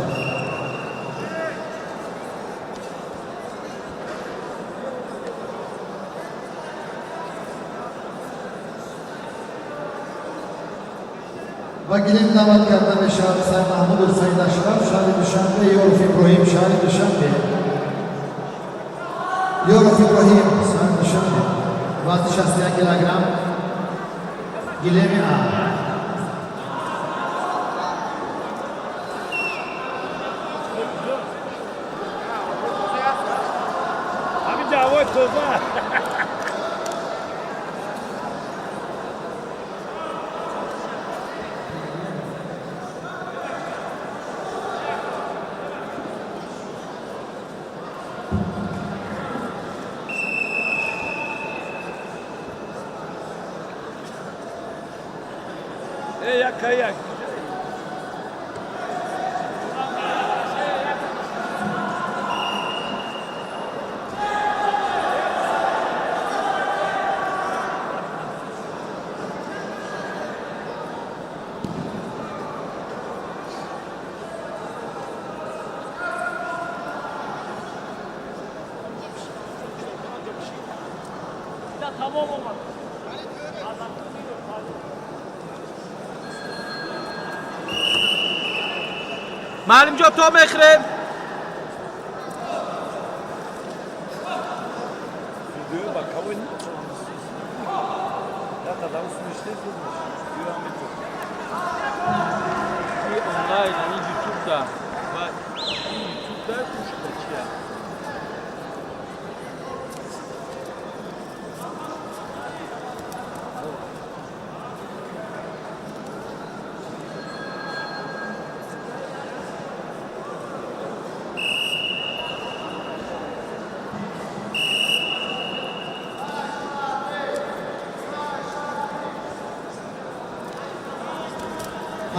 Vakilim davat kardeş Şahri Sayın Mahmudov Sayın Aşraf, Şahri Duşanbe, Yoruf İbrahim, Şahri Duşanbe. Yoruf İbrahim, Sayın Duşanbe. Vazı 61 kilogram. Gilemi A. Abi Cavit Toza. Ya kayak. Ya tamam olmadı. معلم جا تو مخرم Diyor bak kavun. Ya adam üstüne durmuş. Diyor Bir online yani YouTube'da ve YouTube'da kuşkaç ya.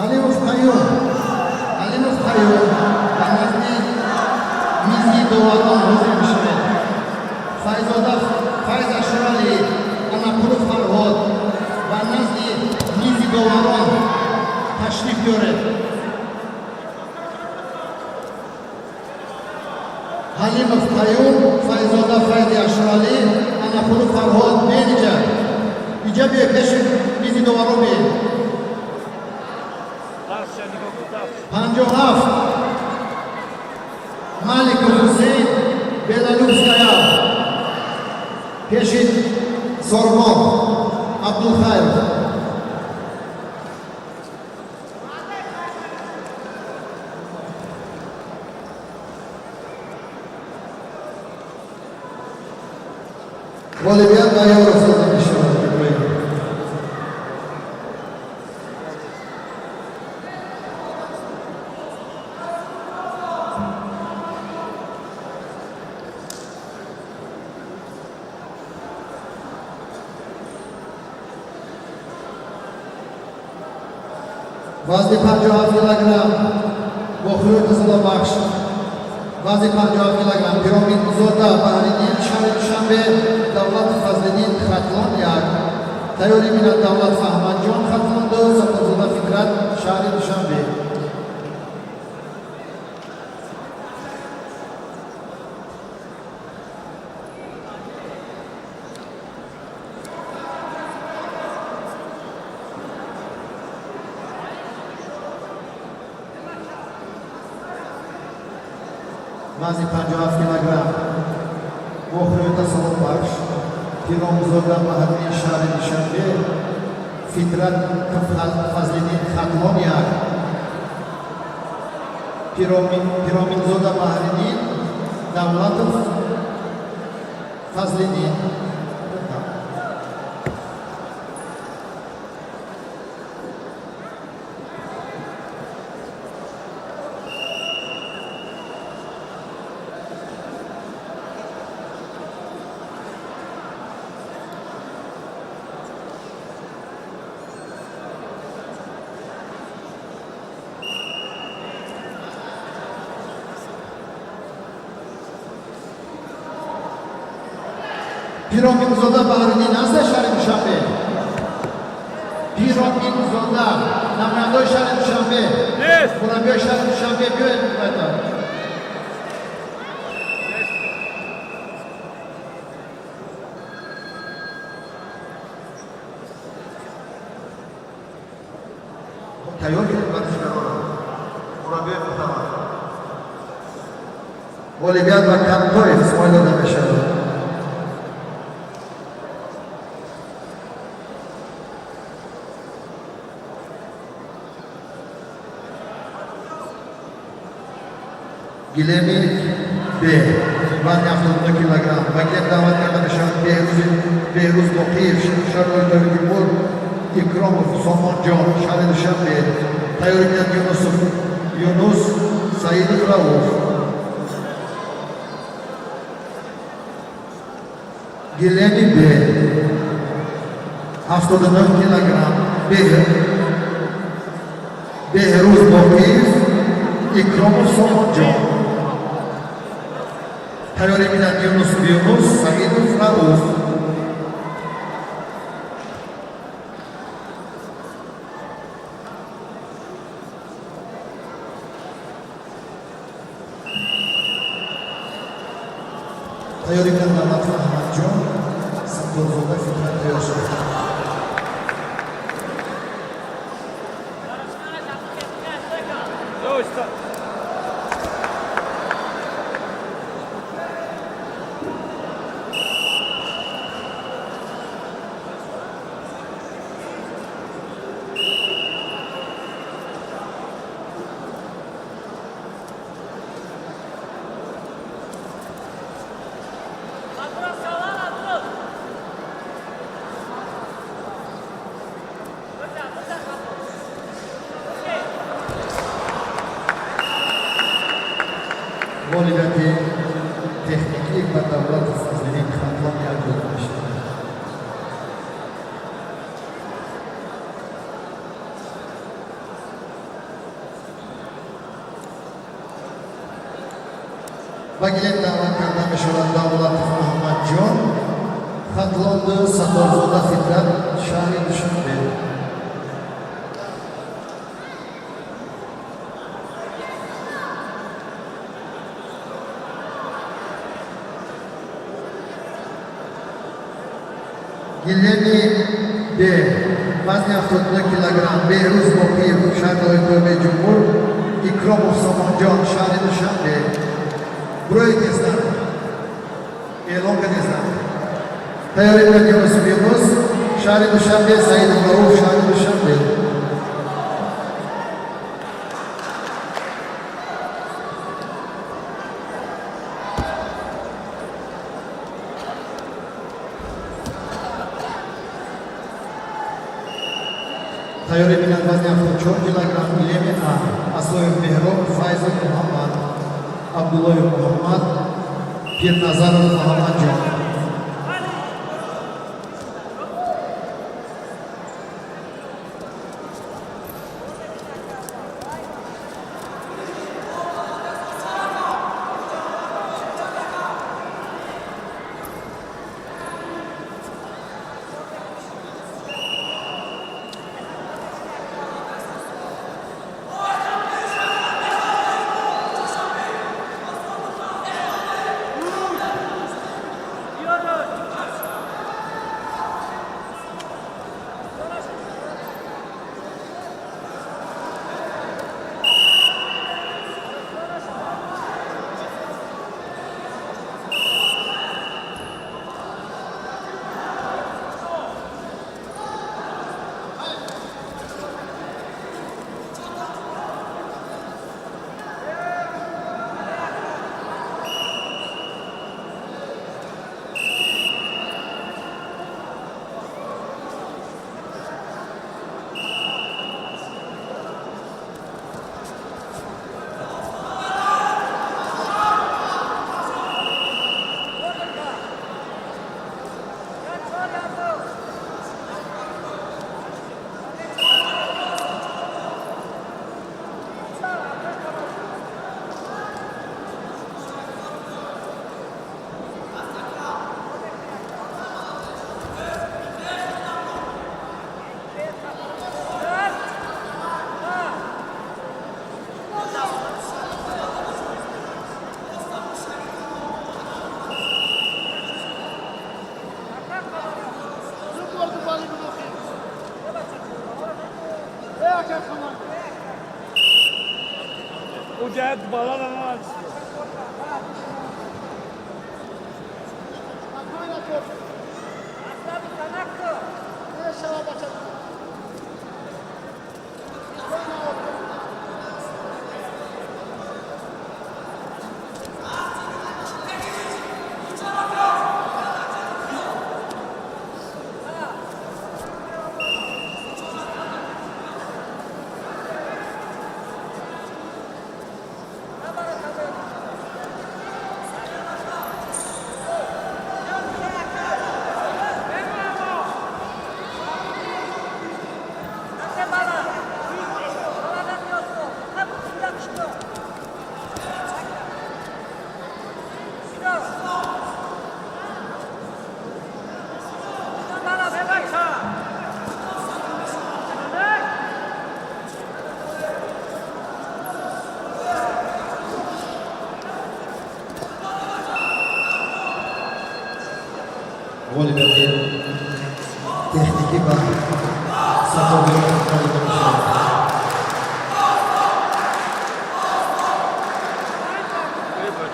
Alimov Kayyum Doğan'dan huzur işine. Fayzoda Fayz Aşurali, Anapulu Farhod ve Nazli Nizi Doğan'dan teşrif göre. Halimov Kayyum, Fayzoda Fayz Aşurali, Anapulu Farhod Beylice. İcabiye peşin Nizi Doğan'ı beyin. Panjohaf, Malik Hüseyin, Belalutskaya, Peşin Sormov, Abdülhayr. Bolivya da Eurosa'da inşallah. Vazni 50 kilogram, Bokhur Qizilo Baxsh. Vazni 50 kilogram, Piromin Zoda, Bahriddin Sharifshanbe, Davlat Fazliddin Xatlonyak. Tayyorlik bilan Davlat Ahmadjon Xatlonda, Safarzoda Fikrat Sharifshanbe. Vazni 50 kilogram, Bokhur Qizilo Baxsh. Piromin Zoda, Bahriddin Sharifshanbe, Fikrat Fazliddin Xatlonyak. Piromin Zoda, Bahriddin Davlat Fazliddin. Piromin Zoda, Bahriddin Sharifshanbe. Piromin Zoda, Namrandoy Sharifshanbe. Yes. Murabbiy Sharifshanbe göğe tutmaydı. Tayyor gelip bakışlar ona. Murabbiy Muhtavar. Olivyat ve Kantoyev, İsmail'da meşhur. Gilemi B, Vazni 60 kilogram, Magnet davet kardeşim Behruz Bokiyev, Şarloy Timur, İkromov, Somonjon, Sharifshanbe, Tayyorlik Yunus, Said Rauf. Gilemi B, 79 kilogram, Behruz Bokiyev, İkromov, Somonjon. Tayyorlik Yunus, Said Rauf. Tayyorlik Davlat Ahmadjon, Safarzoda Fikrat Yoshov. Bolivya'da texniklik ve davlat fazlilik xatlam yargılanmıştır. Bagilet davat karda meşalat Davlat Muhammad John Xatlondu Satorzoda Fitrat Şahri Dushanbe Gilleni B Vazn 70 kilogram Behruz Mopiyev Şarkılı Tövbe Cumhur İkromov Samanjon Şahri Dushanbe Broj Gezdan Elonka Gezdan Tayyorlar Yunusbekov Şahri Dushanbe Saidov Rauf Şahri Dushanbe Tayyorlar Vazn 64 kilogram Ilemi A Asloyev Mehrov Fayzul Muhammad Abdullayev Muhammad Pirnazarov Muhammad John Ucad balana Oliver'in texniki va Satorzoda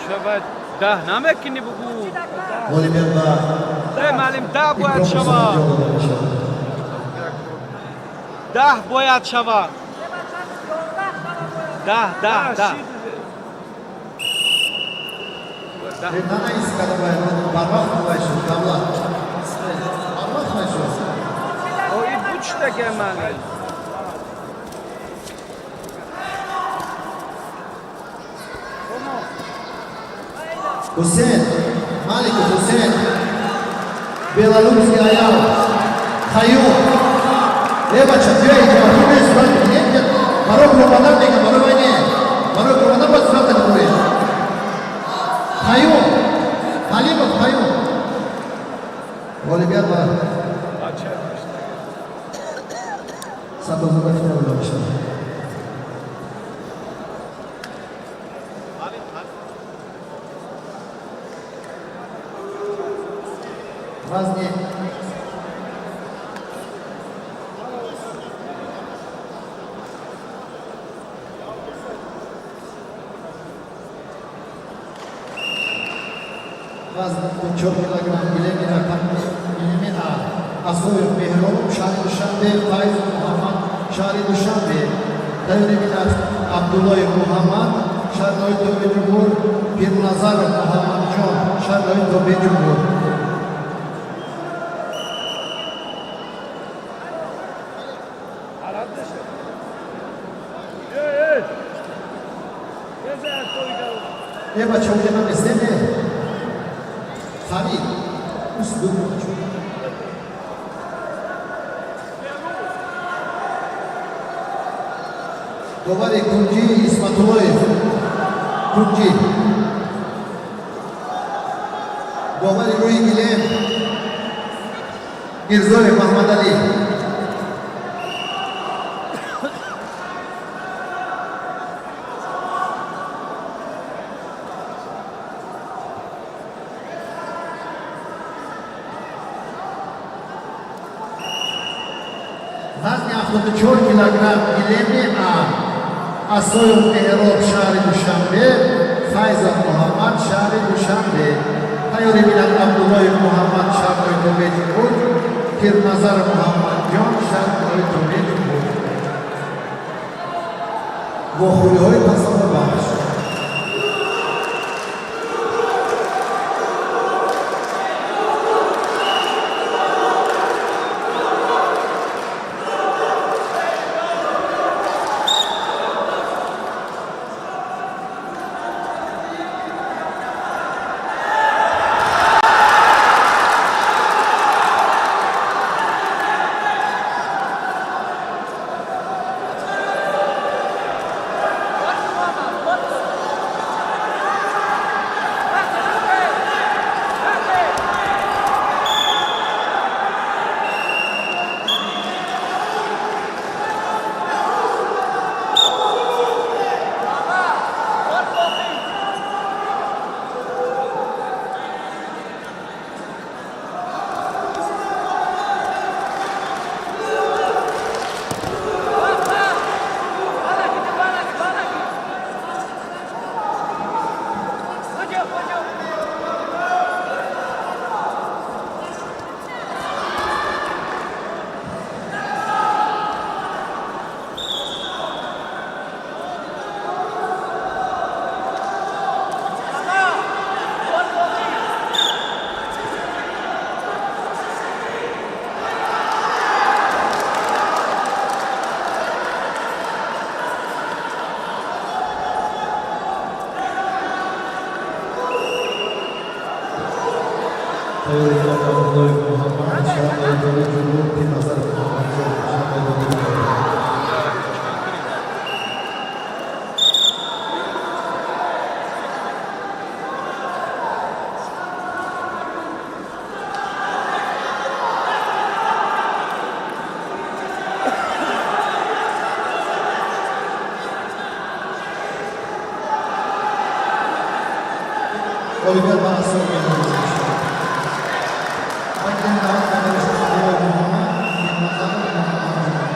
شباب ده نمکنی بگو Oliver va ده معلم ده باید İkromov شود Samanjon ده باید شود ده Nana iskada bayram parmak mı başlıyor? Davlat. Parmak mı başlıyor? o ipuçta gelmeli Hüseyin, Malik Hüseyin, Belarus'ki ayağı, Kayyum, Lebaça, Tüyey, Cahil, Surat, Yetken, Marok Romadan ne? Marok Ayne, Marok Romadan bak Surat'ta buraya. Oliver var. Açar. Satoz'da final oynamışlar. Vazni. Vazni 4 kilogram bilimin A. Asoyev Mehrom, Şari Duşanbe, Faiz Muhammed, Şari Duşanbe, Tevriminat Abdullayev Muhammed, Şarloy Tobe Cumhur, Pir Nazarov Muhammed Can, Şarloy Tobe Cumhur. ये बच्चों के नाम इससे ने खाली उस दूर बच्चों दोबारे कुंजी इस्मातुलोय कुंजी दोबारे रुई गिलेम गिरजोय मोहम्मद अली Vazni 74 kilogram bilemi A. Asoyev Mehrom, Şari Duşanbe, Fayzat Muhammed, Şari Duşanbe, Tayori Milan Abdullayev Muhammed, Şarloy Tobe Cumhur, Pir Nazarov Muhammed Can, Şarloy Tobe Cumhur. Vohulyoy pasapı bağış. Tayori Milan Abdullayev Muhammed, Şarloy Tobe Cumhur, Pir Nazarov Muhammed Can, Şarloy Tobe Cumhur. Oliver bana sormuyor. Bakın daha kadar Muhammed, Pir Nazarov Muhammed Can.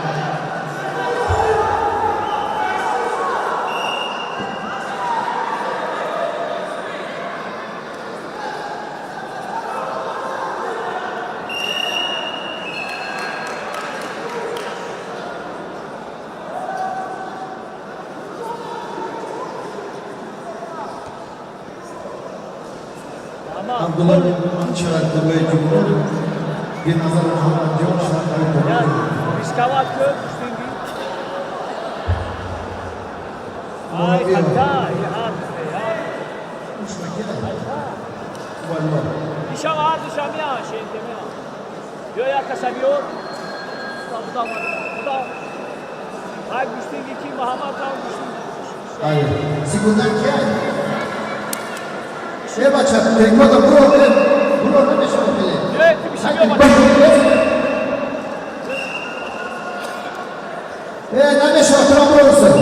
Abdullah bin Şarloy Tobe Cumhur, Pir Nazarov Muhammed Can, Şarloy Tobe Ya Cumhur. riskavat gör üstündü. Ay hatta ya. Vallahi. Dişam ağır dişam ya şey deme ya. Yo ya kasabıyor. Bu da. Ay üstündü ki Muhammed Han üstündü. Hayır. Segunda que é? Você bate a pergunta, por onde? Por onde deixa eu ver? Evet bir نمیشه احترام برسه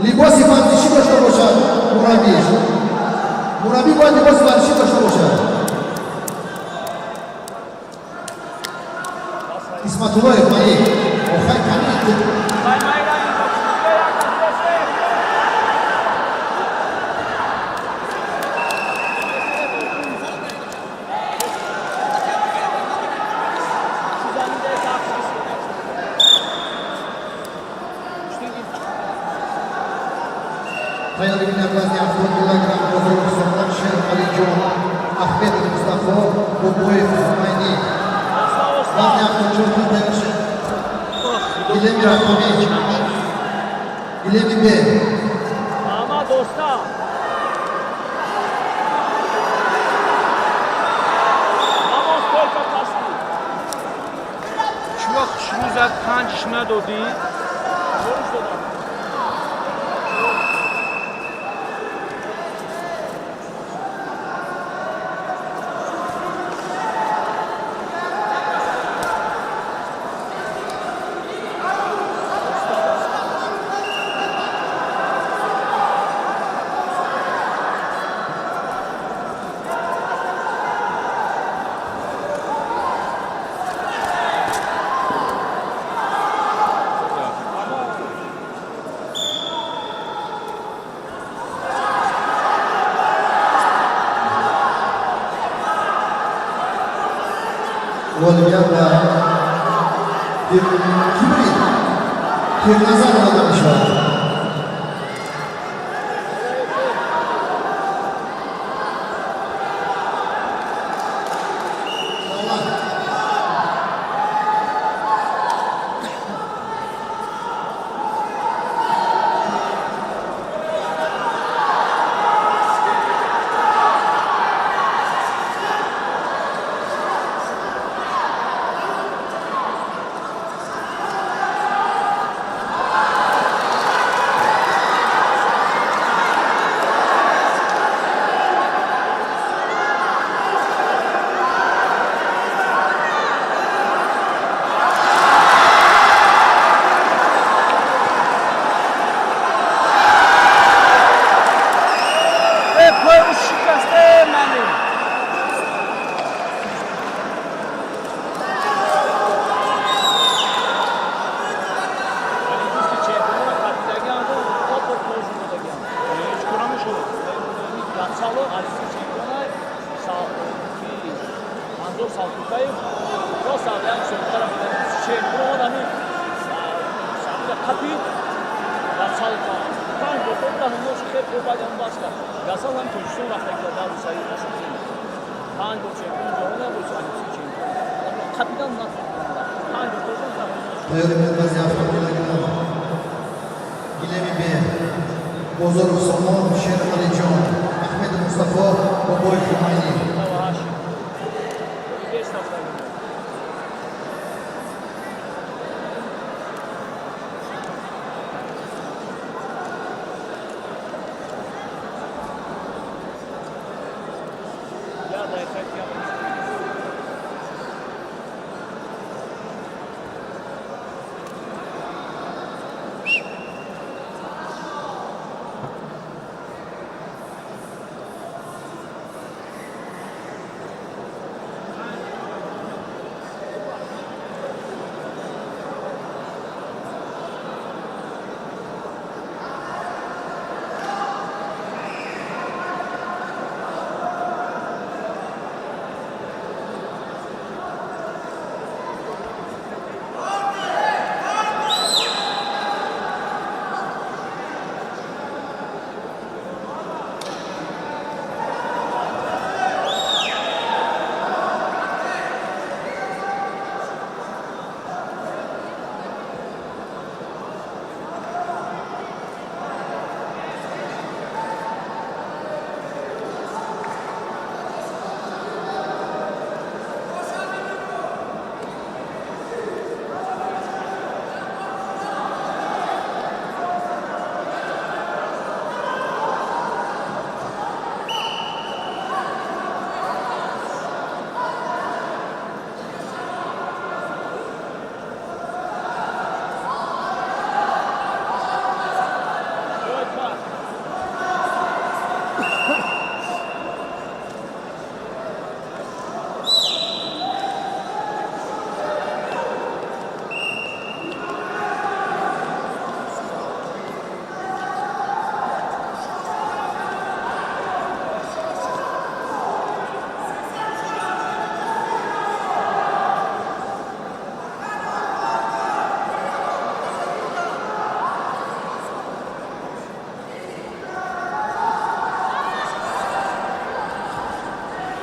لباسی ورزشی داشته باشد مربی باید لباس ورزشی داشته باشد اسمت الله مایی آخر کمی Tayyor Emine Vaziyat 10 kilogram bozor sonlar Şerif Alijon, Ahmet Mustafa, Boboyev Humayni. Vaziyat Koçorlu Devşi, İlemi Rahmanovic, İlemi Bey. Ama dosta. Ama stolka pasti. Şu vaqt Shmuzat 5 ندادی Soruş dodam. Olimpiyatla bir kibrit, bir nazar olmuş var. Tayyor Emine Vaziyat 10 kilogram. İlemi Bey, Bozor Somon, Şerif Alijon, Ahmet Mustafa, Boboyev Humayni.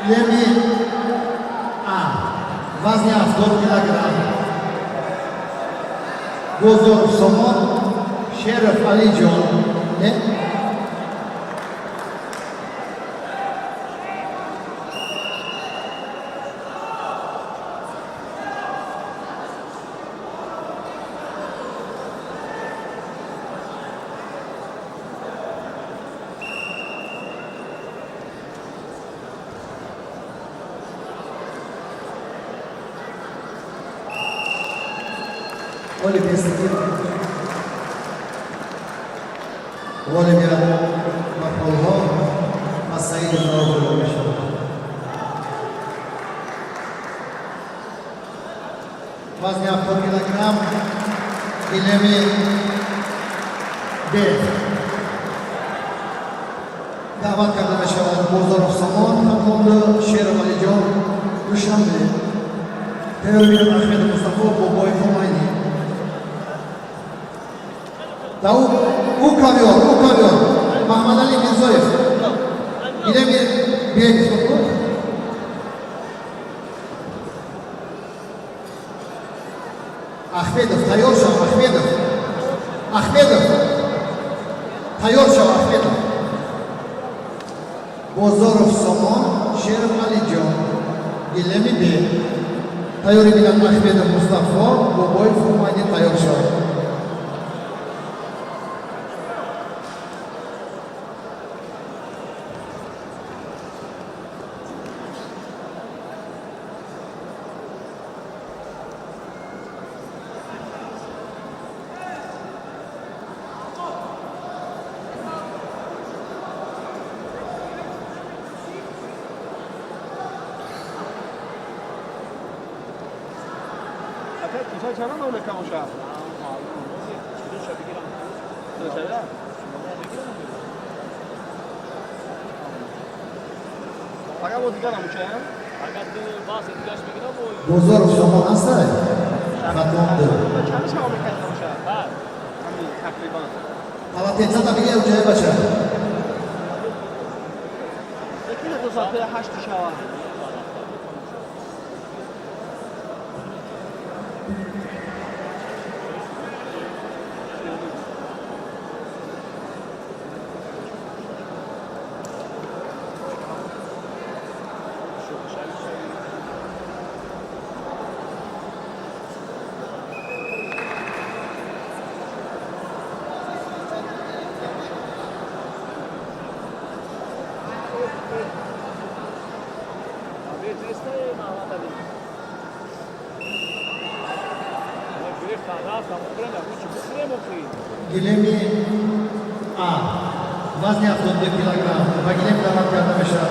Lemi A. Вазни 100 килограмм. Gozor Somon, Şeref Alican. Ne? Olimpia Stikir. Olimpia Markolho. Masayid Markolho. Вазни 100 килограмм. Ilemi B. Davat karda meşavat Bozorov Samon. Hammonda Şerif Alijon. Dushanbe. Teorin Ahmed Mustafa Boboy Fomayni. Davut u kalıyor. Mahmud Ali Mirzoyev. Yine bir topu. Ahmedov, Tayorşov, Ahmedov. Tayorşov, Ahmedov. Bozorov Somon, Şerif Alijon. Ilemi B. Tayori bilan Ahmedov Mustafa, Boboy Fomayni Tayorşov. چرا نوله کموشا؟ چرا؟ فقط با دیگر نموشه؟ Bozorov Somon hasta. Fatmondu. چند شما میکنید نموشه؟ همین تقریبا Talatenza da bile ucaya başa. یکی 2 ساعته 8 شوا Ilemi A. Вазни 102 килограмм. Вагилем дават карда меша.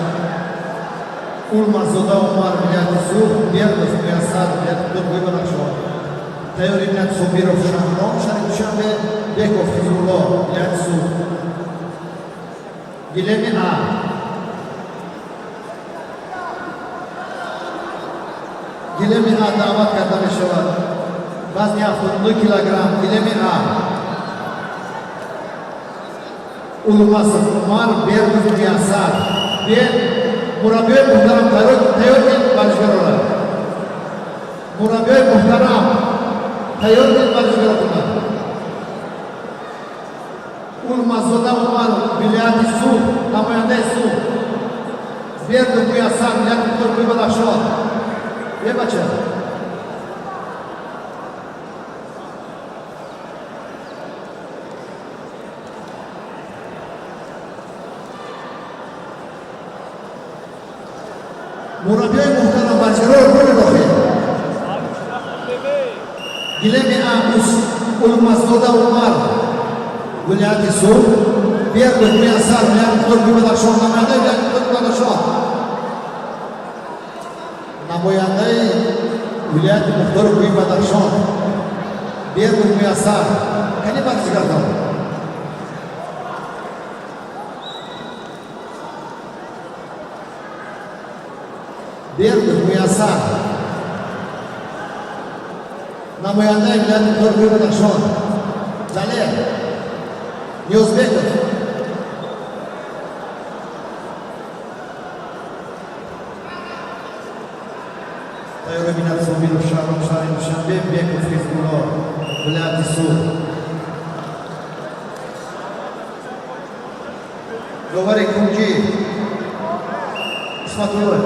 Улмаз Zoda Umar Milyatisu. Berdov Miyasar Milyatidur Guybanakşo. Tayori Milyat Sobirov Şamron. Şarik Dushanbe Bekov Hizullo Milyatisu. Ilemi A. Ilemi A davat karda meşa var. Вазни 102 килограмм. Ilemi A. Ulmasov Umar Berdov Miyasar. Ben Murabbiye Muhtaram Tayorkin Barışgarolar. Murabbiye Muhtaram Tayorkin Barışgarolar. Ulmaz Zoda Umar Milyati Su. Namoyanda Su. Berdov Miyasar Milyatidur Guybanakşo. Ve bacha. Murabbiye Muhtaram Barışgarolar böyle bakıyor. Ilemi A. Ulmaz Zoda Umar Milyati Su. Berdov Miyasar Milyatidur Guybanakşo. Namoyanda Milyatidur Guybanakşo. Namoyanda Milyati Muhtar Guybanakşo. Berdov Miyasar. Kani Barışgarolar. Berdov Miyasar. Namoyanda Milyatidur Guybanakşo. Zale. Niyozbekov. Tayorominat Sobil Uşağım Şahin Uşağım Bekov Hizbullah Vilayeti Suud Goveri Kunci İsmatullah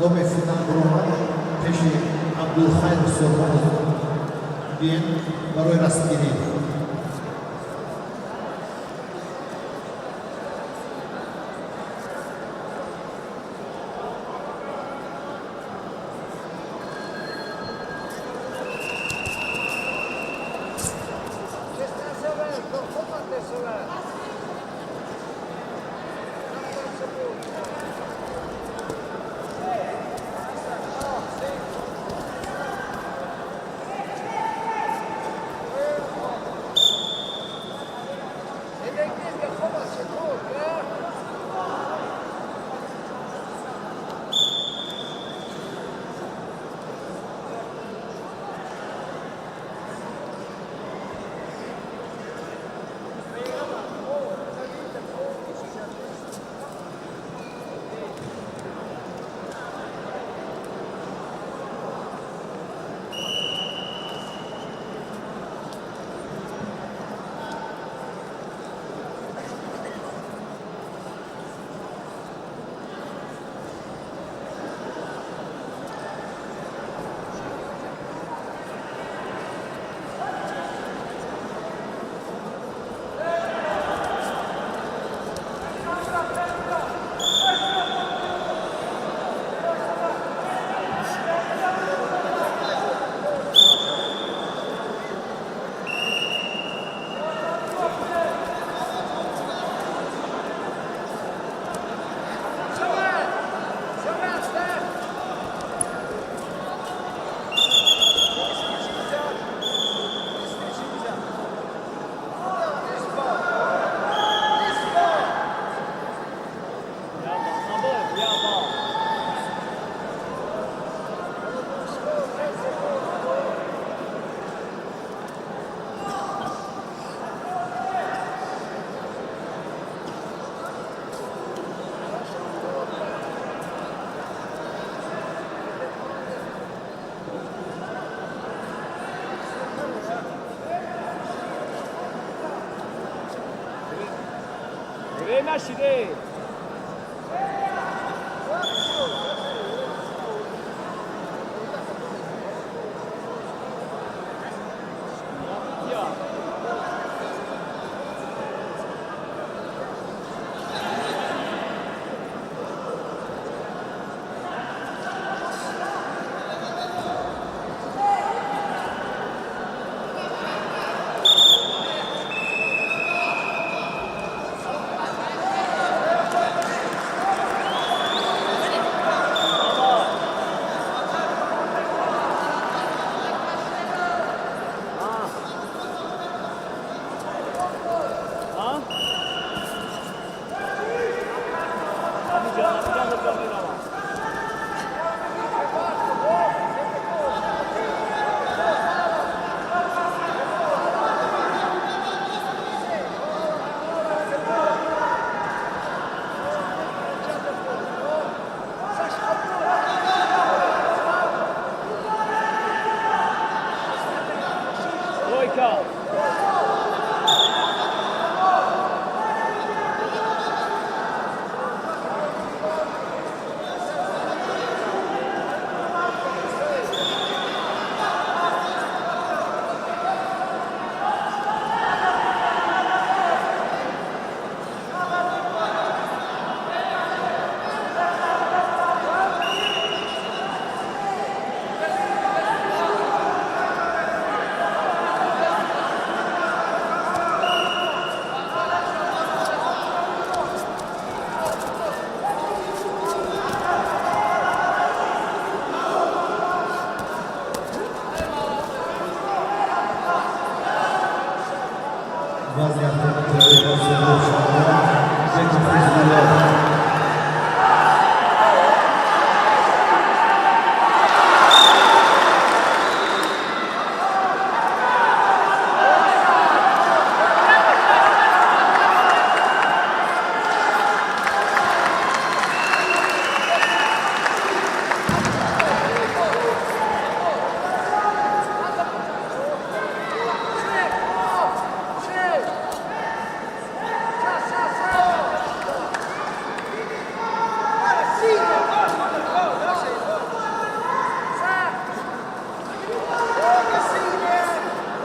Kadome Sinan Burman Peşi Abdülhayr Sormaz Din Baroy Rasmiri Reyna Şire. Ha? Hadi canım, hadi canım. Sözler şu anda. Zeytin Fuzlu'yla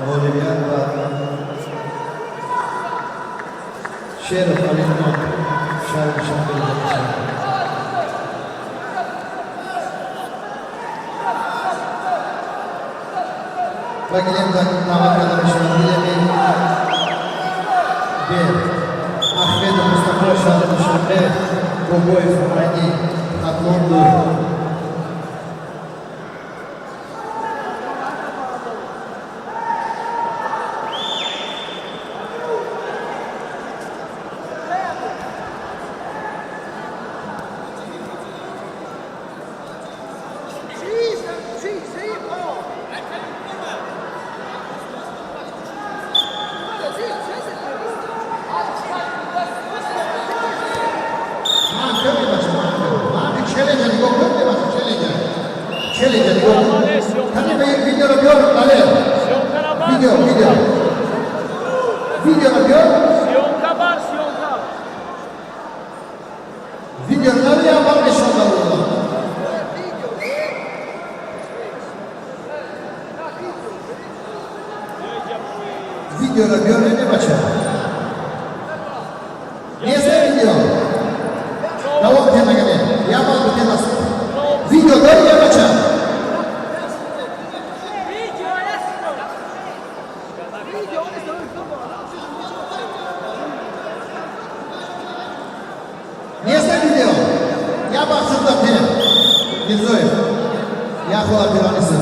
Olivier ve Şerif Ali'nin şarkı şarkıları. Bagian dapat arkadaşlar bilemeyin. Bir Ahmet Mustafa şarkı şarkı Boboy Fahadi Katmandu. Video yapıyor. Siyonka var, Siyonka. Videoları yapar inşallah. Videoları görüyor ne maçı? Niye sen video? Tamam tema gene. Yapar bu teması. Videoları yapacak. Niye sen video? Yapar şurada bir. Gizoy. Yapar bir anısı.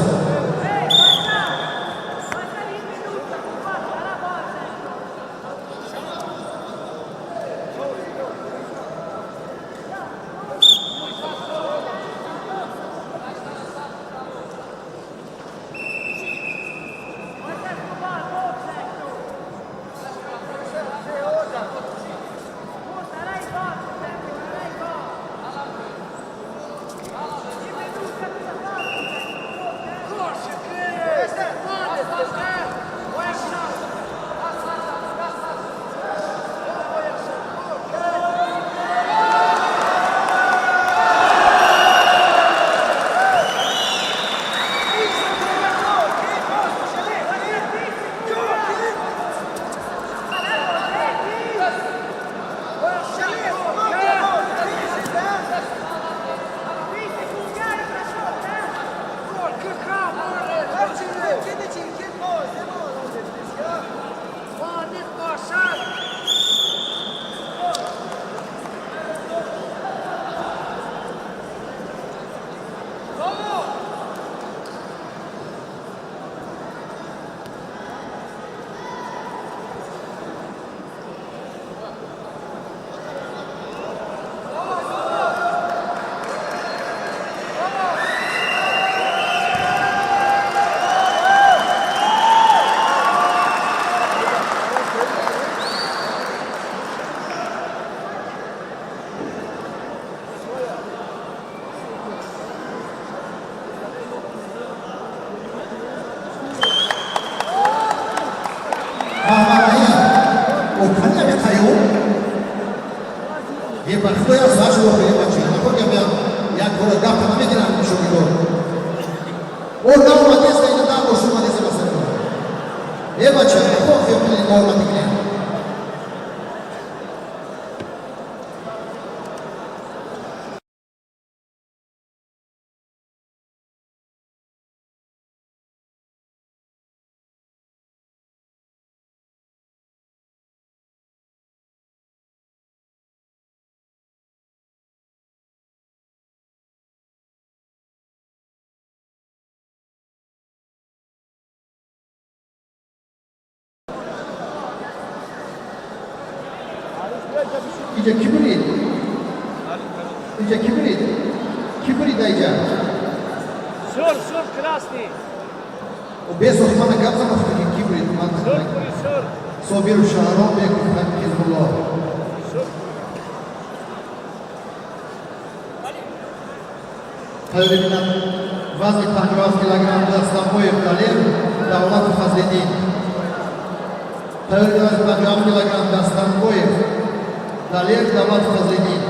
Iyice kibrit. Iyice kibrit. Kibrit iyice. Sur, krasni. O bez Osman'a kapsamaz peki kibrit. Sur, kuri sur. Sobir Şaron ve Hizbullah. Sur. Hayrinden vazni 50 kilogram dastan koyup dalir, davlat fazledin. Hayrinden 50 kilogram dastan koyup dalir, davlat fazledin.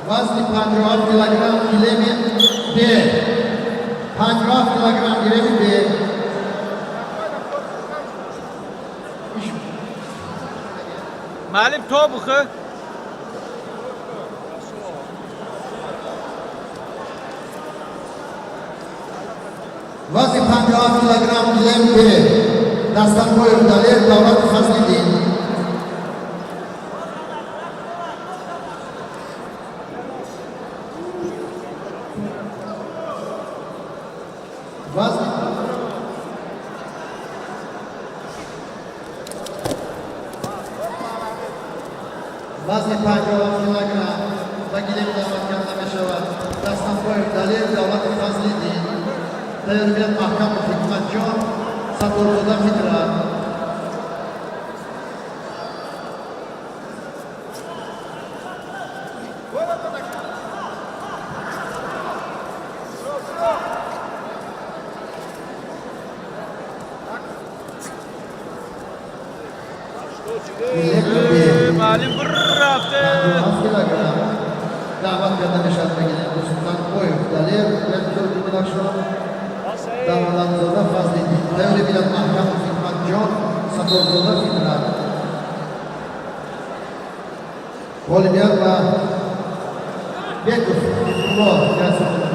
Vazni 50 kilogram ilemi B. 50 kilogram ilemi B. Müəllim tobuğu. Vazni 50 kilogram ilemi B. Dastan koyup dalir, davlat fazledin. Vazni Vazni 50 kilogram Bagilem davatkanına meşavat Dastan koyup dalir davlat-ı fazlidin Tayyoriyat mahkam-ı hikmatjon Satorlu'da fitrat Müəllim bir rafte. Davat yerine meşavatına gelen Sultan koyup dalir Belki öldürmen akşam Asay. davalarınızda fazlidin Tayyoriyat mahkam-ı hikmatjon Satorlu'da fitrat Polibiyat ve Bekuf Hizbullah gelsin.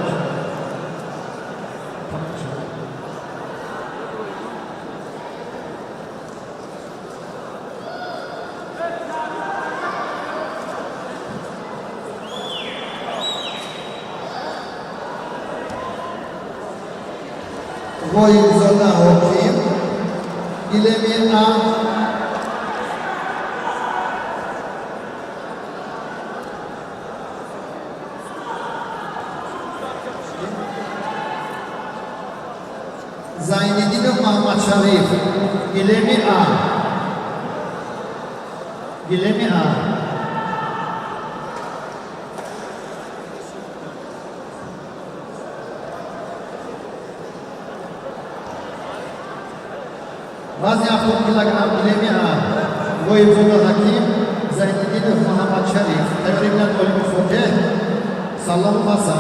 Voy zona hokim ilemi A Zaineddin Muhammed Şarif ilemi A ilemi A Vazni 60 kilogram ilemi A. Voyvoda hakim Zaineddin Muhammed Şarif. Tebrikler Olimpik Foke. Sallamı basa.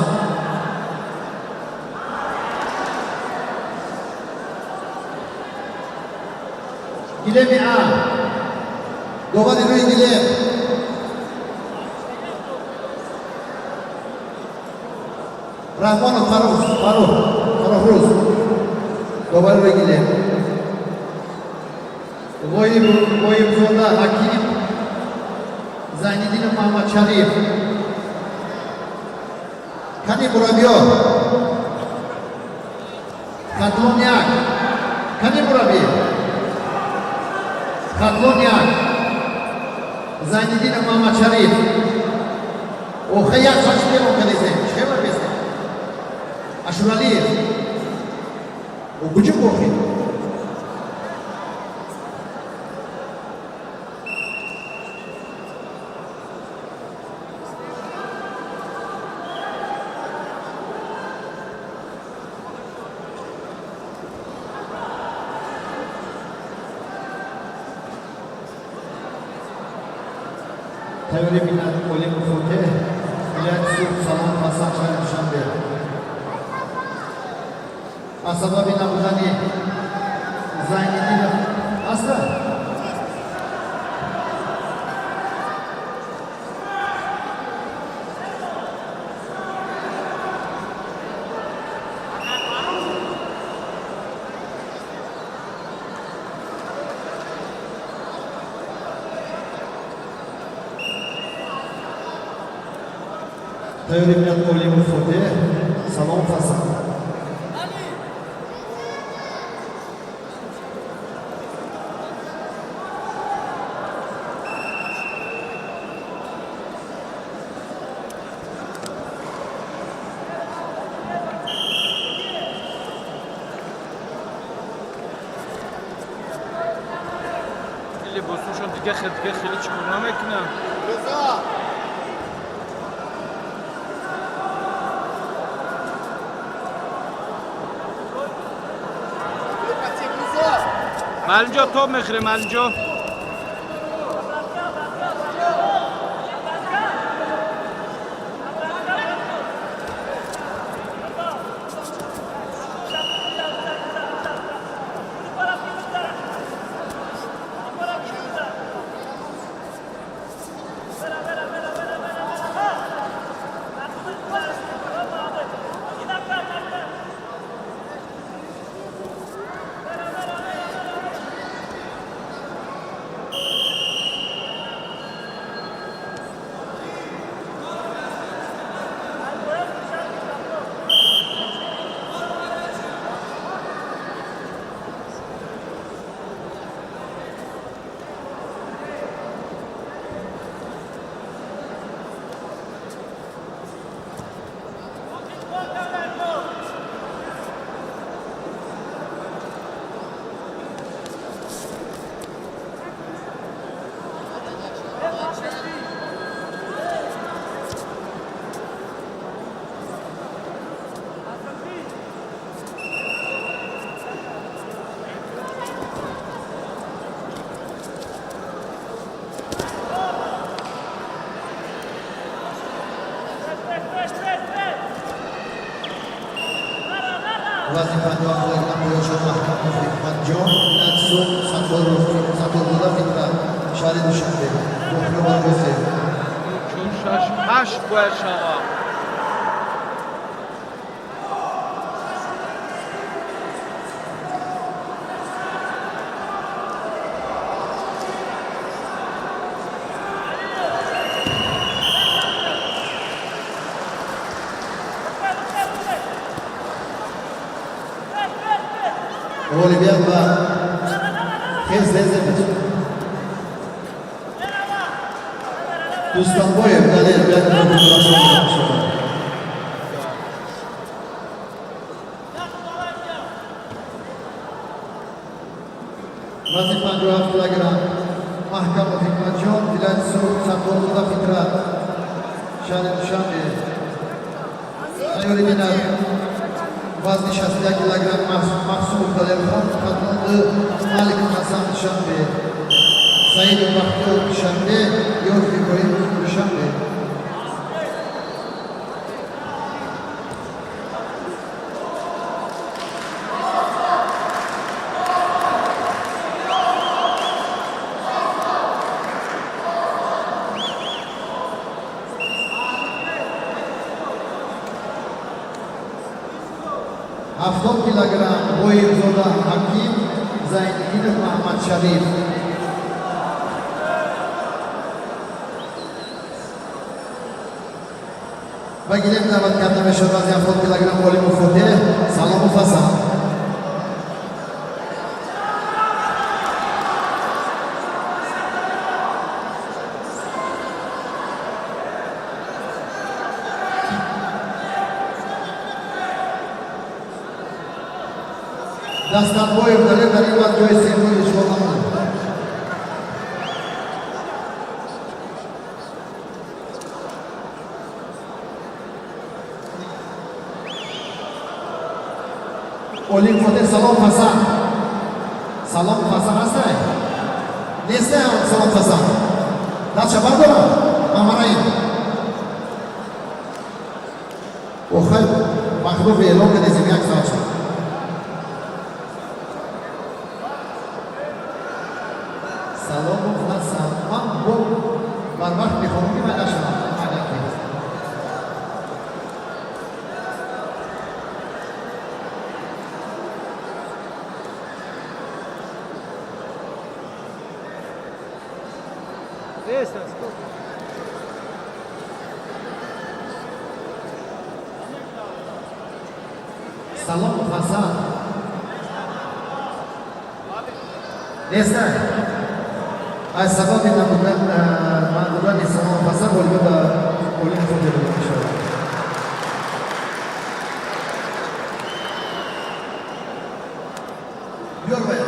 Ilemi A. Dovani Rui Gilem. Rahmanov Faruk Rus. Dovani Rui Gilem. Voyvoda hakim Zaineddin Muhammed Şarif. Kani Burabio. Katlonyak. Kani Burabi. Katlonyak. Zaineddin Muhammed Şarif. O hayat saçmıyor o kadar. Şey var bizde. Aşuraliyev. O küçük okuyor. Teori bilen Olimpik Foke, Bülent Sürk, Salam Hasan Çay Duşanbe. Asaba bin Abdani, Zaineddin Asla. Tayyorlangan Olimov Fote, Salom Hasan. خیلی بسوشون دیگه خیلی چیکار نمیکنم. مالنجا تو میخری مالنجا. Wazifa dilakukan Puyoshan Mahkamah Hikmat John langsung satu bola Fitra Syarif Dushanbe Bukro Bargose چون هشت باید شما. Gol biamba Kez Lezet Dustanboyev Galer Bianca Populasyonu Wazifa 2 kg Mahkamah Hikmat John langsung satu bola Fitra Syarif Dushanbe Tayyorlangan Vazni 62 kg Mahsum Galerxon qatnadi Malik Hasan Dushanbe Said Baxtiyor Dushanbe Yo'q Ko'rimov Dushanbe Hafton kilogram Boyibzoda Hakim Zayniddinov Muhammad Sharif va gilim da'vatkarda Meshobaz Hafton kilogram Olimov Fote Salomov Hasan Dastanboyev در این وقت جای سیمون اشغال نمود. Olimov Fote Salom Hasan. Salom Hasan هسته؟ نیسته Salom Hasan. دست چپر دارم. مامراییم. و خیلی مخلوق اعلام که نزیم یک ساعت شد. Salomov Hasan, bu barbar ekonomi ve naşonal alakalı. Salom Hasan. Nesta. Az sabab ina budan mandudan Salom Hasan bolib da o'yin qildi inshaalloh. Yormaya.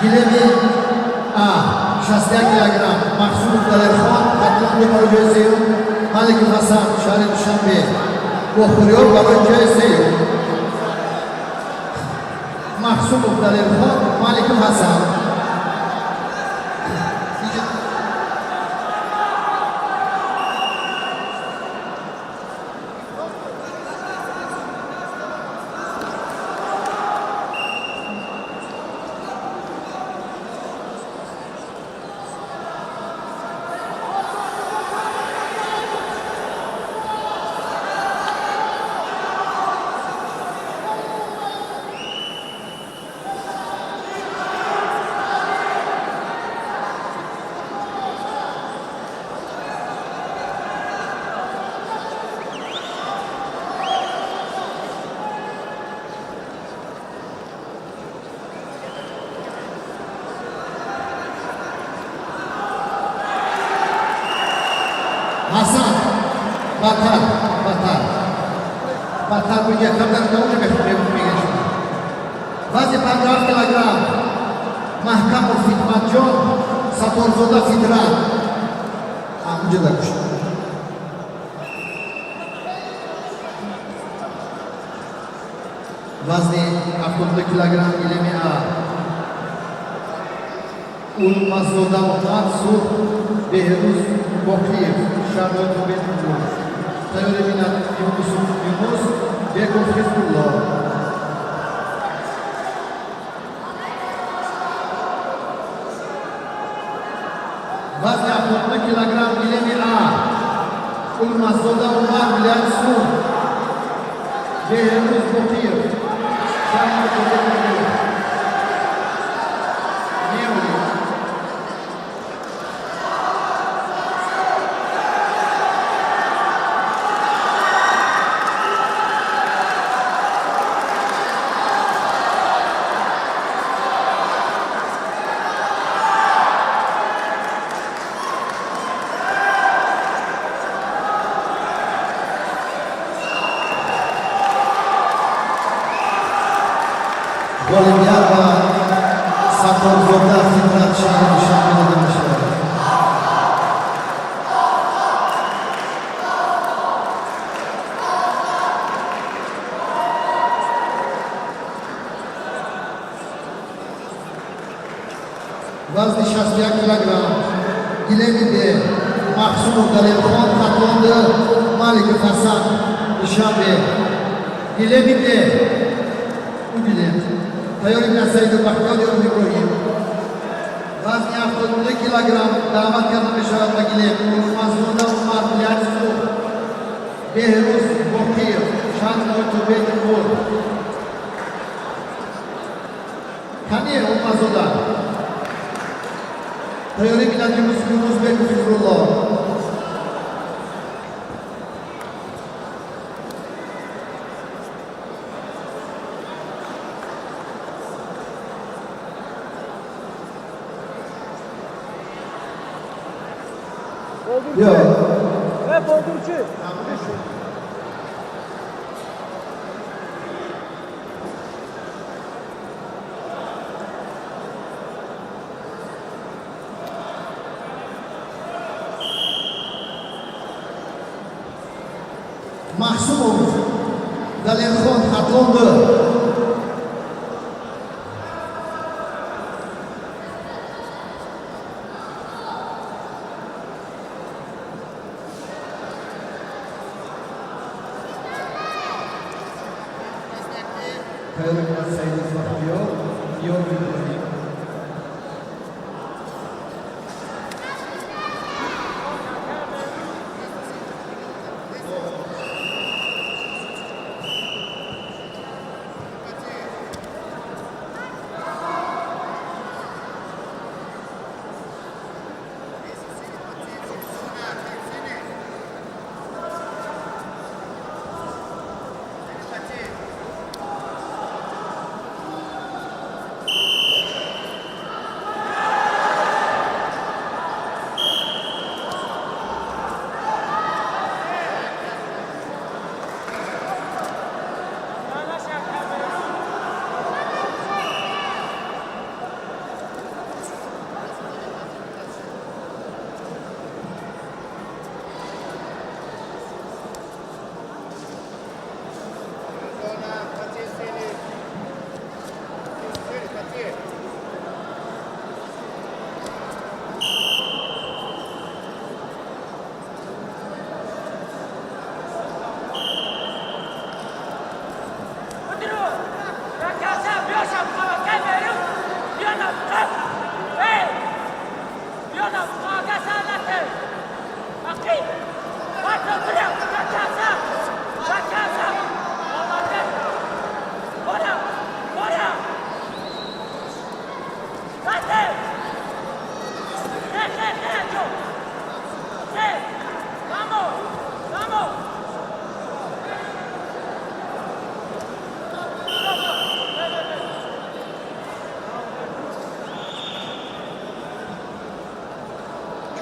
Gilemi A 60 kilogram Mahsud Dalerxon qatlamli joy seyu Malik Hasan Sharif Shanbe Boxuriyor barot joy seyu Mahsud Dalerxon Malik Hasan Hasan Batar punya kabar tahu juga dia Vazi 15 kilogram Mahkamah Fitmat John Satorzoda Fidrat Muncul bagus Vazni 60 kilogram Gilemi A Ulmazoda Umar Sur Behruz Bokliyev Şarjot Behruz Tayori Minat Yunus Bekov Hizbullah Vazni 60 kilogram Gilemi A Ulmazoda Umar Bilal Sur Behruz Bokliyev Şarjot Behruz Olimpiada Satorzoda Fitrat Şahı Şahı demişler. Vazni 60 kilogram Gilemi B Mahsud Dalerxon Katlandı Malik Hasan Şabe Gilemi B Gilemi Tayori Nasaydı Bakkal Yorum İbrahim Vazni 60 kilogram damat kadın şarapla Gilemi Ulmazoda Umar Bilal Sur Behruz Bokir Şanlı Tübek Mur Kani Ulmazoda Tayori Bilal Yunus Bekov Hizbullah Yok. Ve Bodurcu. Mahsumov Dalerxon Katlandı Tayori Nasaydı bakıyor Yorum İbrahim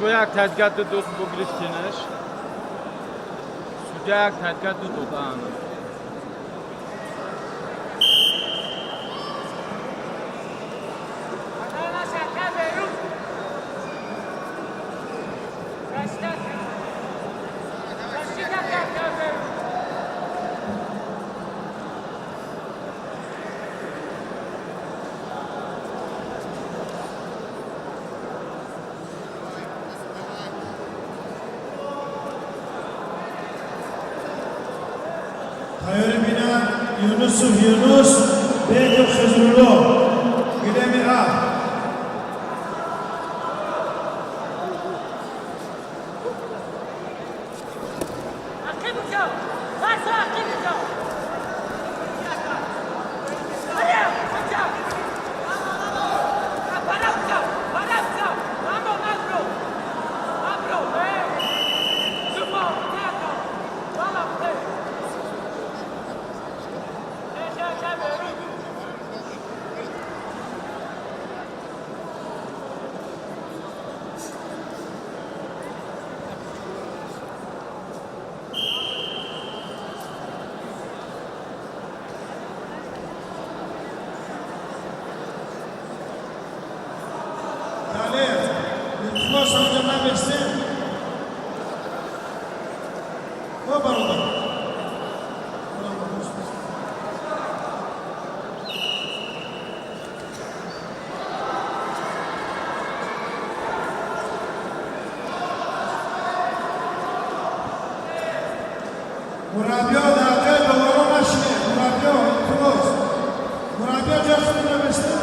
شو یک تدقیقات دوست بگریستینش سوجا یک تدقیقات دوست آن Hayır bina Yunus Bey'de Hızrullah Gidemi A. Yani lütfen sanacağına versin. O baroda. Murabbiyo dakika doğru başlıyor. Murabbiyo iltimos. Murabbiyo cevabını versin.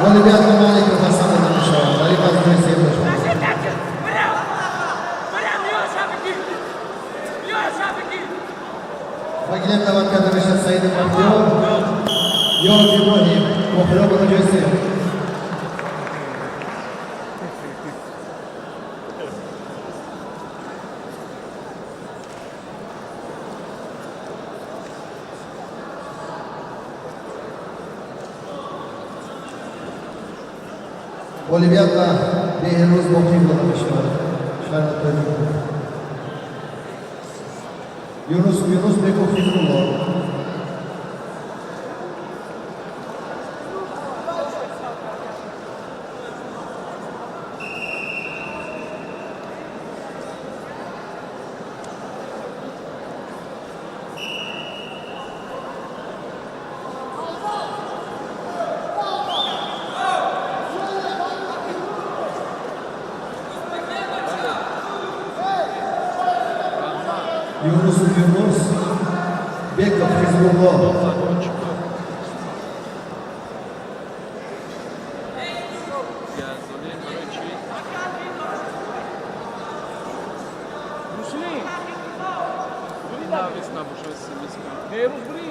Olimpiada Malik passando no chão. Ali faz o terceiro. Guilherme da bancada deixa a saída para o Yoro Ibrahim. Correu para o terceiro. Olimpiada Behruz Motiv olamışlar. Şartları. Yunus Bekov Fizrullah. Yunus Bekov Fizrullah. Behruz Bri.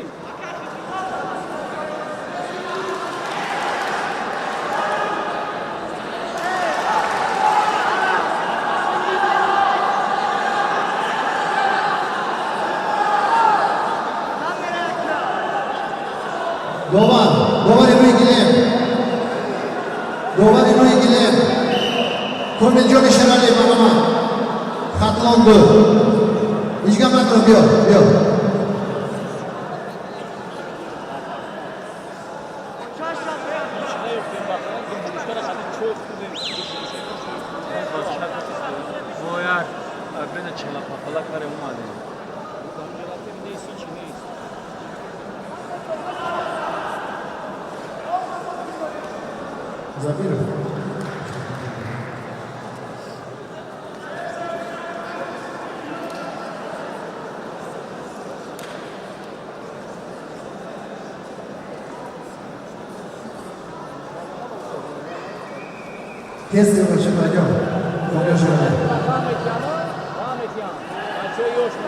Dovan Emre Guilherme. Dovan Emre Guilherme. Ko'rmiljon Sherali Manama. Xatlandı. Hech qanday yo'q. Boyar. Ben de çela papala kare umade. Zabiro. Tez yavaş hocam. Konuşuyor. Rahmet yan. Açıyor yoş mu?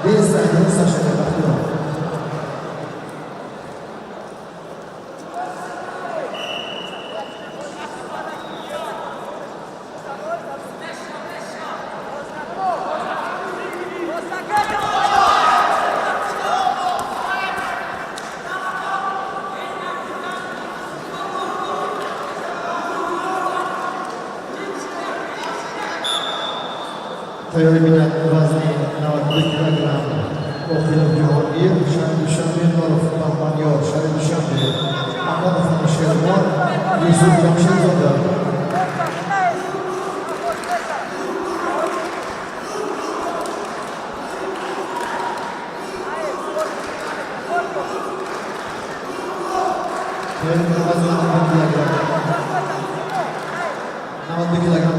Dessa dança chega para eliminat wazni na 2 kg. Okhir Johor Shamir Norov Pahmanyor Sharif Shamir Ahmad Shermon Yusuf Jamshidzoda. Eliminat wazni na 2 kg.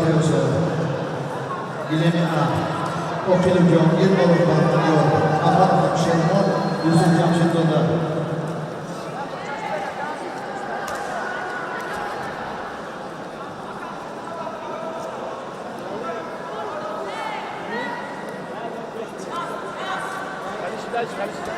Guilherme A. 10 kilogram 20 olur bakıyor. Aman Şenol, Yusuf Camşendo'da. Karıştı.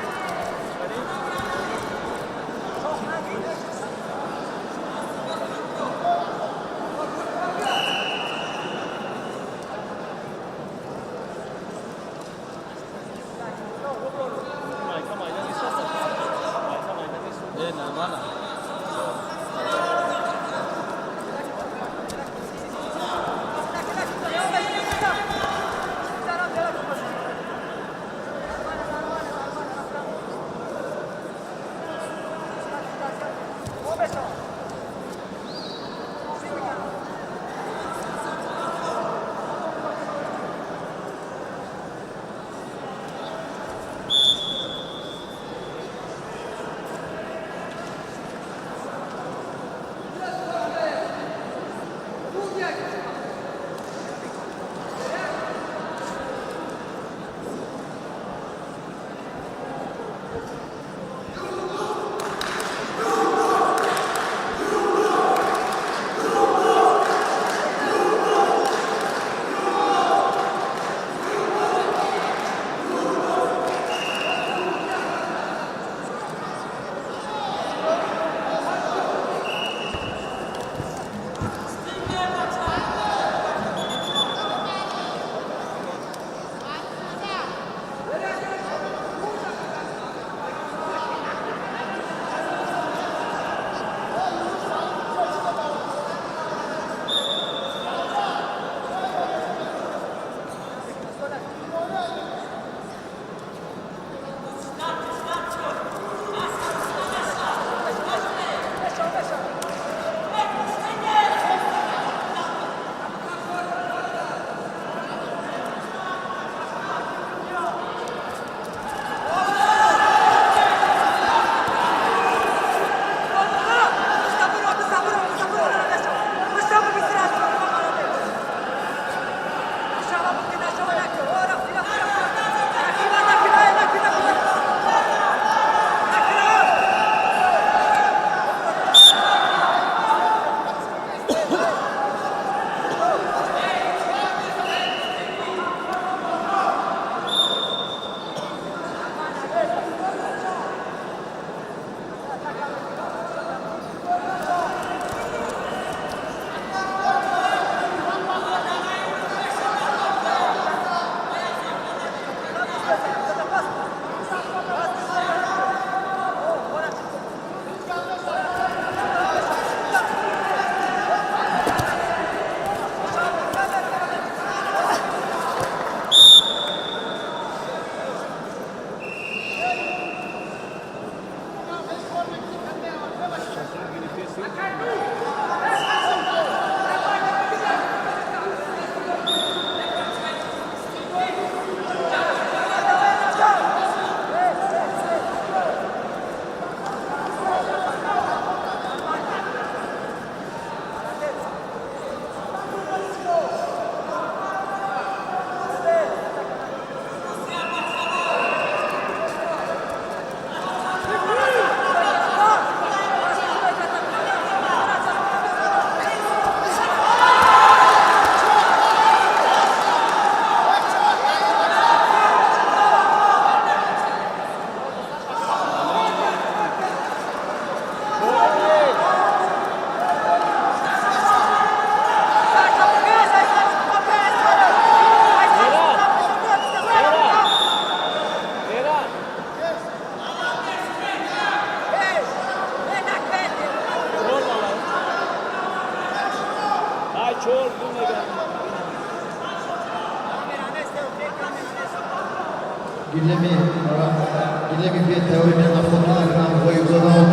Gillemi bir teorinin afotuna boyu dodał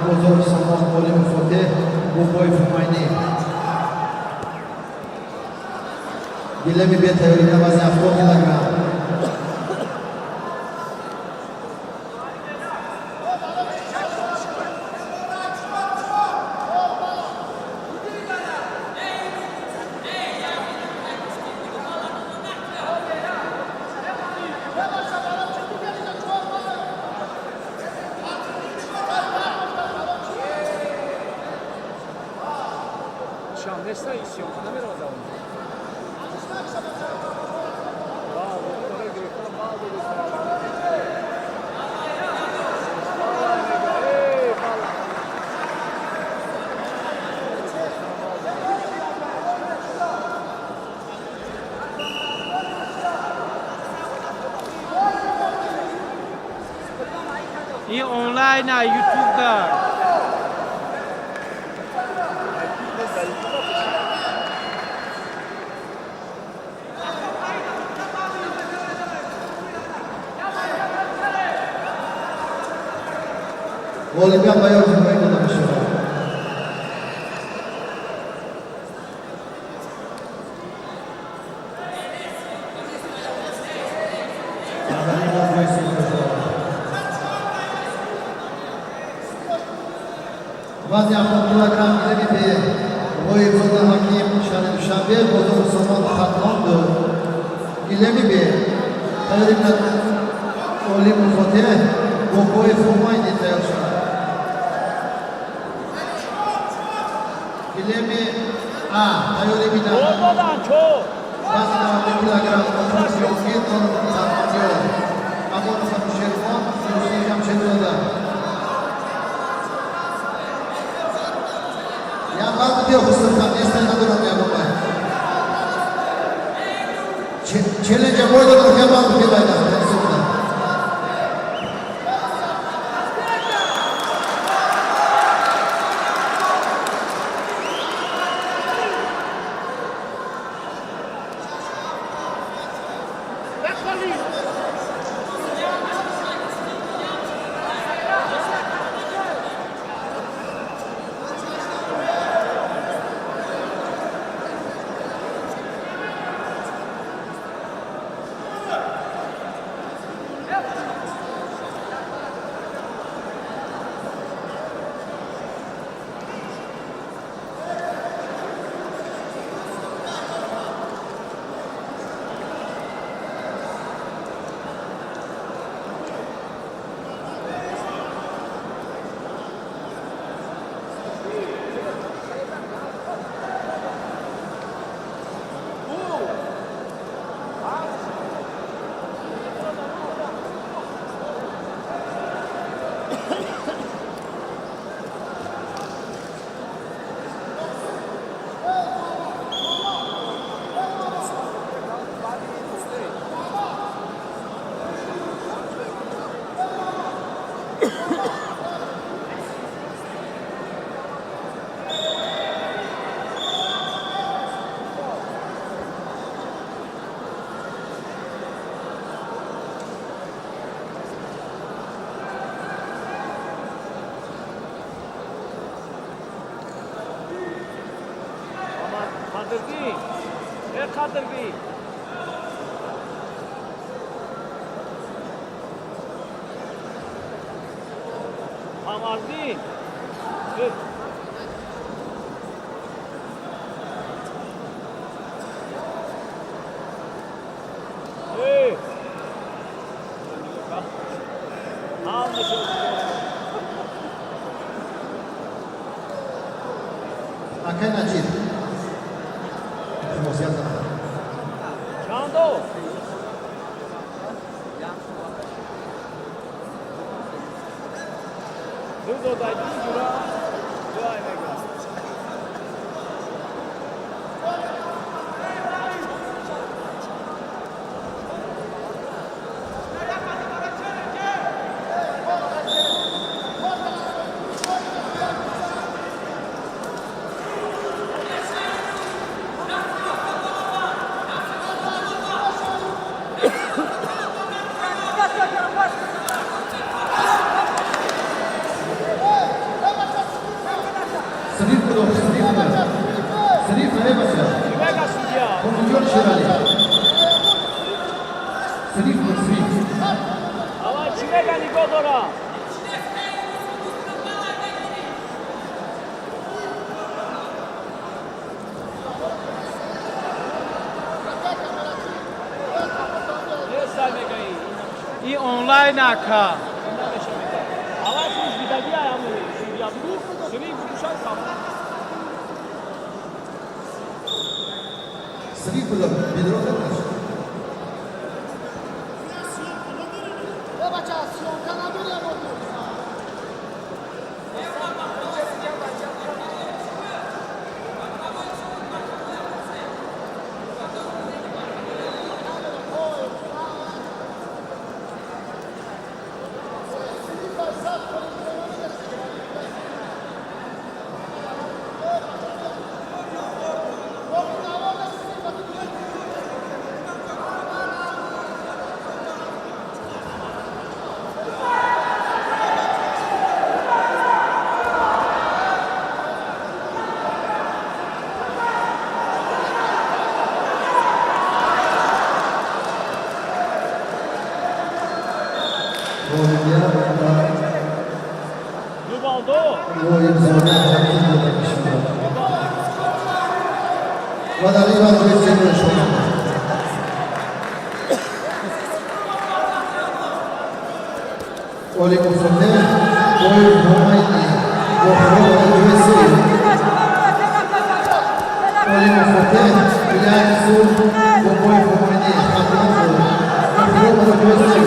pozor samą polem foty, bu boy fajny. Gillemi bir teorinin bazı afotuna Mission, ne mi rozumiem? Bravo, to jest bardzo این آنلاین یوتیوب دار Olimpiya bayağı uzun oynamış. Bazı yapımcılar kamilleri bir o yılda hakim şanı şabiye bozuk zaman katlandı. İlemi bir tayrimat olim fote bu koyu formayı detaylı. İlemi tayori bir daha. Olmadan çok. Bazı da kilogram operasyon bir ton katlanıyor. Agora faz şerifon, sürücüyeceğim şerifada. Ya bazı diyor Mustafa, nesneden duramıyor baba. Challenge boyda da yapar bu gibi ayda. Kadırgi. Kadırgi. Amardi. Hey. Anlaşıldı. Akan acil. Çando. Dudo da jura. Jura mega. Sırif ne basıyor? Mega судья. Konuşuyor şirali. Sırif bu sırif. Ama Çimega Nikodora. این آنلاین نکا Ama siz bir de bir ayağımı ya bu seni bu kuşak tamam. Sri Pulam, Bidrokatas. بچه سیون کنه بیره بود Rivaldo. Oyun zorunda Madari var gözüküyor şu an. Oli Mufonde, oyun Momayni, Yohro Güvesi. Oli Mufonde, Bilal Sur, Boboy Momayni, Hakan Yohro Güvesi.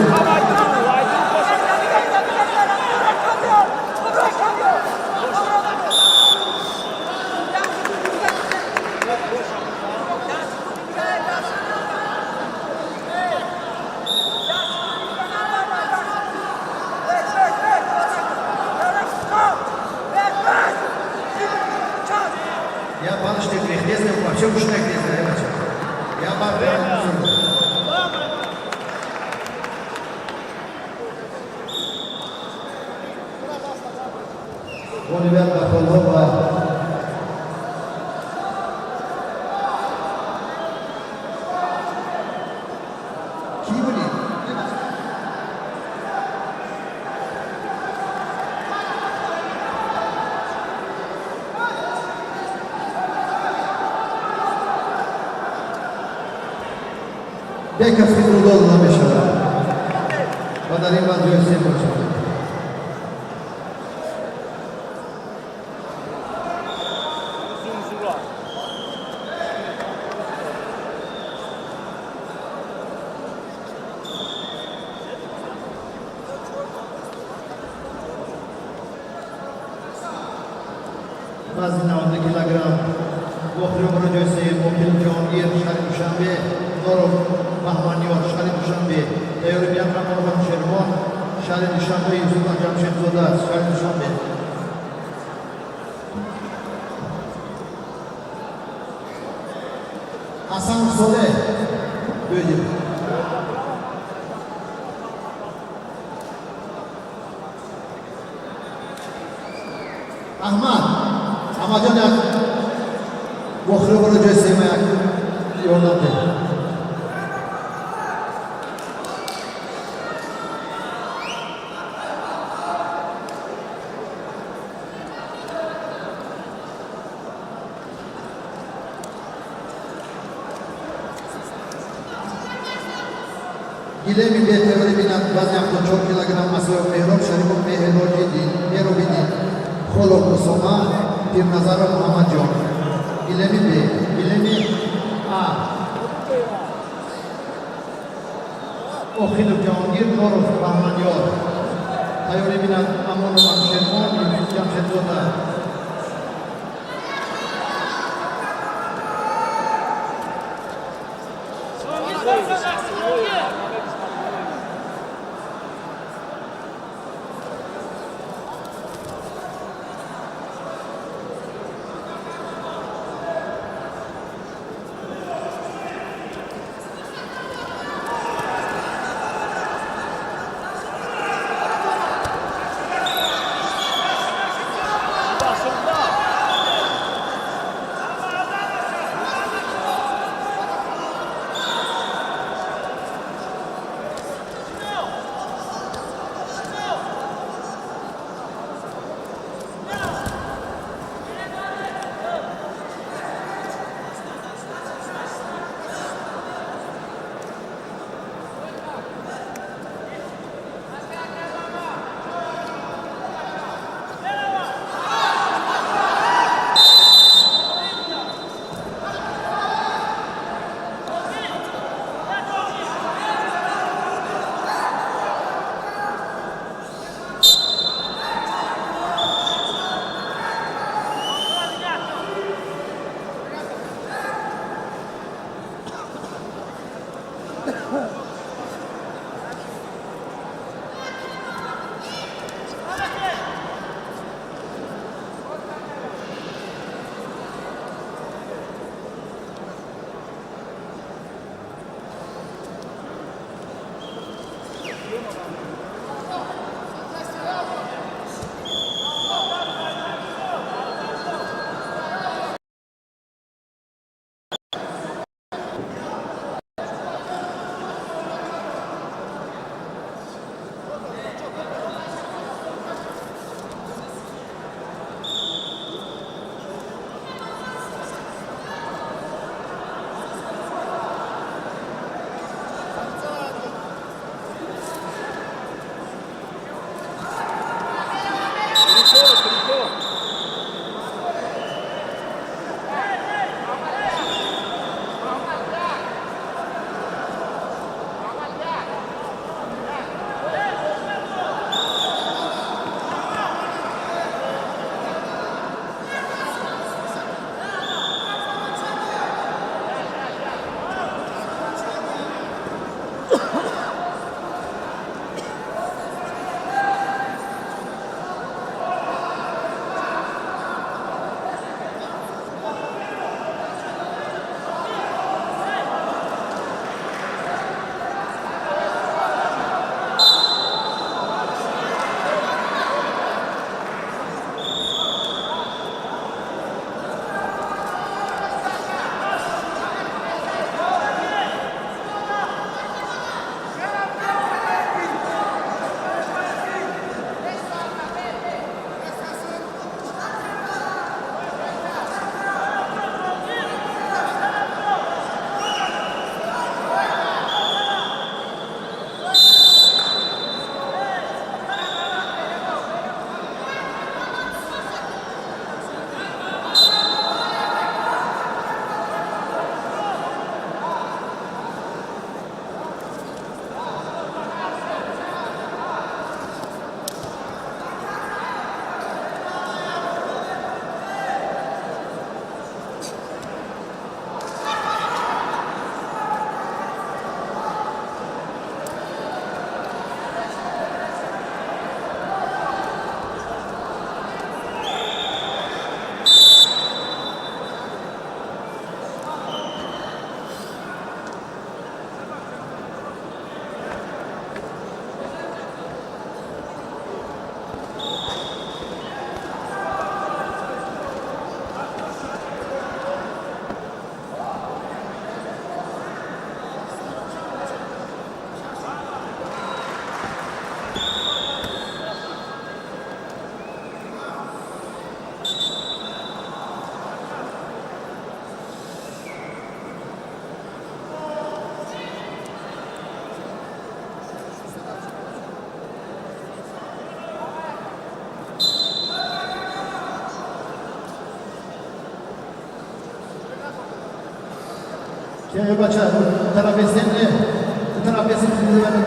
Я баночный грех, лезли вообще ушная грех, я бабка. Oliver Bakalova. Kivuli. Beka Fidrudol na Meshara. Padarim va Jose Mocha. Mazina 10 kilogram. Bokhri Umro Jose, Mokil Jongir, Sharif Shambe, Norov Mahmaniyor, Sharif Shambe, Tayyorbiyan Ramonov Shermon, Sharif Shambe, Yusuf Jamshedzoda, Sharif Shambe. Hasan Soleh, böyle. Ahmad, Amacan ya, Bokhri Umro Jose mayak yollandı. Gile milli teori binat vaziyatlı çok kilogram masaya Mehrab Şerifov Mehrobidin, Kholok Musoma, Pir Nazarov Muhammadjon. Gilemi B, Gilemi A. Okhilov Jahongir, Norov Bahmanyor. Teori binat Amonov Amshermon, Yusuf Jamshedzoda. Saya baca terapisin ni, terapisin sendiri.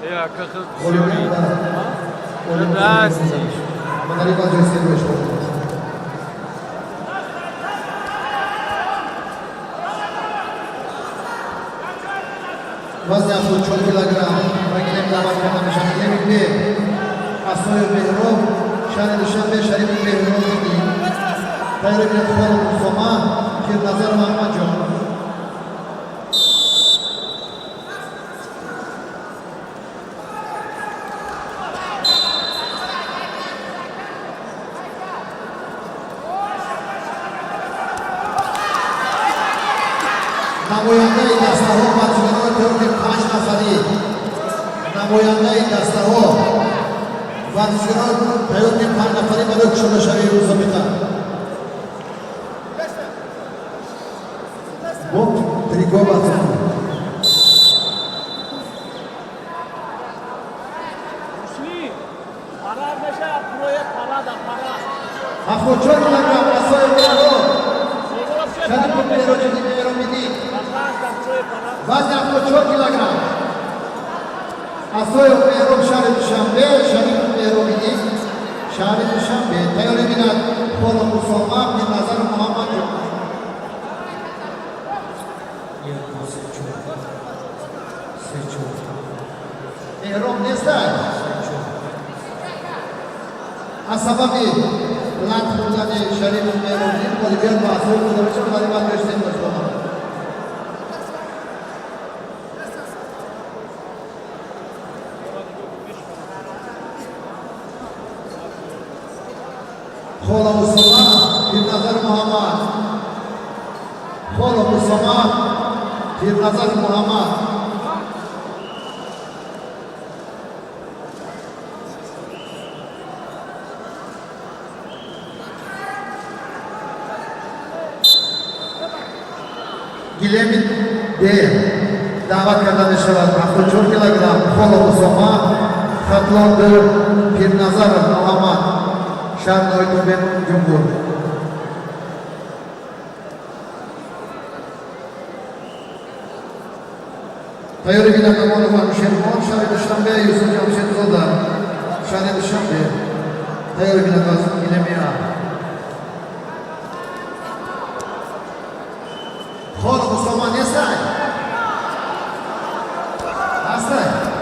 Ya, kakak. Oleh Berat. menerima jersey dua. Вазня футчол килограмм, рагилем даварка намешан левинде, асой мехроб, шани душанбе шариф мехроб ди, тайрик нетхор мусома, кир назар махмаджон. Namoyandai dastaho matchgaro teorke 5 nafari. Namoyandai dastaho matchgaro teorke 5 nafari badok shode shavi ruzomita. Bok trigo batı. Müslim. Para meşe proje para da para. Afro çok kilogram asoy mero. Sigorta Şadi para mero jadi mero midi. Para proje para. Vaznya afro çok kilogram. Asoy mero şari duşanbe, şadi mero midi. Şari duşanbe. Tayore minat polo musoma bir nazar Muhammed. Mehrom nesler? Asababi lat kullanı şerif mehromin polibiyat bahsediyor kullanıcı kullanıma göstermek zorunda. Kola Mustafa bir nazar Muhammed. Kola Mustafa bir nazar Muhammed. Gilemin de davet kardeşi var. Afro çok kilogram kolu Mustafa katlandı bir nazar Muhammed. Şarnoydu benim cumhur. Tayyor Gina Kamonov Shermon, Shari Dushanbe, Yusuf Jamshed Zoda, Shari Dushanbe, Tayyor Gina Ginemia. Khol Mustafa Nesay. Aslan.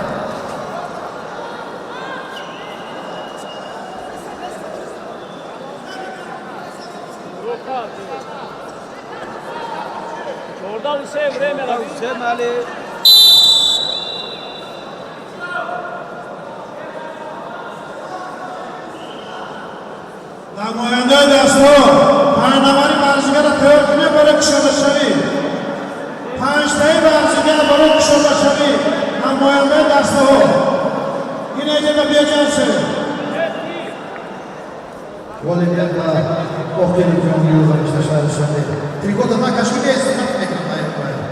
Jordan ise vreme la Hüseyin Ali. namoyanda dasto panavari marziga tayyorgina bo'lib kisholashavi panjtai marziga bo'lib kisholashavi namoyanda dasto inajaga bejansi Olimpiada Oqdeniz jonli yo'nalishda Shari Dushanbe. Trikoda Nakashkiga esa ekranda aytmaydi.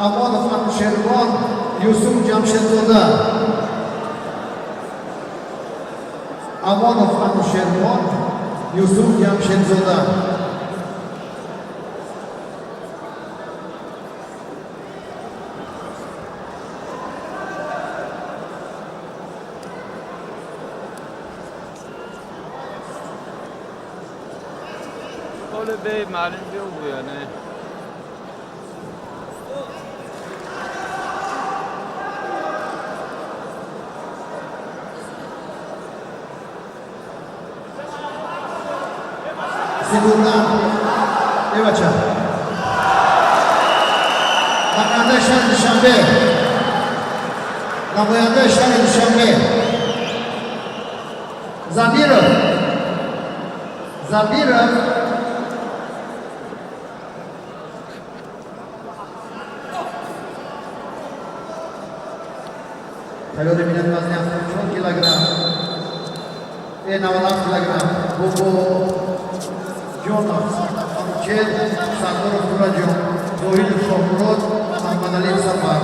Amonov Shermon, Yusuf Jamshedzoda. Amonov Shermon, Yusuf Jamshedzoda. Öyle bir malum bir bu yani. Sigurdan Evacha. Namoyanda Shari Dushanbe. Namoyanda Shari Dushanbe. Zabirov. Tayyor Minat vazni 10 kilogramm. 90 kilogramm. Bu Jonov, Amchel, Sakurov Turajon, Zohidov Shohrod, Muhammad Ali Safar.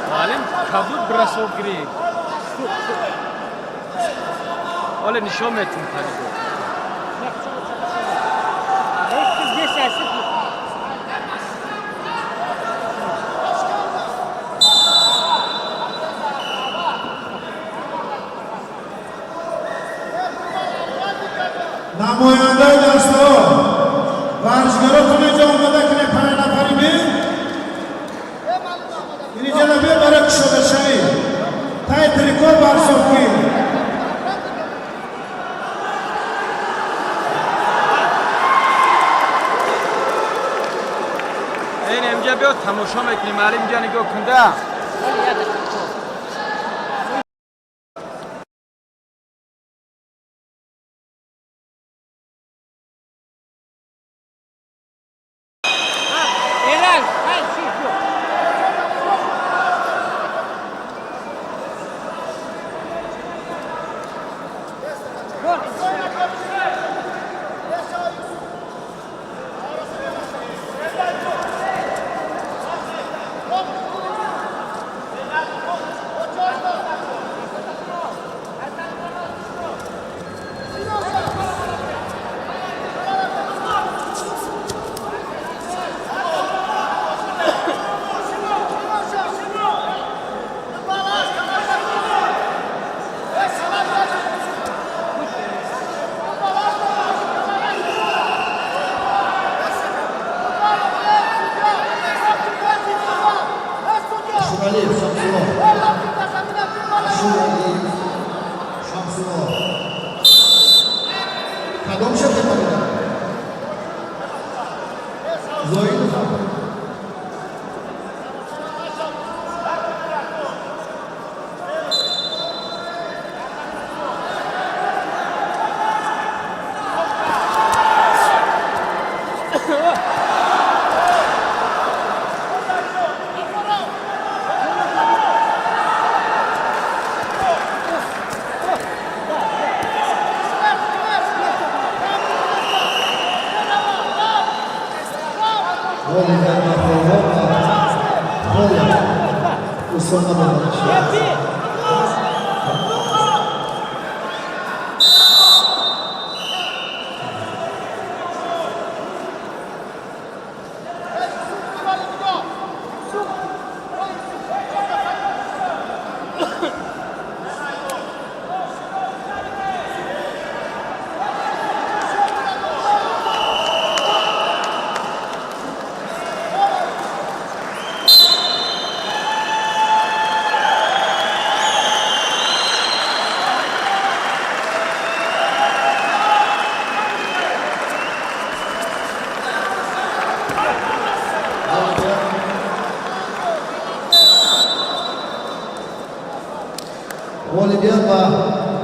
Malum kabul brasogri. Öyle nişan ettim tabii. namoyanda dasto varishgaro tunaja omadakine panafaribi inijana be barak sholashavi tay triko barsovki این امجا بیاد تماشا میکنیم معلم اینجا نگاه کنده کدام شد پایین؟ زاید خواهد. Oliver Maforova, Hola, Usama Balachi. Oliver va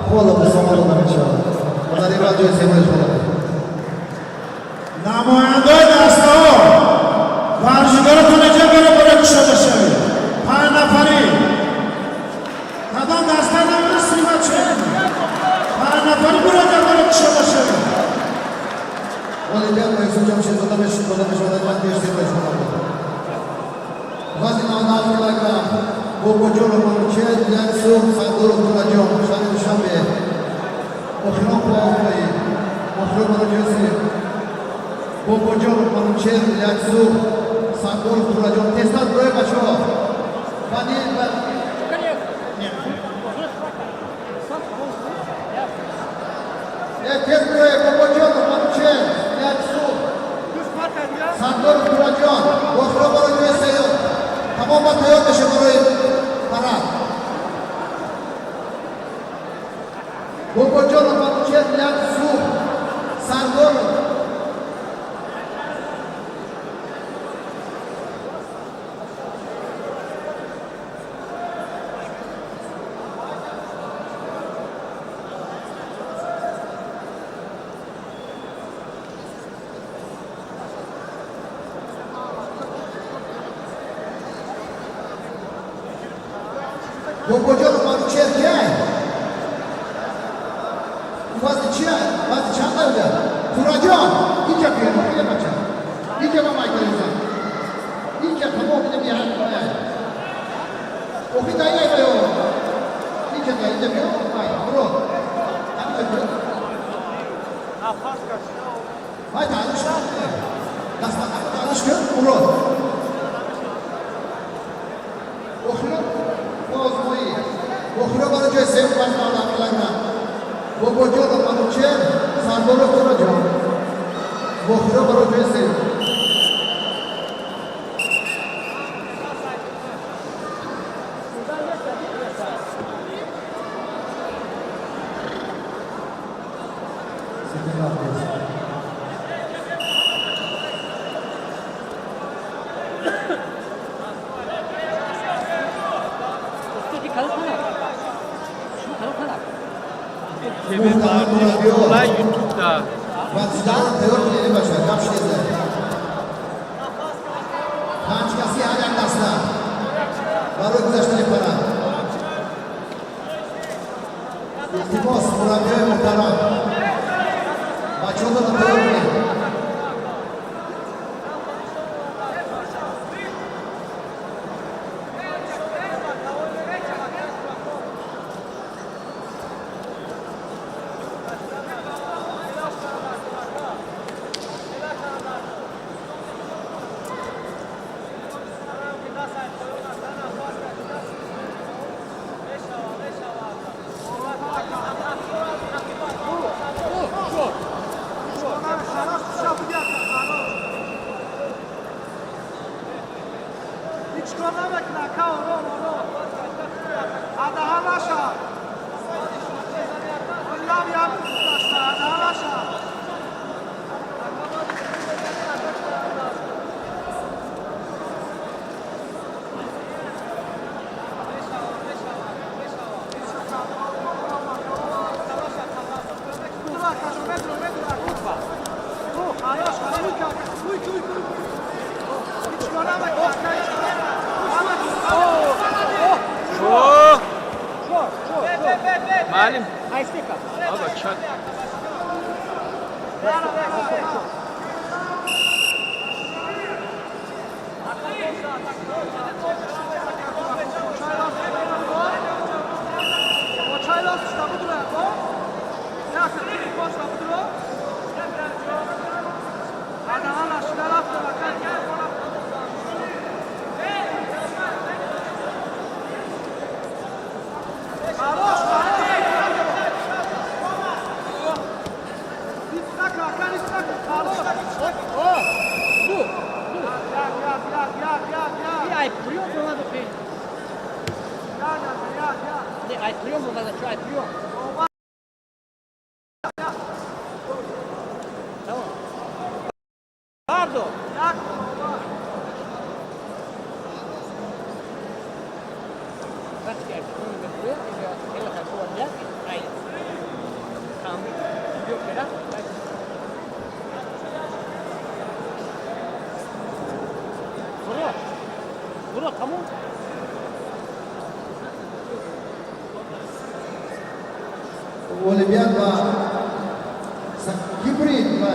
Hola Usama Balachi. Ona rivaji sevmez falan. namoyandor dastav varjigara tonaja bera bera kishadashavi 5 nafari qadam dastardan bir simatchi 5 nafari buraja bera kishadashavi Oliver va Yusufjon Shehzodamesh odamlar sevmez falan. Vazn 16 kilogram. Bobojolo Manuchet, Liansu, Sandor Turajon, Shanil Shambe, Ochron Plaoui, Ochron Manuchet, Bobojolo Manuchet, Liansu, Sandor Turajon. Testat buraya kaçıyor. Vanil ben. Tez buraya Bobojolo Manuchet, Liansu, Sandor Turajon, Ochron Manuchet. Tamam batıyor da şekerim. Para. Bobojolo Manuchet, Liansu, Sandor. Bobojolo Manuchet gel. Vazı çanlardı. Turajon. İlk yapıyor. Öyle maça. İlk yapamaydı insan. İlk yapamı o bile bir yer koyar. O bir daha yapıyor. İlk yapıyor. İlk yapıyor. Hayır. Bro. Hangi yapıyor? Hayır. Tanıştı. Nasıl tanıştı? Bro. Okuyor. Bozmayı. Okuyor bana göre sevip başlarına akıllarına. Bobojolo Manuchet, Sandor Turajon. Okuyor bana göre sevip. Sizin yapıyorsunuz. TV vardı, olay YouTube'da. Vazıdan teor bileni başlar. Kapşıydı. Kançkası halen dasla. Barı güzeşleri para. İltimos Muratköy muhtarım. Maçolda da teor bileni. معلم Айстека. بابا چک Bir ayıplıyor buna da şey. Ne ayıplıyor buna da şu ayıplıyor. Tamam. Pardon. Kaç geldi? Bunu götürüyor. Ele takılınca. Hayır. Tamam. Yok ya. Bro. Bro tamam. Olimpiad va hibrid va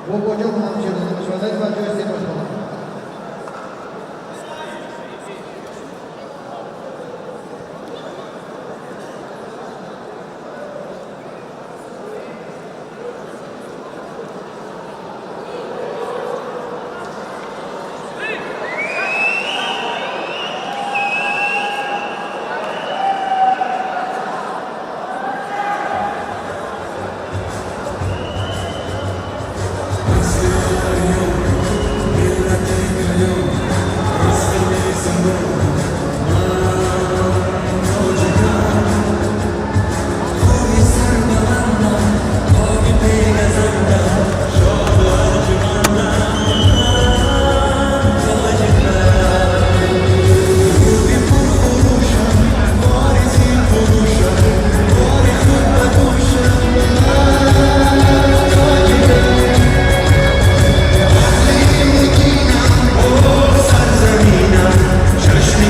bobojo hamchilani sho'rlik va joystick boshqalar. جشن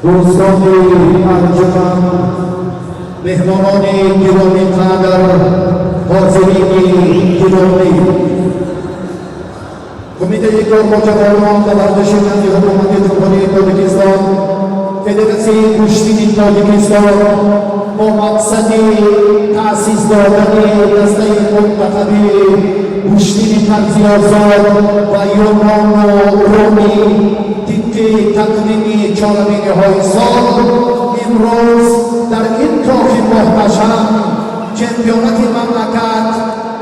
دوستان انجمن، مهمانان گرامی قدر، حاضرین گرامی، کمیته یکدار نوجوانان و ورزشکاری حکومت جمهوری تاجیکستان، فدراسیون کشتی تاجیکستان با مقصد تأسیس دادن دسته منتخب کشتی طرزی آزاد و یونان و رومی تیکه تقویمی چهارمینه‌های سال امروز در این کاخ محتشم چمپیونات مملکت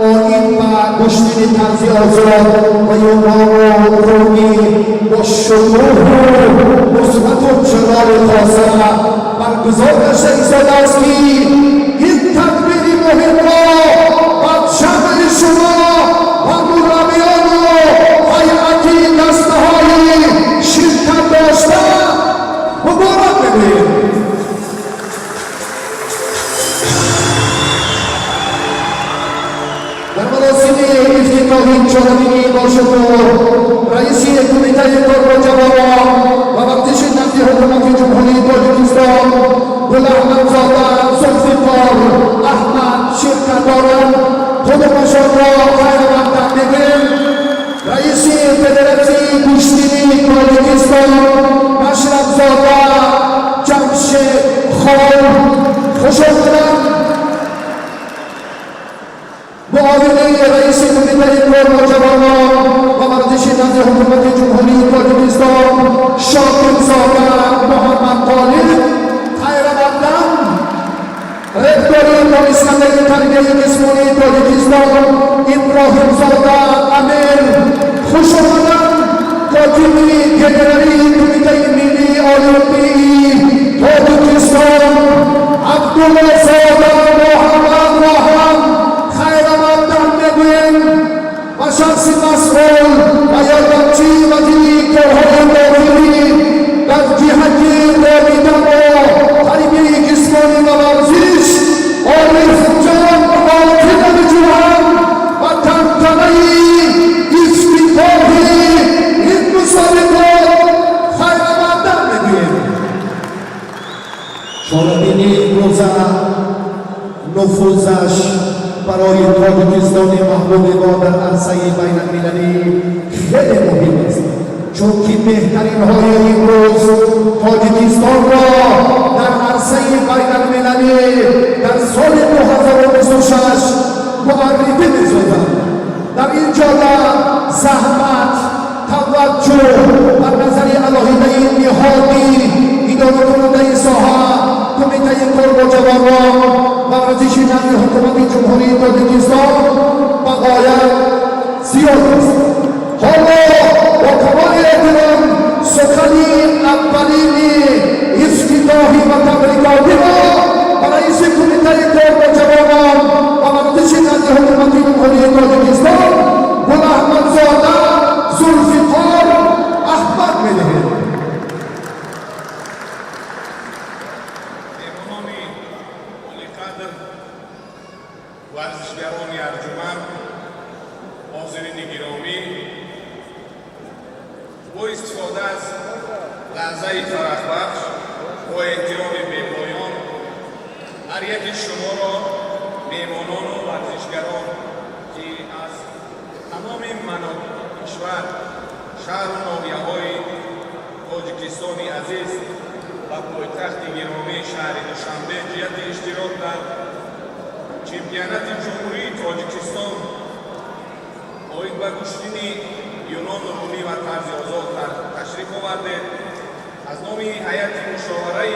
آیین و کشتی طرزی آزاد و یونان و رومی با شکوه و مثبت و جلال خاصه برگزار بزرگش ایستاده است که این تدبیر مهم را با شمل شما و مربیان و هیئت دسته‌های شرکت داشته مبارک بدهید. در مراسم افتتاحی چهارمین باشکوه رئیس کمیته کار جوانان و ورزش نفت حکومت جمهوری تاجیکستان گل احمدزاده ذوالفقار احمد شرکت دارند. خودمشان را خیر مقدم می‌گویم. رئیس فدراسیون کشتی تاجیکستان مشرفزاده جمشید خان خوش آمدند. معاون رئیس کمیته کار جوانان و ورزش نفت حکومت جمهوری تاجیکستان شاکرزاده محمد طالب خیر مقدم. رهبر دانشکده تربیت جسمانی تاجیکستان ابراهیم زاده امیر خوش آمدند. کاتب گنرالی کمیته ملی المپیک تاجیکستان عبدالرزاق محمد راهم خیر مقدم میگوییم و شخص مسئول و یاردمچی وزیر کارهای داخلی در جهت رابطه با تربیت جسمانی و ورزش عارف جان عاطف جوهر و تنتنه افتتاح این مسابقات خیر مقدم میگوییم. چهارمین روزه نفوذش برای تاجیکستان محبوب ما در عرصه بین المللی خیلی مهم است، چون که بهترین های این روز تاجیکستان را در عرصه بین المللی در سال 2026 معرفی می‌سازند. در این جاده زحمت، توجه و نظر الهی نهادی اداره کننده ساحه کمیته کار با جوانان و ورزش نفت حکومت جمهوری تاجیکستان بغایت زیاد است. حالا با کمال احترام سخنی اولین افتتاحی و تبریکاتی را به رئیس کمیته کار با جوانان و ورزش نفت حکومت جمهوری تاجیکستان گل احمدزاده ذوالفقار احمد می‌دهیم. ورزشگران ارجمند، حاضرین گرامی، با استفاده از لحظه فرحبخش با احترام بی‌پایان هر یک شما را میهمانان و ورزشگران که از تمام مناطق کشور شهر و ناحیه‌های تاجیکستان عزیز و پایتخت گرامی شهر دوشنبه جهت اشتراک در چمپیونات جمهوری تاجیکستان اوید به کشتنی یونان رومی و طرز آزاد تشریف آورده. از نام هیئت مشاوره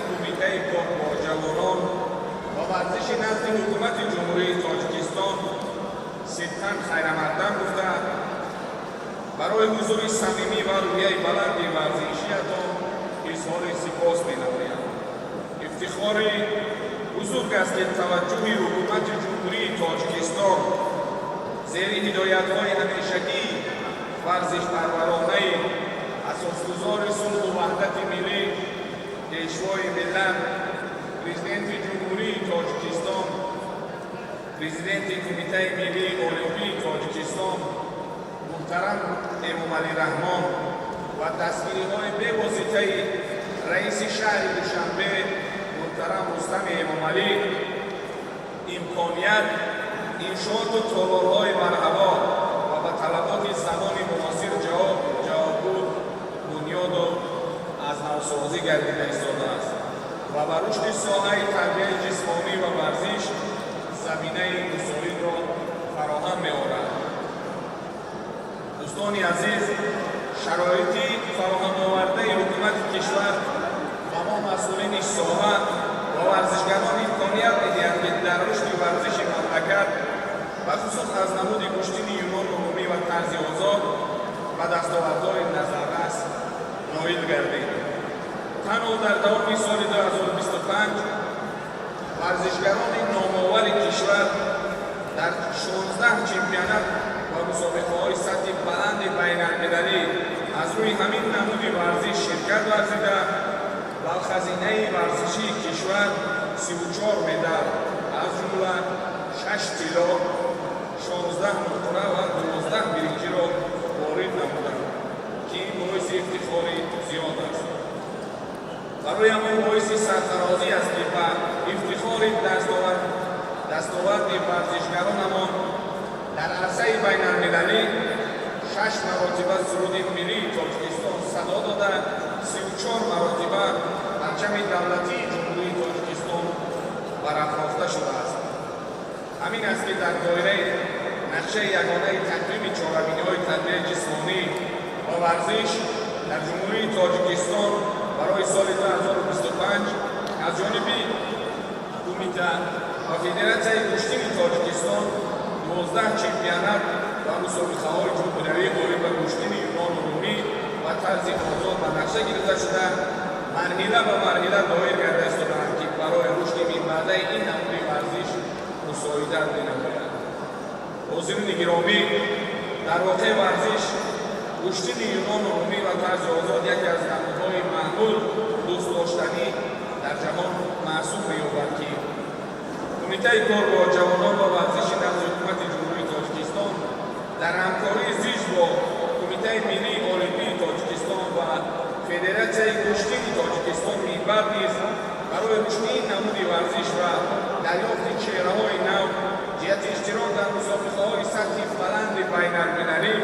کمیته کار با جوانان و ورزش نفت حکومت جمهوری تاجیکستان ستن خیر مقدم گفته برای حضور صمیمی و روحیه بلند ورزشی‌تان اظهار سپاس می‌نمایم. افتخار بزرگ است که توجه حکومت جمهوری تاجیکستان زیر هدایت‌های همیشگی ورزش پرورانه اساسگزار صلح و وحدت ملی پیشوای ملت پرزیدنت جمهوری تاجیکستان، پرزیدنت کمیته ملی المپیک تاجیکستان محترم امامعلی رحمان و دستگیری‌های به‌واسطه رئیس شهر دوشنبه محترم رستم امامعلی امکانیت انشاءات و تالارهای مرحبا و به طلبات زمان معاصر جوابگو بنیاد و از نوسازی گردیده ایستاده است و به رشد ساحه تربیت جسمانی و ورزش زمینه مساعد را فراهم می‌آورد. دوستان عزیز، شرایط فراهم آورده حکومت کشور و ما مسئولین ساحه و ورزشگران امکانیت می‌دهند که در رشد ورزش مملکت و خصوص از نمود کشتن یونان رومی و طرز آزاد و دستاوردهای نظررس نایل گردید. تنها در دوام سال 2025 25 ورزشگران نامآور کشور در 16 چمپیونات و مسابقه‌های سطح بلند بین‌المللی از روی همین نمود ورزش شرکت ورزیده و خزینه ورزشی کشور 34 مدال از جمله 6 طلا، 16 نقره و 12 برنجی را وارد نمودند که این باعث افتخار زیاد است. برای ما باعث سرفرازی است که به افتخار دستاورد ورزشگرانمان در عرصه بین‌المللی 6 مرتبه سرود ملی تاجیکستان صدا داده 34 مرتبه پرچم دولتی جمهوری تاجیکستان برافراشته شده است. همین است که در دایره نقشه یگانه تقویم چهاربینی‌های تربیت جسمانی و ورزش در جمهوری تاجیکستان برای سال 2025 از جانب کمیته و فدراسیون کشتی تاجیکستان 12 چمپیونات و مسابقه‌های جمهوری غالب به کشتی یونان و رومی و طرز آزاد و نقشه گرفته شده مرحله به مرحله دایر کرده استادند که برای رشد منبعد این نمود ورزش مساعدت نماید. حاضرین گرامی، در واقع ورزش کشتی یونان و رومی و طرز آزاد یکی از نمودهای معمول دوست داشتنی در جهان محسوب می‌یابد که کمیته کار با جوانان و ورزش نزد حکومت جمهوری تاجیکستان در همکاری زیست با کمیته ملی المپیک تاجیکستان و فدراسیون کشتی تاجیکستان می‌برد نیز برای رشد این نمود ورزش و دریافت چهره‌های نو جهت اشتراک در مسابقه‌های سطح بلند بین‌المللی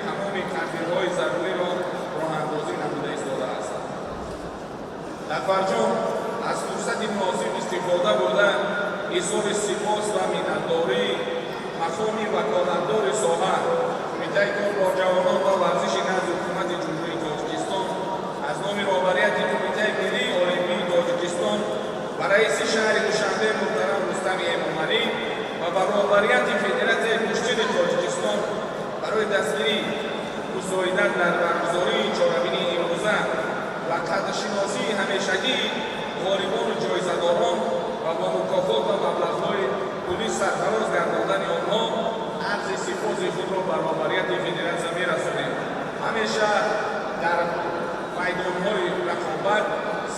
تمام تدبیرهای ضروری را راه‌اندازی نموده ایستاده است. در فرجام از فرصت مناسب استفاده برده اظهار سپاس و منتداری مقام وکالتدار ساحه کمیته کار با جوانان و ورزش نزد حکومت جمهوری تاجیکستان از نام رهبریت کمیته ملی المپیک تاجیکستان و رئیس شهر دوشنبه محترم رستم امامعلی و با رهبریت فدراسیون کشتی تاجیکستان برای دستگیری مساعدت در برگزاری چهاربینی امروزه و قدرشناسی همیشگی غالبان و جایزه‌داران و با مکافات و مبلغ‌های پولی سرفراز گرداندن آنها عرض سپاس خود را بر رهبریت فدراسیون می‌رسانیم. همیشه در میدان‌های رقابت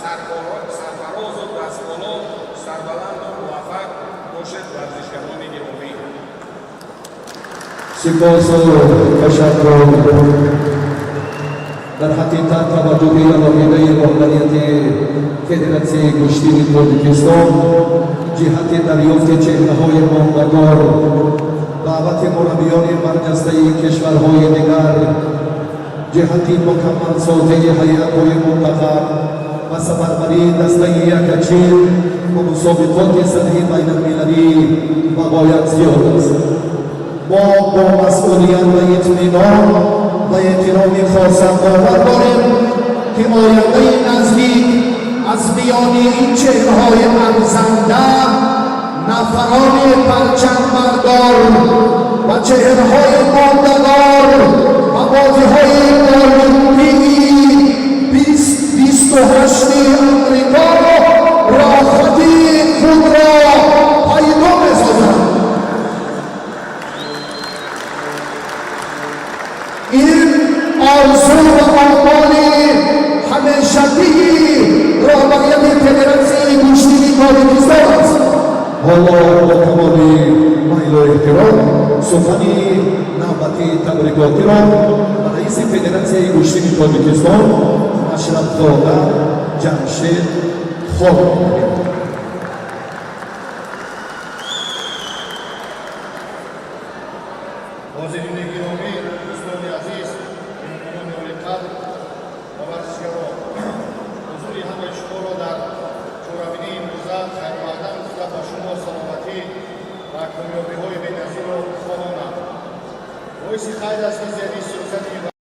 سرفراز و دستبالا، سربلند و موفق باشد ورزشگران گرامی. سپاس و تشکر. در حقیقت توجه علاقه رهبریت فدراسیون کشتی تاجیکستان جهت دریافت چهره‌های نامدار دعوت مربیان برجسته کشورهای دیگر جهت مکمل سازی هیئت‌های منتخب و سفربری دسته یکچین و مسابقات سطحی بین‌المللی بغایت زیاد است. ما با مسئولیت و اطمینان و احترام خاصم باور داریم که آینده نزدیک از میان این چهره‌های ارزنده نفران پرچم بردار و چهره‌های ماندگار و بازی‌های المپیک 28 امریکا راحتی خود را پیدا بسازند. این آرزو و آرمان همیشگی رهبریت فدراسیون کشتی تاجیکستان است. حالا با تمام میل و احترام سخنی نوبتی تبریکاتی را به رئیس فدراسیون کشتی تاجیکستان مشرف زاده جمشید خواهد می‌دهیم. حاضرین گرامی، دوستان عزیز، مهمانان عالی‌قدر و ورزشگران، حضور همه شما را در چهاربینی امروزه خیرمقدم گفته با شما سلامتی و کامیابی‌های بی‌نظیر را خواهانم. باعث خیر است که زیادی سلطنتی